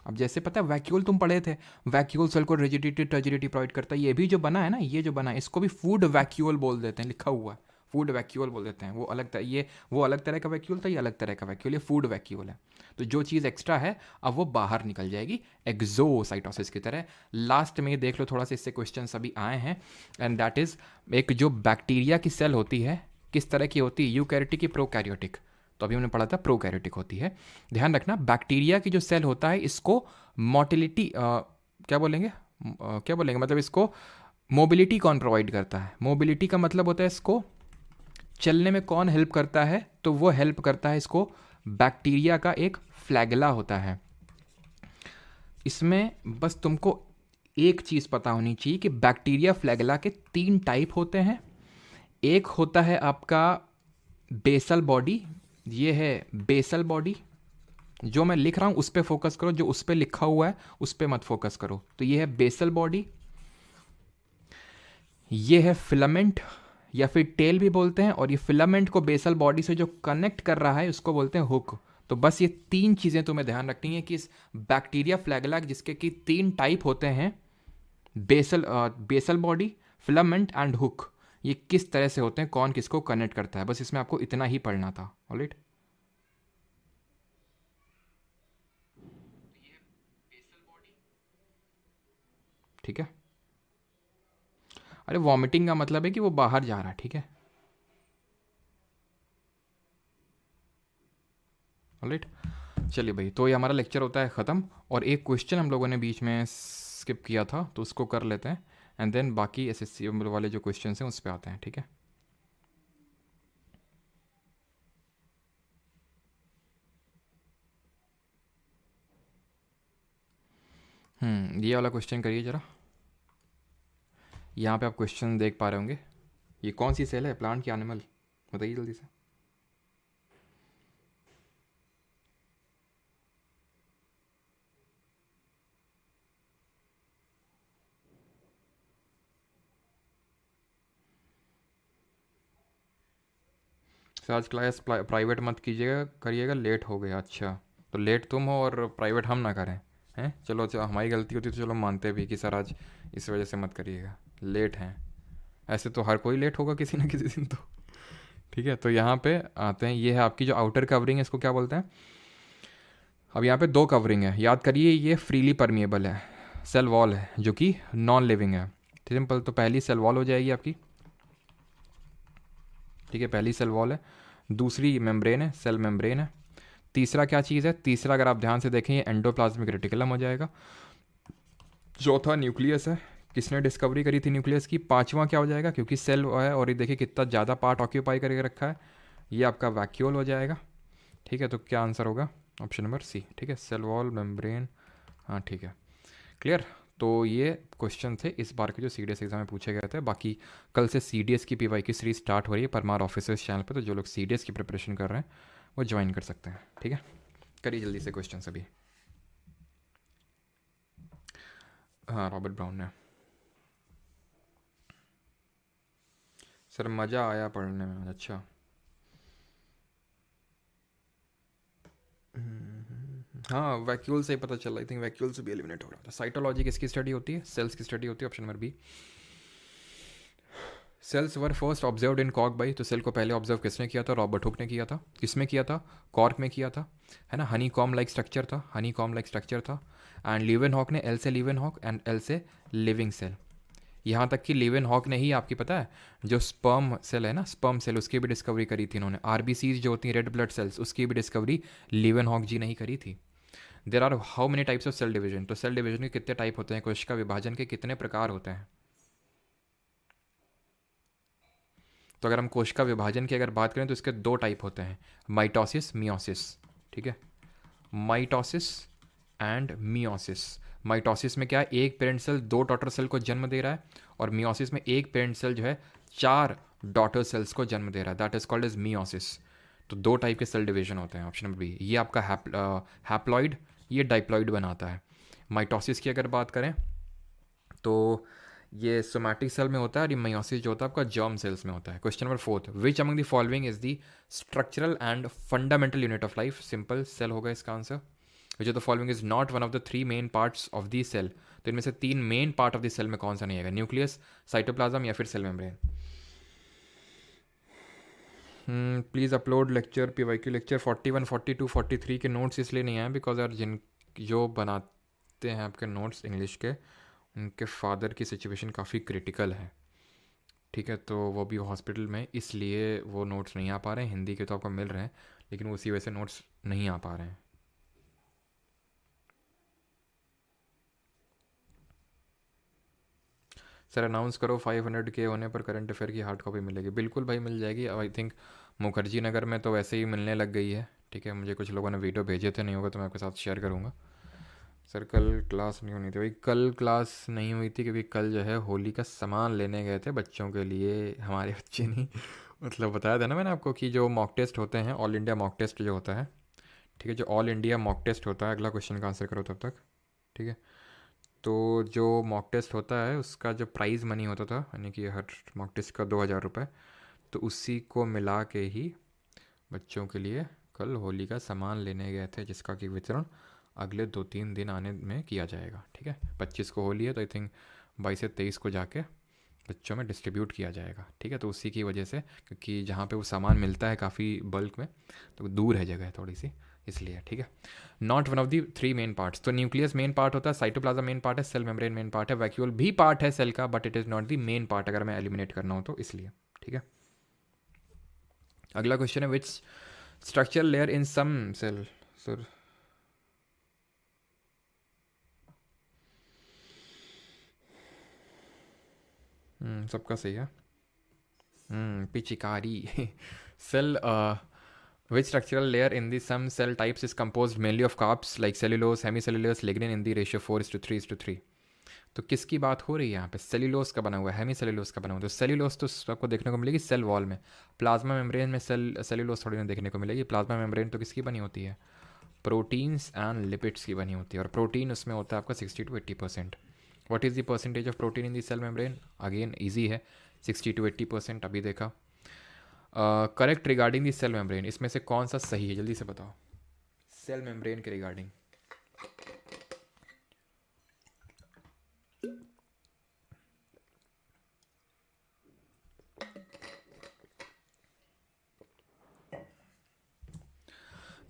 अब जैसे पता है वैक्यूल तुम पढ़े थे, वैक्यूल सेल को रिजिडिटी टर्जिडिटी प्रोवाइड करता है। ये भी जो बना है ना, ये जो बना है, इसको भी फूड वैक्यूल बोल देते हैं, लिखा हुआ है फूड वैक्यूल बोल देते हैं। वो अलग तरह, ये वो अलग तरह का वैक्यूल था, ये अलग तरह का वैक्यूल, ये फूड वैक्यूल है। तो जो चीज़ एक्स्ट्रा है अब वो बाहर निकल जाएगी एक्सोसाइटोसिस की तरह। लास्ट में देख लो थोड़ा सा, इससे क्वेश्चन अभी आए हैं, एंड दैट इज, एक जो बैक्टीरिया की सेल होती है किस तरह की होती है, यूकैरियोटिक की प्रोकैरियोटिक? तो अभी हमने पढ़ा था प्रोकैरियोटिक होती है। ध्यान रखना, बैक्टीरिया की जो सेल होता है इसको मोटिलिटी क्या बोलेंगे, क्या बोलेंगे, मतलब इसको मोबिलिटी कौन प्रोवाइड करता है? मोबिलिटी का मतलब होता है इसको चलने में कौन हेल्प करता है? तो वो हेल्प करता है इसको बैक्टीरिया का एक फ्लैगेला होता है। इसमें बस तुमको एक चीज़ पता होनी चाहिए कि बैक्टीरिया फ्लैगेला के 3 टाइप होते हैं। एक होता है आपका बेसल बॉडी, ये है बेसल बॉडी। जो मैं लिख रहा हूँ उस पर फोकस करो, जो उस पर लिखा हुआ है उस पर मत फोकस करो। तो ये है बेसल बॉडी। ये है फिलामेंट या फिर टेल भी बोलते हैं, और ये फिलामेंट को बेसल बॉडी से जो कनेक्ट कर रहा है उसको बोलते हैं हुक। तो बस ये 3 चीज़ें तुम्हें ध्यान रखनी है कि इस बैक्टीरिया फ्लैगेला जिसके कि 3 टाइप होते हैं, basal body, filament and hook, ये किस तरह से होते हैं, कौन किसको कनेक्ट करता है, बस इसमें आपको इतना ही पढ़ना था। ऑलराइट, ठीक है। अरे वॉमिटिंग का मतलब है कि वो बाहर जा रहा है, ठीक है, ऑलराइट। चलिए भाई, तो ये हमारा लेक्चर होता है ख़त्म, और एक क्वेश्चन हम लोगों ने बीच में स्किप किया था तो उसको कर लेते हैं, एंड देन बाकी एसएससी वाले जो क्वेश्चन हैं उस पर आते हैं, ठीक है। ये वाला क्वेश्चन करिए ज़रा। यहाँ पे आप क्वेश्चन देख पा रहे होंगे। ये कौन सी सेल है, प्लांट की एनिमल, बताइए जल्दी से। सर आज क्लास प्राइवेट मत कीजिएगा, करिएगा, लेट हो गया। अच्छा, तो लेट तुम हो और प्राइवेट हम ना करें, हैं? चलो चलो, हमारी गलती होती तो चलो मानते भी कि सर आज इस वजह से मत करिएगा, लेट हैं। ऐसे तो हर कोई लेट होगा किसी ना किसी दिन तो। ठीक है, तो यहाँ पे आते हैं, ये है आपकी जो आउटर कवरिंग है, इसको क्या बोलते हैं। अब यहाँ पे दो कवरिंग है, याद करिए, ये फ्रीली परमिएबल है। सेल वॉल है जो कि नॉन लिविंग है। सिंपल, तो पहली सेल वॉल हो जाएगी आपकी। ठीक है, पहली सेल वॉल है। दूसरी मेम्ब्रेन है, सेल मेम्ब्रेन है। तीसरा क्या चीज़ है, तीसरा अगर आप ध्यान से देखें ये एंडोप्लाज्मिक रेटिकुलम हो जाएगा। चौथा न्यूक्लियस है, किसने डिस्कवरी करी थी न्यूक्लियस की। पांचवा क्या हो जाएगा, क्योंकि सेल है और ये देखिए कितना ज़्यादा पार्ट ऑक्यूपाई करके रखा है, ये आपका वैक्यूल हो जाएगा। ठीक है, तो क्या आंसर होगा, ऑप्शन नंबर सी। ठीक है, सेल वॉल मेम्ब्रेन। हाँ ठीक है, क्लियर। तो ये क्वेश्चन थे इस बार के जो सी डी एस एग्जाम में पूछे गए थे। बाकी कल से सी डी एस की पी वाई की सीरीज स्टार्ट हो रही है परमार ऑफिसर्स चैनल पे, तो जो लोग सी डी एस की प्रिपरेशन कर रहे हैं वो ज्वाइन कर सकते हैं। ठीक है, करिए जल्दी से क्वेश्चन अभी। हाँ, रॉबर्ट ब्राउन ने। सर मज़ा आया पढ़ने में, अच्छा। हाँ, वैक्यूल से ही पता चला, आई थिंक वैक्यूल से भी एलिमिनेट हो रहा था। साइटोलॉजी किसकी स्टडी होती है, सेल्स की स्टडी होती है, option number B. Cells were first observed in cork by, तो सेल को पहले ऑब्जर्व किसने किया था, रॉबर्ट हुक ने किया था। किसमें किया था, कॉर्क में किया था, है ना। हनी कॉम लाइक स्ट्रक्चर था, हनी कॉम लाइक स्ट्रक्चर था। एंड लीवन हॉक ने एल से लीवन हॉक एंड एल से लिविंग सेल। यहाँ तक कि लीवन हॉक ने ही आपकी पता है जो स्पर्म सेल है ना, स्पर्म सेल, उसकी भी डिस्कवरी करी थी इन्होंने। आरबीसीज जो होती हैं रेड ब्लड सेल्स, उसकी भी डिस्कवरी लीवन हॉक जी ने ही करी थी। There are how many types of cell division, तो सेल डिवीजन के कितने टाइप होते हैं, कोशिका विभाजन के कितने प्रकार होते हैं। तो अगर हम कोशिका विभाजन की अगर बात करें तो इसके दो टाइप होते हैं, माइटोसिस मियोसिस। ठीक है, माइटोसिस एंड मियोसिस। माइटोसिस में क्या है, एक पेरेंट सेल दो डॉटर सेल को जन्म दे रहा है, और मियोसिस में एक पेरेंट सेल जो है चार डॉटर सेल्स को जन्म दे रहा है, that is called as meiosis. तो दो टाइप के सेल डिवीजन होते हैं, ऑप्शन नंबर बी। ये आपका हैप्लॉइड, ये डाइप्लॉइड बनाता है। माइटोसिस की अगर बात करें तो ये सोमैटिक सेल में होता है, और ये मेयोसिस जो होता है आपका जर्म सेल्स में होता है। Question number fourth, which among the following is the structural and fundamental unit of life. Simple, cell होगा इसका answer. Which of the following is not one of the three main parts of the cell, तो इनमें से तीन main part of the cell में कौन सा नहीं आएगा, न्यूक्लियस, साइटोप्लाज्म या फिर cell membrane. Please upload lecture P Y Q lecture 41, 42, 43 के नोट्स इसलिए नहीं आए बिकॉज यार जिन जो बनाते हैं आपके नोट्स इंग्लिश के, उनके फादर की सिचुएशन काफ़ी क्रिटिकल है। ठीक है, तो वो भी हॉस्पिटल में, इसलिए वो नोट्स नहीं आ पा रहे हैं। हिंदी के तो आपको मिल रहे हैं, लेकिन उसी वजह से नोट्स नहीं आ पा रहे हैं। सर अनाउंस करो 500 के होने पर करंट अफेयर की हार्ड कॉपी मिलेगी। बिल्कुल भाई, मिल जाएगी। आई थिंक मुखर्जी नगर में तो वैसे ही मिलने लग गई है। ठीक है, मुझे कुछ लोगों ने वीडियो भेजे थे, नहीं होगा तो मैं आपके साथ शेयर करूँगा। सर कल क्लास नहीं होनी थी भाई, कल क्लास नहीं हुई थी क्योंकि कल जो है होली का सामान लेने गए थे बच्चों के लिए, हमारे बच्चे नहीं। मतलब बताया था ना मैंने आपको कि जो मॉक टेस्ट होते हैं, ऑल इंडिया मॉक टेस्ट जो होता है, ठीक है, जो ऑल इंडिया मॉक टेस्ट होता है, अगला क्वेश्चन का आंसर करो तब तक। ठीक है, तो जो मॉक टेस्ट होता है उसका जो प्राइज़ मनी होता था, यानी कि हर मॉक टेस्ट का 2,000 रुपये, तो उसी को मिला के ही बच्चों के लिए कल होली का सामान लेने गए थे, जिसका कि वितरण अगले 2-3 दिन आने में किया जाएगा। ठीक है, 25 को होली है तो आई थिंक 22 से 23 को जाके बच्चों में डिस्ट्रीब्यूट किया जाएगा। ठीक है, तो उसी की वजह से, क्योंकि जहाँ पे वो सामान मिलता है काफ़ी बल्क में, तो दूर है जगह थोड़ी सी, इसलिए। ठीक है, not one of the three main parts, तो न्यूक्लियस मेन पार्ट होता है, साइटोप्लाज्म मेन पार्ट है, सेल मेम्ब्रेन मेन पार्ट है, वैक्यूल भी पार्ट है सेल का, but it is not the main part अगर मैं एलिमिनेट करना हो तो, इसलिए। ठीक है, अगला क्वेश्चन है, which structural layer in some cell. Sir सबका सही है। पिचिकारी। Cell which structural layer in the some cell types is composed mainly of carbs like cellulose, hemicellulose, lignin in the ratio 4:3:3। तो किसकी बात हो रही है यहाँ पे, सेल्यूलोस का बना हुआ है, हेमी सेल्यूलोस का बना हुआ है। तो सेल्यूलोस तो आपको देखने को मिलेगी सेल वॉल में, प्लाज्मा मेम्ब्रेन में सेल्यूलोस थोड़ी ना देखने को मिलेगी। प्लाज्मा मेम्ब्रेन तो किसकी बनी होती है, प्रोटीन्स एंड लिपिड्स की बनी होती है, और प्रोटीन उसमें होता है आपका 60-80%। What is the percentage of protein in the cell membrane, again easy है, 60-80%। अभी देखा। Correct regarding the cell membrane, इसमें से कौन सा सही है, जल्दी से बताओ, सेल मेम्ब्रेन के regarding.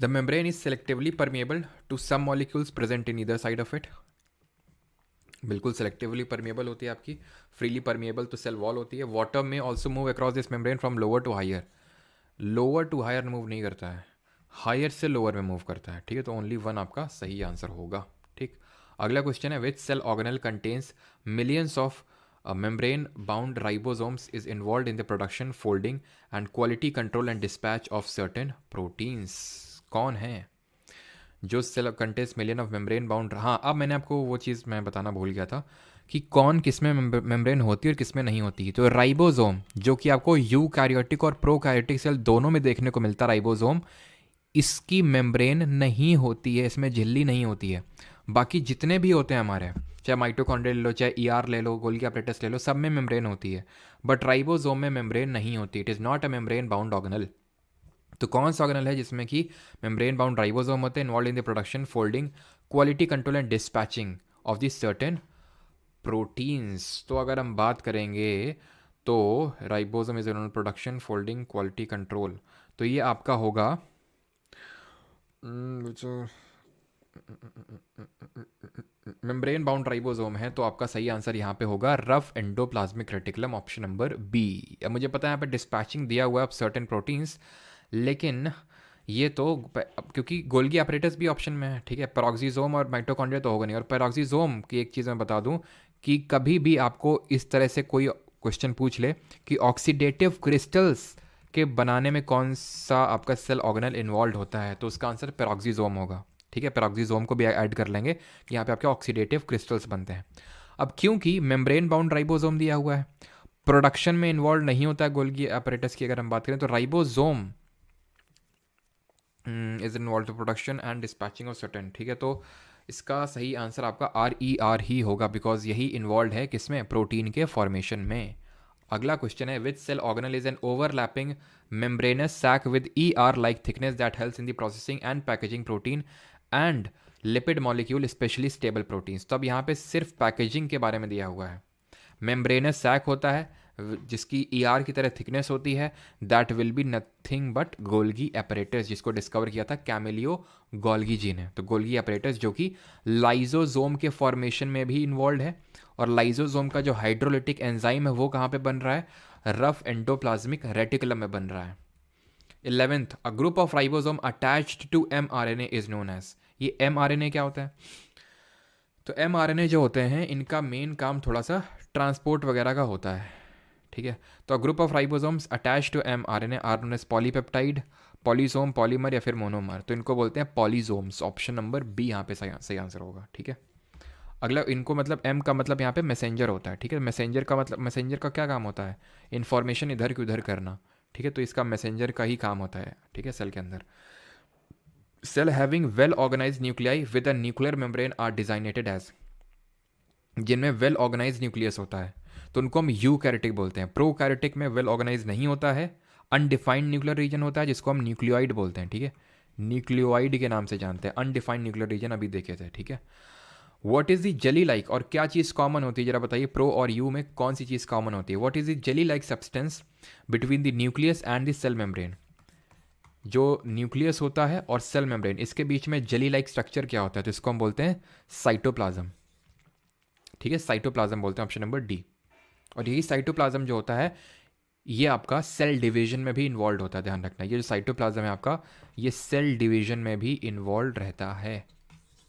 The membrane is selectively permeable to some molecules present in either side of it. बिल्कुल सेलेक्टिवली परमिएबल होती है आपकी, फ्रीली परमिएबल तो सेल वॉल होती है। वाटर में also move across this membrane from lower to higher, lower to higher move नहीं करता है, हायर से लोअर में मूव करता है, ठीक है। तो ओनली वन आपका सही आंसर होगा, ठीक। अगला क्वेश्चन है, which cell organelle contains millions of membrane bound ribosomes is involved in the production, folding and quality control and dispatch of certain proteins। कौन है जो cell contains million of membrane bound. हाँ, अब मैंने आपको वो चीज़ मैं बताना भूल गया था कि कौन किस में मेम्ब्रेन होती है और किस में नहीं होती। तो राइबोसोम जो कि आपको यूकैरियोटिक और प्रोकैरियोटिक सेल दोनों में देखने को मिलता है, राइबोसोम, इसकी मेम्ब्रेन नहीं होती है, इसमें झिल्ली नहीं होती है। बाकी जितने भी होते हैं हमारे, चाहे माइटोकॉन्ड्रिया ले लो, चाहे ईआर ले लो, गोल्गी एपरेटस ले लो, सब में मेम्ब्रेन होती है, बट राइबोसोम में मेम्ब्रेन नहीं होती। It is not a membrane bound organelle. तो कौन सा ऑर्गेनल है जिसमें कि मेम्ब्रेन बाउंड राइबोसोम होते हैं, involve in the production, folding, quality control and dispatching of the certain proteins. तो अगर हम बात करेंगे तो ribosome is involve production, folding, quality control, तो ये आपका होगा मेम्ब्रेन बाउंड राइबोसोम है। तो आपका सही आंसर यहाँ पे होगा rough endoplasmic reticulum, option number B. अब मुझे पता है यहाँ पे डिस्पैचिंग दिया हुआ है ऑफ सर्टेन प्रोटीन्स, लेकिन ये तो क्योंकि गोल्गी अपरेटस भी ऑप्शन में है, ठीक है। पेरोक्सिसोम और माइटोकॉन्ड्रिया तो होगा नहीं। और पेरोक्सिसोम की एक चीज़ मैं बता दूं कि कभी भी आपको इस तरह से कोई क्वेश्चन पूछ ले कि ऑक्सीडेटिव क्रिस्टल्स के बनाने में कौन सा आपका सेल ऑर्गेनल इन्वॉल्व होता है, तो उसका आंसर पेरोक्सिसोम होगा, ठीक है। पेरोक्सिसोम को भी ऐड कर लेंगे कि यहाँ पे आपके ऑक्सीडेटिव क्रिस्टल्स बनते हैं। अब क्योंकि मेम्ब्रेन बाउंड राइबोसोम दिया हुआ है, प्रोडक्शन में इन्वॉल्व नहीं होता है गोल्गी अपरेटस की अगर हम बात करें, तो ribosome is involve to production and dispatching of certain, ठीक है। तो इसका सही आंसर आपका RER ही होगा, बिकॉज यही इन्वॉल्व है किसमें, प्रोटीन के फॉर्मेशन में। अगला क्वेश्चन है, which cell organelle is an overlapping membranous sac with ER like thickness that helps in the processing and packaging protein and lipid molecule specially stable proteins. तो अब यहाँ पे सिर्फ पैकेजिंग के बारे में दिया हुआ है। मेम्ब्रेनस सैक होता है जिसकी ER की तरह थिकनेस होती है, that will be nothing but Golgi apparatus, जिसको डिस्कवर किया था कैमिलियो गोल्गी जी ने। तो गोल्गी एपरेटस जो कि लाइजोसोम के फॉर्मेशन में भी इन्वॉल्व है, और लाइजोसोम का जो हाइड्रोलिटिक एंजाइम है वो कहाँ पे बन रहा है, रफ एंडोप्लाज्मिक रेटिकुलम में बन रहा है। 11th, a group of ribosome attached to mRNA is known as. ये mRNA क्या होता है, तो mRNA जो होते हैं इनका मेन काम थोड़ा सा ट्रांसपोर्ट वगैरह का होता है, ठीक है। तो group of ribosomes attach to mRNA are known as polypeptide, polysome, polymer या फिर मोनोमर, तो इनको बोलते हैं पॉलीसोम्स। ऑप्शन नंबर बी यहाँ पे सही आंसर होगा, ठीक है। अगला इनको मतलब M का मतलब यहाँ पे मैसेंजर होता है, ठीक है। मैसेंजर का मतलब, मैसेंजर का क्या काम होता है, इन्फॉर्मेशन इधर की उधर करना, ठीक है। तो इसका मैसेंजर का ही काम होता है, ठीक है, सेल के अंदर। Cell having well organise nuclei with a nuclear membrane are designated as, जिनमें वेल ऑर्गेनाइज न्यूक्लियस होता है तो उनको हम यूकैरियोटिक बोलते हैं। प्रोकैरियोटिक में वेल ऑर्गेनाइज नहीं होता है, अनडिफाइंड न्यूक्लियर रीजन होता है जिसको हम न्यूक्लियोइड बोलते हैं, ठीक है। न्यूक्लियोइड के नाम से जानते हैं, अनडिफाइंड न्यूक्लियर रीजन अभी देखे थे, ठीक है। What is the jelly like, और क्या चीज़ कॉमन होती है जरा बताइए, प्रो और यू में कौन सी चीज़ कॉमन होती है। What is the jelly like substance between the nucleus and the cell membrane, जो न्यूक्लियस होता है और सेल मेम्ब्रेन, इसके बीच में जेली लाइक स्ट्रक्चर क्या होता है, तो इसको हम बोलते हैं साइटोप्लाज्म, ठीक है। साइटोप्लाज्म बोलते हैं, ऑप्शन नंबर डी। और यही साइटोप्लाज्म जो होता है ये आपका सेल डिवीजन में भी इन्वॉल्व होता है, ध्यान रखना। ये जो साइटोप्लाज्म है आपका, ये सेल डिवीजन में भी इन्वॉल्व रहता है,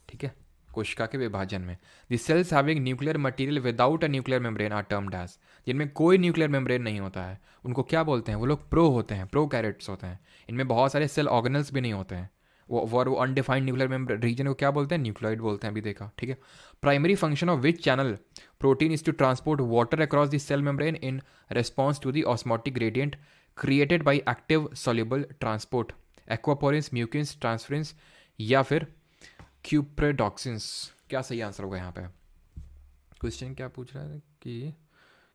ठीक है, कोशिका के विभाजन में। The cells having nuclear material without a nuclear membrane are termed as, जिनमें कोई न्यूक्लियर मेम्ब्रेन नहीं होता है उनको क्या बोलते हैं, वो लोग प्रो होते हैं, प्रोकैरियोट्स होते हैं। इनमें बहुत सारे सेल ऑर्गेनल्स भी नहीं होते हैं, वो अनडिफाइंड न्यूक्लियर मेम्ब्रेन रीजन को क्या बोलते हैं, न्यूक्लियोइड बोलते हैं, अभी देखा, ठीक है। Primary function of which channel protein is to transport water across the cell membrane in response to the osmotic gradient created by active soluble transport, aquaporins, mucins, transferrins या फिर क्यूप्रेडॉक्सिन्स। क्या सही आंसर होगा यहाँ पे, क्वेश्चन क्या पूछ रहा है कि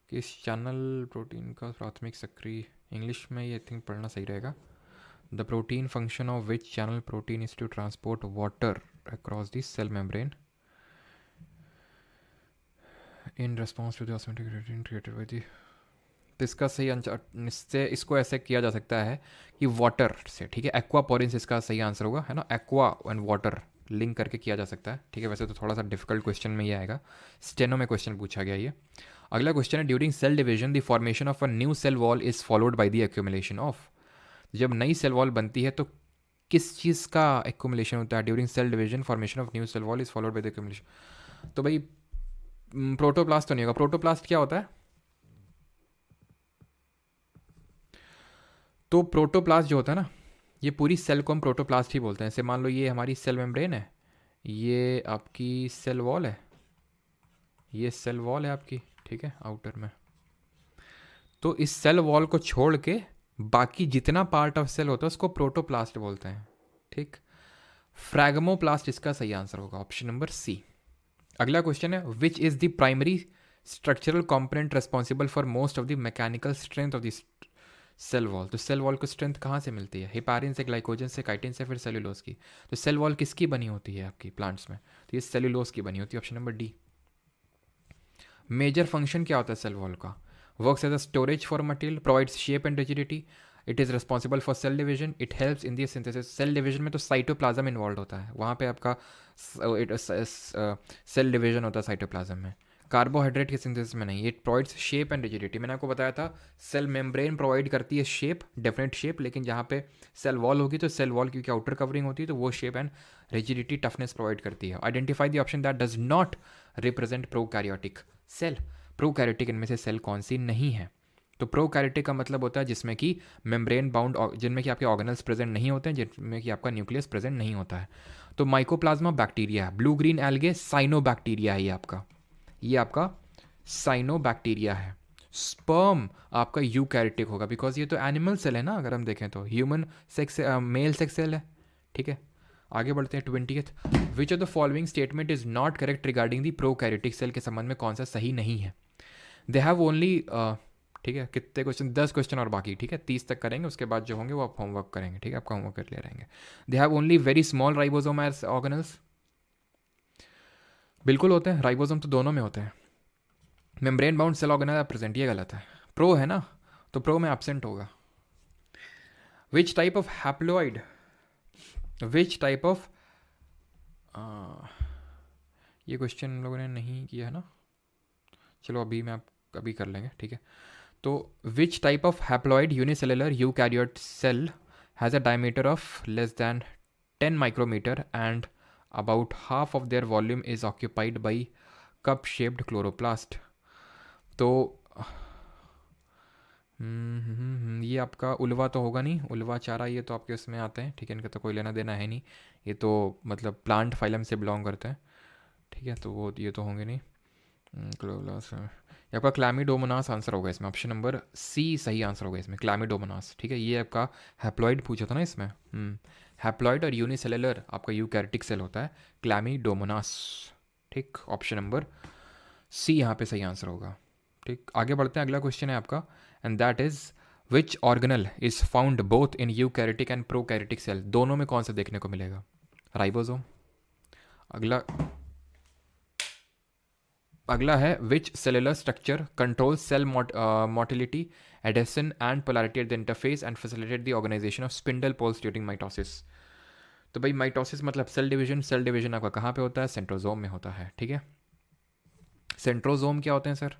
किस चैनल प्रोटीन का प्राथमिक सक्रिय, इंग्लिश में ये थिंक पढ़ना सही रहेगा। The protein function of which channel protein is to transport water across the cell membrane in response to the osmotic gradient created by the तो इसका सही आंसर इससे इसको ऐसे किया जा सकता है कि वाटर से, ठीक है, एक्वापोरिन से इसका सही आंसर होगा, है ना, एक्वा एंड वाटर लिंक करके किया जा सकता है, ठीक है। वैसे तो थोड़ा सा डिफिकल्ट क्वेश्चन में ये आएगा, स्टेनो में क्वेश्चन पूछा गया ये। अगला क्वेश्चन है, during cell division the formation of a new cell wall is followed by the accumulation of. जब नई सेल वॉल बनती है तो किस चीज़ का एक्यूमुलेशन होता है? During cell division formation of new cell wall is followed by the accumulation. तो भाई प्रोटोप्लास्ट तो नहीं होगा। प्रोटोप्लास्ट क्या होता है? तो प्रोटोप्लास्ट जो होता है ना, ये पूरी सेल को हम प्रोटोप्लास्ट ही बोलते हैं। जैसे मान लो ये हमारी सेल मेम्ब्रेन है, ये आपकी सेल वॉल है, ये सेल वॉल है आपकी, ठीक है, आउटर में। तो इस सेल वॉल को छोड़ के बाकी जितना पार्ट ऑफ सेल होता है उसको प्रोटोप्लास्ट बोलते हैं, ठीक। फ्रैगमोप्लास्ट इसका सही आंसर होगा, ऑप्शन नंबर सी। अगला क्वेश्चन है, which is the primary structural component responsible for most of the mechanical strength of the cell wall. तो सेल वॉल को स्ट्रेंथ कहाँ से मिलती है? हेपारिन से, ग्लाइकोजन से, काइटिन से, फिर सेल्यूलोज की। तो सेल वॉल किसकी बनी होती है आपकी प्लांट्स में? तो ये सेल्यूलोज की बनी होती है, option number D. Major function क्या होता है सेल वॉल का? Works as a storage for material, provides shape and rigidity, it is responsible for cell division, it helps in the synthesis. Cell division में तो साइटोप्लाज्म इन्वॉल्व होता है, वहाँ पे आपका सेल डिवीजन होता है साइटोप्लाज्म में, कार्बोहाइड्रेट के सिंथेसिस में नहीं। It provides shape and rigidity. मैंने आपको बताया था सेल मेम्ब्रेन प्रोवाइड करती है शेप, डेफिनेट शेप, लेकिन जहाँ पे सेल वॉल होगी तो सेल वॉल क्योंकि आउटर कवरिंग होती है तो वो shape and rigidity, toughness provide करती है। Identify the option that does not represent prokaryotic cell. Prokaryotic इनमें से सेल कौन सी नहीं है? तो प्रोकैरियोटिक का मतलब होता है जिसमें कि मेम्ब्रेन बाउंड, जिनमें कि आपके ऑर्गेनल्स प्रेजेंट नहीं होते हैं, जिनमें कि आपका न्यूक्लियस प्रेजेंट नहीं होता है। तो माइकोप्लाज्मा बैक्टीरिया है, ब्लू ग्रीन एल्गे साइनोबैक्टीरिया है, ये आपका साइनोबैक्टीरिया है। स्पर्म आपका यूकैरियोटिक होगा, बिकॉज ये तो एनिमल सेल है ना, अगर हम देखें तो human sex male sex cell है, ठीक है। आगे बढ़ते हैं 20th। Which of the following statement is not correct regarding the prokaryotic cell के संबंध में कौन सा सही नहीं है? दे हैव ओनली, ठीक है, कितने क्वेश्चन? 10 क्वेश्चन और बाकी, ठीक है, 30 तक करेंगे, उसके बाद जो होंगे वो आप होमवर्क करेंगे, ठीक है, आपका होमवर्क कर ले रहेंगे। They have only very small ribosome as organelles. बिल्कुल होते हैं, राइबोसोम तो दोनों में होते हैं। Membrane bound cell organelle present, ये गलत है। प्रो है ना, तो प्रो में एब्सेंट होगा। विच type of haploid, which type of, ये क्वेश्चन हम लोगों ने नहीं किया है ना, चलो अभी मैं आप अभी कर लेंगे, ठीक है। तो which type of haploid unicellular eukaryote cell has a diameter of less than 10 micrometre and about half of their volume is occupied by cup shaped chloroplast. तो ये आपका उल्वा तो होगा नहीं, उल्वा चारा ये तो आपके उसमें आते हैं, ठीक है, इनका तो कोई लेना देना है नहीं, ये तो मतलब प्लांट फाइलम से बिलोंग करते हैं, ठीक है, तो वो ये तो होंगे नहीं। क्लोरोप्लास्ट, ये आपका क्लैमिडोमोनास आंसर होगा इसमें, ऑप्शन नंबर सी सही आंसर होगा इसमें, क्लैमिडोमोनास, ठीक है। ये आपका हैप्लॉइड पूछा था ना इसमें, हैप्लॉइड और यूनिसेलुलर आपका यूकैरियोटिक सेल होता है, क्लैमिडोमोनास, ठीक, ऑप्शन नंबर सी यहाँ पे सही आंसर होगा, ठीक। आगे बढ़ते हैं, अगला क्वेश्चन है आपका, and that is which organelle is found both in eukaryotic and prokaryotic cell. दोनों में कौन सा देखने को मिलेगा? राइबोसोम। अगला है which cellular structure control cell motility, adhesion and polarity at the interface and facilitate the organisation of spindle poles during mitosis. तो भाई माइटोसिस मतलब सेल डिवीजन आपका कहाँ पे होता है? सेंट्रोजोम में होता है, ठीक है। सेंट्रोजोम क्या होते हैं सर?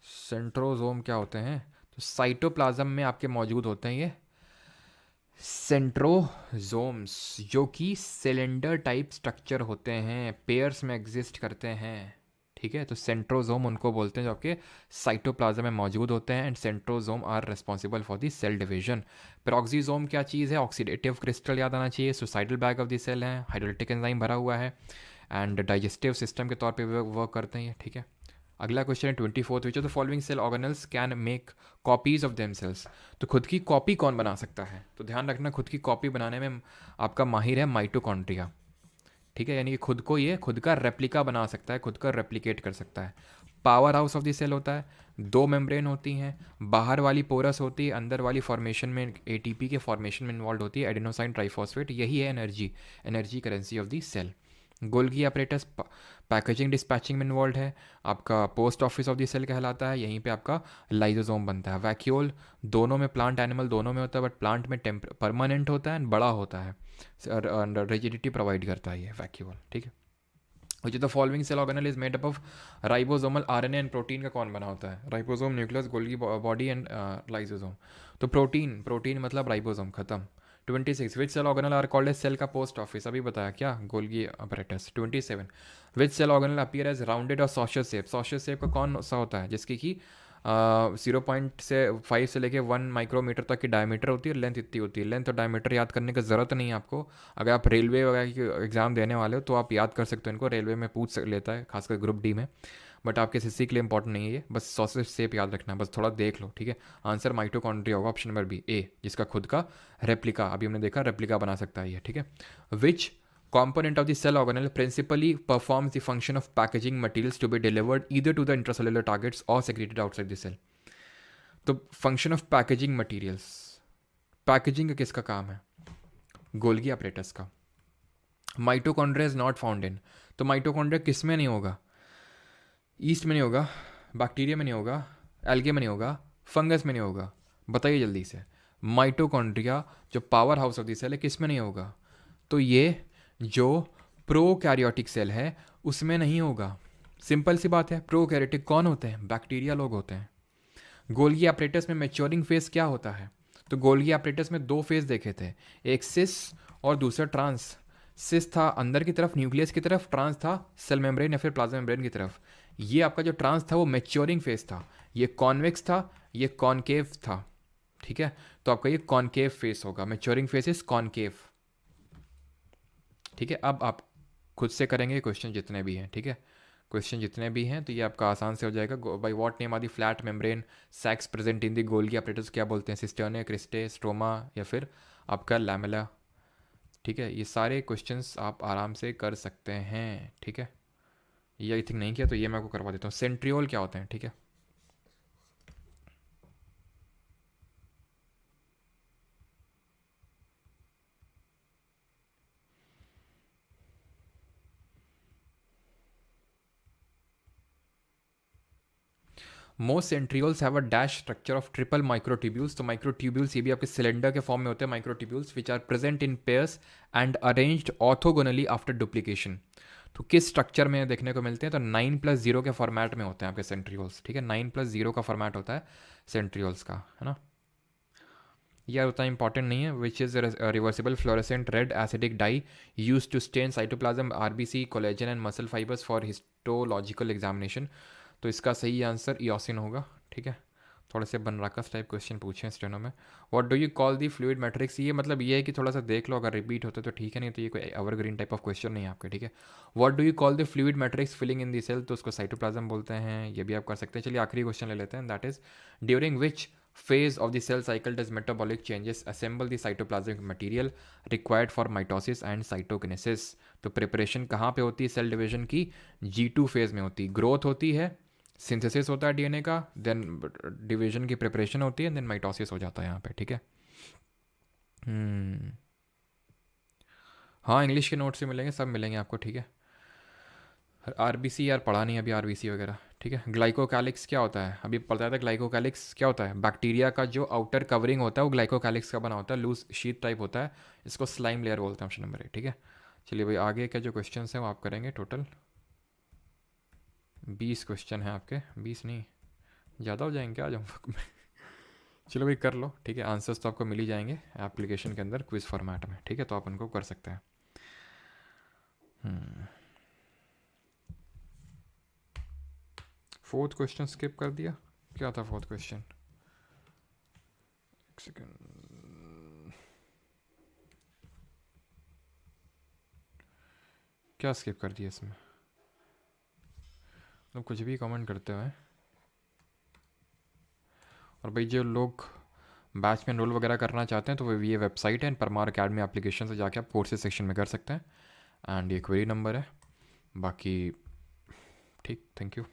सेंट्रोजोम क्या होते हैं? तो साइटोप्लाज्म में आपके मौजूद होते हैं ये सेंट्रोजोम्स, जो कि सिलेंडर टाइप स्ट्रक्चर होते हैं, पेयर्स में एग्जिस्ट करते हैं, ठीक है। तो सेंट्रोजोम उनको बोलते हैं जो आपके साइटोप्लाज्म में मौजूद होते हैं, and centrosome are responsible for the cell division. Peroxisome क्या चीज़ है? ऑक्सीडेटिव क्रिस्टल याद आना चाहिए, suicidal bag of the cell है, हाइड्रोलिटिक एंजाइम भरा हुआ है, एंड डाइजेस्टिव सिस्टम के तौर पे वर्क करते हैं, ठीक है। अगला क्वेश्चन है 24th, which of the following cell organelles can make copies of themselves. तो खुद की कॉपी कौन बना सकता है? तो ध्यान रखना, खुद की कॉपी बनाने में आपका माहिर है माइटोकॉन्ड्रिया, ठीक है, यानी कि खुद को ये खुद का रेप्लिका बना सकता है, खुद का रेप्लिकेट कर सकता है। Power house of the cell होता है, 2 मेम्ब्रेन होती हैं, बाहर वाली पोरस होती है, अंदर वाली फॉर्मेशन में एटीपी के फॉर्मेशन में इन्वॉल्व होती है एडेनोसाइन ट्राइफॉस्फेट, यही है energy currency of the cell. Golgi apparatus packaging dispatching में इन्वॉल्व है, आपका post office of the cell कहलाता है, यहीं पे आपका लाइजोसोम बनता है। वैक्यूल दोनों में, प्लांट एनिमल दोनों में होता है, बट प्लांट में परमानेंट होता है एंड बड़ा होता है, रिजिडिटी प्रोवाइड करता है ये वैक्यूल, ठीक है। Which is the following cell organelle is made up of ribosomal RNA and protein का कौन बना होता है? Ribosome, nucleus, Golgi body and lysosome. तो प्रोटीन, प्रोटीन मतलब राइबोसोम, खत्म। 26 which cell organelle are called as cell का पोस्ट ऑफिस, अभी बताया क्या, Golgi apparatus. 27 which cell organelle appear as rounded और सॉशियस शेप, सॉशियस शेप का कौन सा होता है? जिसकी कि 0.5 से लेके 1 माइक्रोमीटर तक की डायमीटर होती है, लेंथ इतनी होती है। लेंथ और डायमीटर याद करने की ज़रूरत नहीं है आपको, अगर आप रेलवे वगैरह की एग्ज़ाम देने वाले हो तो आप याद कर सकते हो इनको, रेलवे में पूछ लेता है खासकर ग्रुप डी में, बट आपके एसएससी के लिए इंपॉर्टेंट नहीं है ये, बस सॉसेज शेप याद रखना है, बस थोड़ा देख लो, ठीक है। आंसर माइटोकॉन्ड्रिया होगा, ऑप्शन नंबर बी ए, जिसका खुद का रेप्लिका, अभी हमने देखा रेप्लिका बना सकता है ये, ठीक है। विच component of the cell organelle principally performs the function of packaging materials to be delivered either to the intracellular targets or secreted outside the cell? तो function of packaging materials, packaging का किसका काम है? गोल्गी अपरेटस का। Mitochondria is not found in, तो mitochondria किस में नहीं होगा? ईस्ट में नहीं होगा, बैक्टीरिया में नहीं होगा, एल्गे में नहीं होगा, फंगस में नहीं होगा, बताइए जल्दी से। माइटोकॉन्ड्रिया जो power house of the cell है किस में नहीं होगा? तो ये जो प्रोकैरियोटिक सेल है उसमें नहीं होगा, सिंपल सी बात है। प्रोकैरियोटिक कौन होते हैं? बैक्टीरिया लोग होते हैं। गोल्गी अपरेटस में मैच्योरिंग फेज क्या होता है? तो गोल्गी अपरेटस में दो फेज देखे थे, एक सिस और दूसरा ट्रांस। सिस था अंदर की तरफ न्यूक्लियस की तरफ, ट्रांस था सेल मेम्ब्रेन या फिर प्लाज्मा मेम्ब्रेन की तरफ। ये आपका जो ट्रांस था वो मैच्योरिंग फेज था, ये कॉन्वेक्स था, ये कॉनकेव था, ठीक है। तो आपका ये कॉनकेव फेस होगा, मैच्योरिंग फेस इज कॉनकेव, ठीक है। अब आप खुद से करेंगे क्वेश्चन जितने भी हैं, ठीक है, क्वेश्चन जितने भी हैं तो ये आपका आसान से हो जाएगा। By what name are the flat membrane sacs present in the Golgi apparatus, क्या बोलते हैं? सिस्टर्ने, क्रिस्टे, स्ट्रोमा या फिर आपका लैमेला, ठीक है। ये सारे क्वेश्चंस आप आराम से कर सकते हैं, ठीक है। ये आई थिंक नहीं किया तो ये मैं आपको करवा देता हूँ। सेंट्रियोल क्या होते हैं, ठीक है। Most centrioles have a dash structure of triple microtubules, तो माइक्रोट्यूब्यूल्स ये भी आपके सिलेंडर के फॉर्म में होते हैं microtubules, which are present in pairs and arranged orthogonally after duplication. तो किस स्ट्रक्चर में देखने को मिलते हैं? तो 9+0 के फॉर्मेट में होते हैं आपके सेंट्रियोल्स, ठीक है। 9+0 का फॉर्मेट होता है सेंट्रियोल्स का, है ना। यह उतना इंपॉर्टेंट नहीं है। Which is reversible fluorescent red acidic dye use to stain cytoplasm, RBC, collagen and muscle fibres for histological examination. तो इसका सही आंसर इओसिन होगा, ठीक है। थोड़े से बनराकस टाइप क्वेश्चन पूछे हैं स्टेनो में। What do you call the fluid matrix, ये मतलब ये है कि थोड़ा सा देख लो, अगर रिपीट होते तो ठीक है, नहीं तो ये कोई एवरग्रीन टाइप ऑफ क्वेश्चन नहीं है आपके, ठीक है। What do you call the fluid matrix filling in the cell, तो उसको साइटोप्लाज्म बोलते हैं, ये भी आप कर सकते हैं। चलिए आखिरी क्वेश्चन ले लेते हैं, that is during which phase of the cell cycle does metabolic changes assemble the cytoplasmic material required for mitosis and cytokinesis? तो प्रिपरेशन कहाँ पे होती है सेल डिवीजन की? G2 फेज में होती है। ग्रोथ होती है, सिंथेसिस होता है डीएनए का, देन डिवीजन की प्रिपरेशन होती है, देन माइटोसिस हो जाता है यहाँ पे, ठीक है। हाँ इंग्लिश के नोट्स से मिलेंगे, सब मिलेंगे आपको, ठीक है। आरबीसी यार पढ़ा नहीं अभी, आरबीसी वगैरह, ठीक है। ग्लाइकोकैलिक्स क्या होता है? अभी पता था ग्लाइकोकैलिक्स क्या होता है। बैक्टीरिया का जो आउटर कवरिंग होता है वो ग्लाइकोकैलिक्स का बना होता है, लूज शीट टाइप होता है, इसको स्लाइम लेयर बोलते हैं, ऑप्शन नंबर ए, ठीक है। चलिए भाई आगे के जो क्वेश्चन हैं वो आप करेंगे। टोटल 20 क्वेश्चन हैं आपके, 20 नहीं ज़्यादा हो जाएंगे, क्या जाऊँ चलो भाई कर लो, ठीक है। आंसर्स तो आपको मिल ही जाएंगे एप्लीकेशन के अंदर क्विज फॉर्मेट में, ठीक है, तो आप उनको कर सकते हैं। फोर्थ क्वेश्चन स्किप कर दिया, क्या था फोर्थ क्वेश्चन? एक सेकेंड, क्या स्किप कर दिया इसमें? मतलब कुछ भी कमेंट करते हुए। और भाई जो लोग बैच में एनरोल वगैरह करना चाहते हैं तो वो ये वेबसाइट है, परमार अकेडमी एप्लीकेशन से जाके आप कोर्सेज सेक्शन में कर सकते हैं, एंड ये क्वेरी नंबर है। बाकी ठीक, thank you.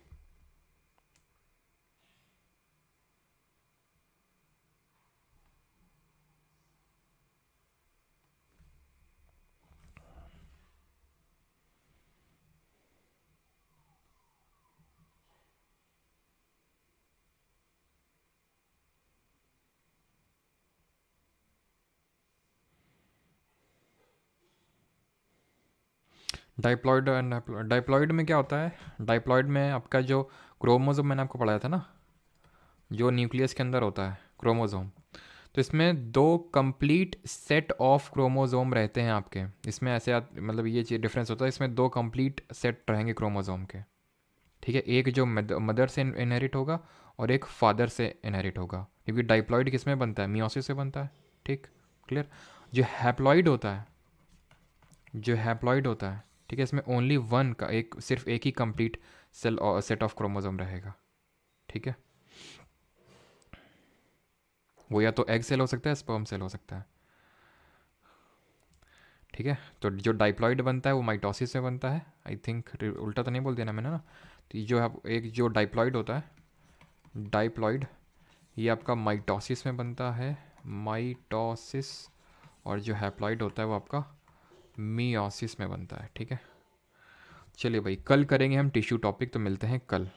Diploid and diploid में क्या होता है, डाइप्लॉइड में आपका जो क्रोमोसोम मैंने आपको पढ़ाया था ना, जो न्यूक्लियस के अंदर होता है क्रोमोसोम, तो इसमें दो कंप्लीट सेट ऑफ क्रोमोसोम रहते हैं आपके। इसमें ऐसे मतलब ये चीज़ डिफरेंस होता है, इसमें दो कंप्लीट सेट रहेंगे क्रोमोसोम के, ठीक है। एक जो मदर से इनहेरिट होगा और एक फादर से इनहेरिट होगा, क्योंकि डाइप्लॉइड किस में बनता है, मियोसिस से बनता है, ठीक, क्लियर। जो हैप्लॉइड होता है, जो हैप्लॉइड होता है, ठीक है, इसमें ओनली वन का एक, सिर्फ एक ही complete cell set of chromosome रहेगा, ठीक है। वो या तो एग सेल हो सकता है, स्पर्म सेल हो सकता है, ठीक है। तो जो डाइप्लॉइड बनता है वो माइटोसिस से बनता है, आई थिंक उल्टा तो नहीं बोल दिया ना मैंने ना। तो ये जो है एक जो डाइप्लॉइड होता है, डाइप्लॉइड, ये आपका माइटोसिस में बनता है, माइटोसिस। और जो हैप्लॉइड होता है वो आपका मियोसिस में बनता है, ठीक है। चलिए भाई, कल करेंगे हम टिश्यू टॉपिक, तो मिलते हैं कल।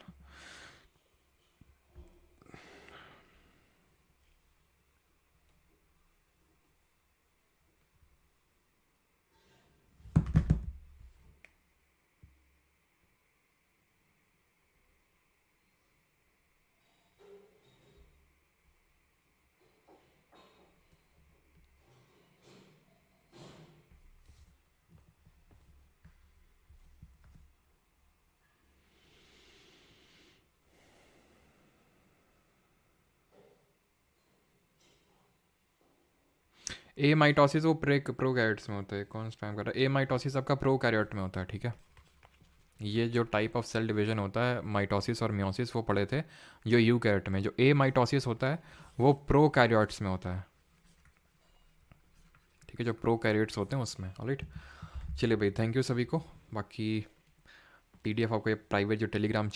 ए माइटोसिस वो प्रोकैरियोट्स में होता है, कौन स्पैम कर रहा है। ए माइटोसिस आपका प्रोकैरियोट में होता है, ठीक है। ये जो टाइप ऑफ सेल डिवीजन होता है, माइटोसिस और मियोसिस, वो पढ़े थे जो यूकैरियोट में। जो ए माइटोसिस होता है वो प्रोकैरियोट्स में होता है, ठीक है, जो प्रोकैरियोट्स होते हैं उसमें। ऑलराइट, चलिए भाई, थैंक यू सभी को। बाकी पीडीएफ आपको ये प्राइवेट जो टेलीग्राम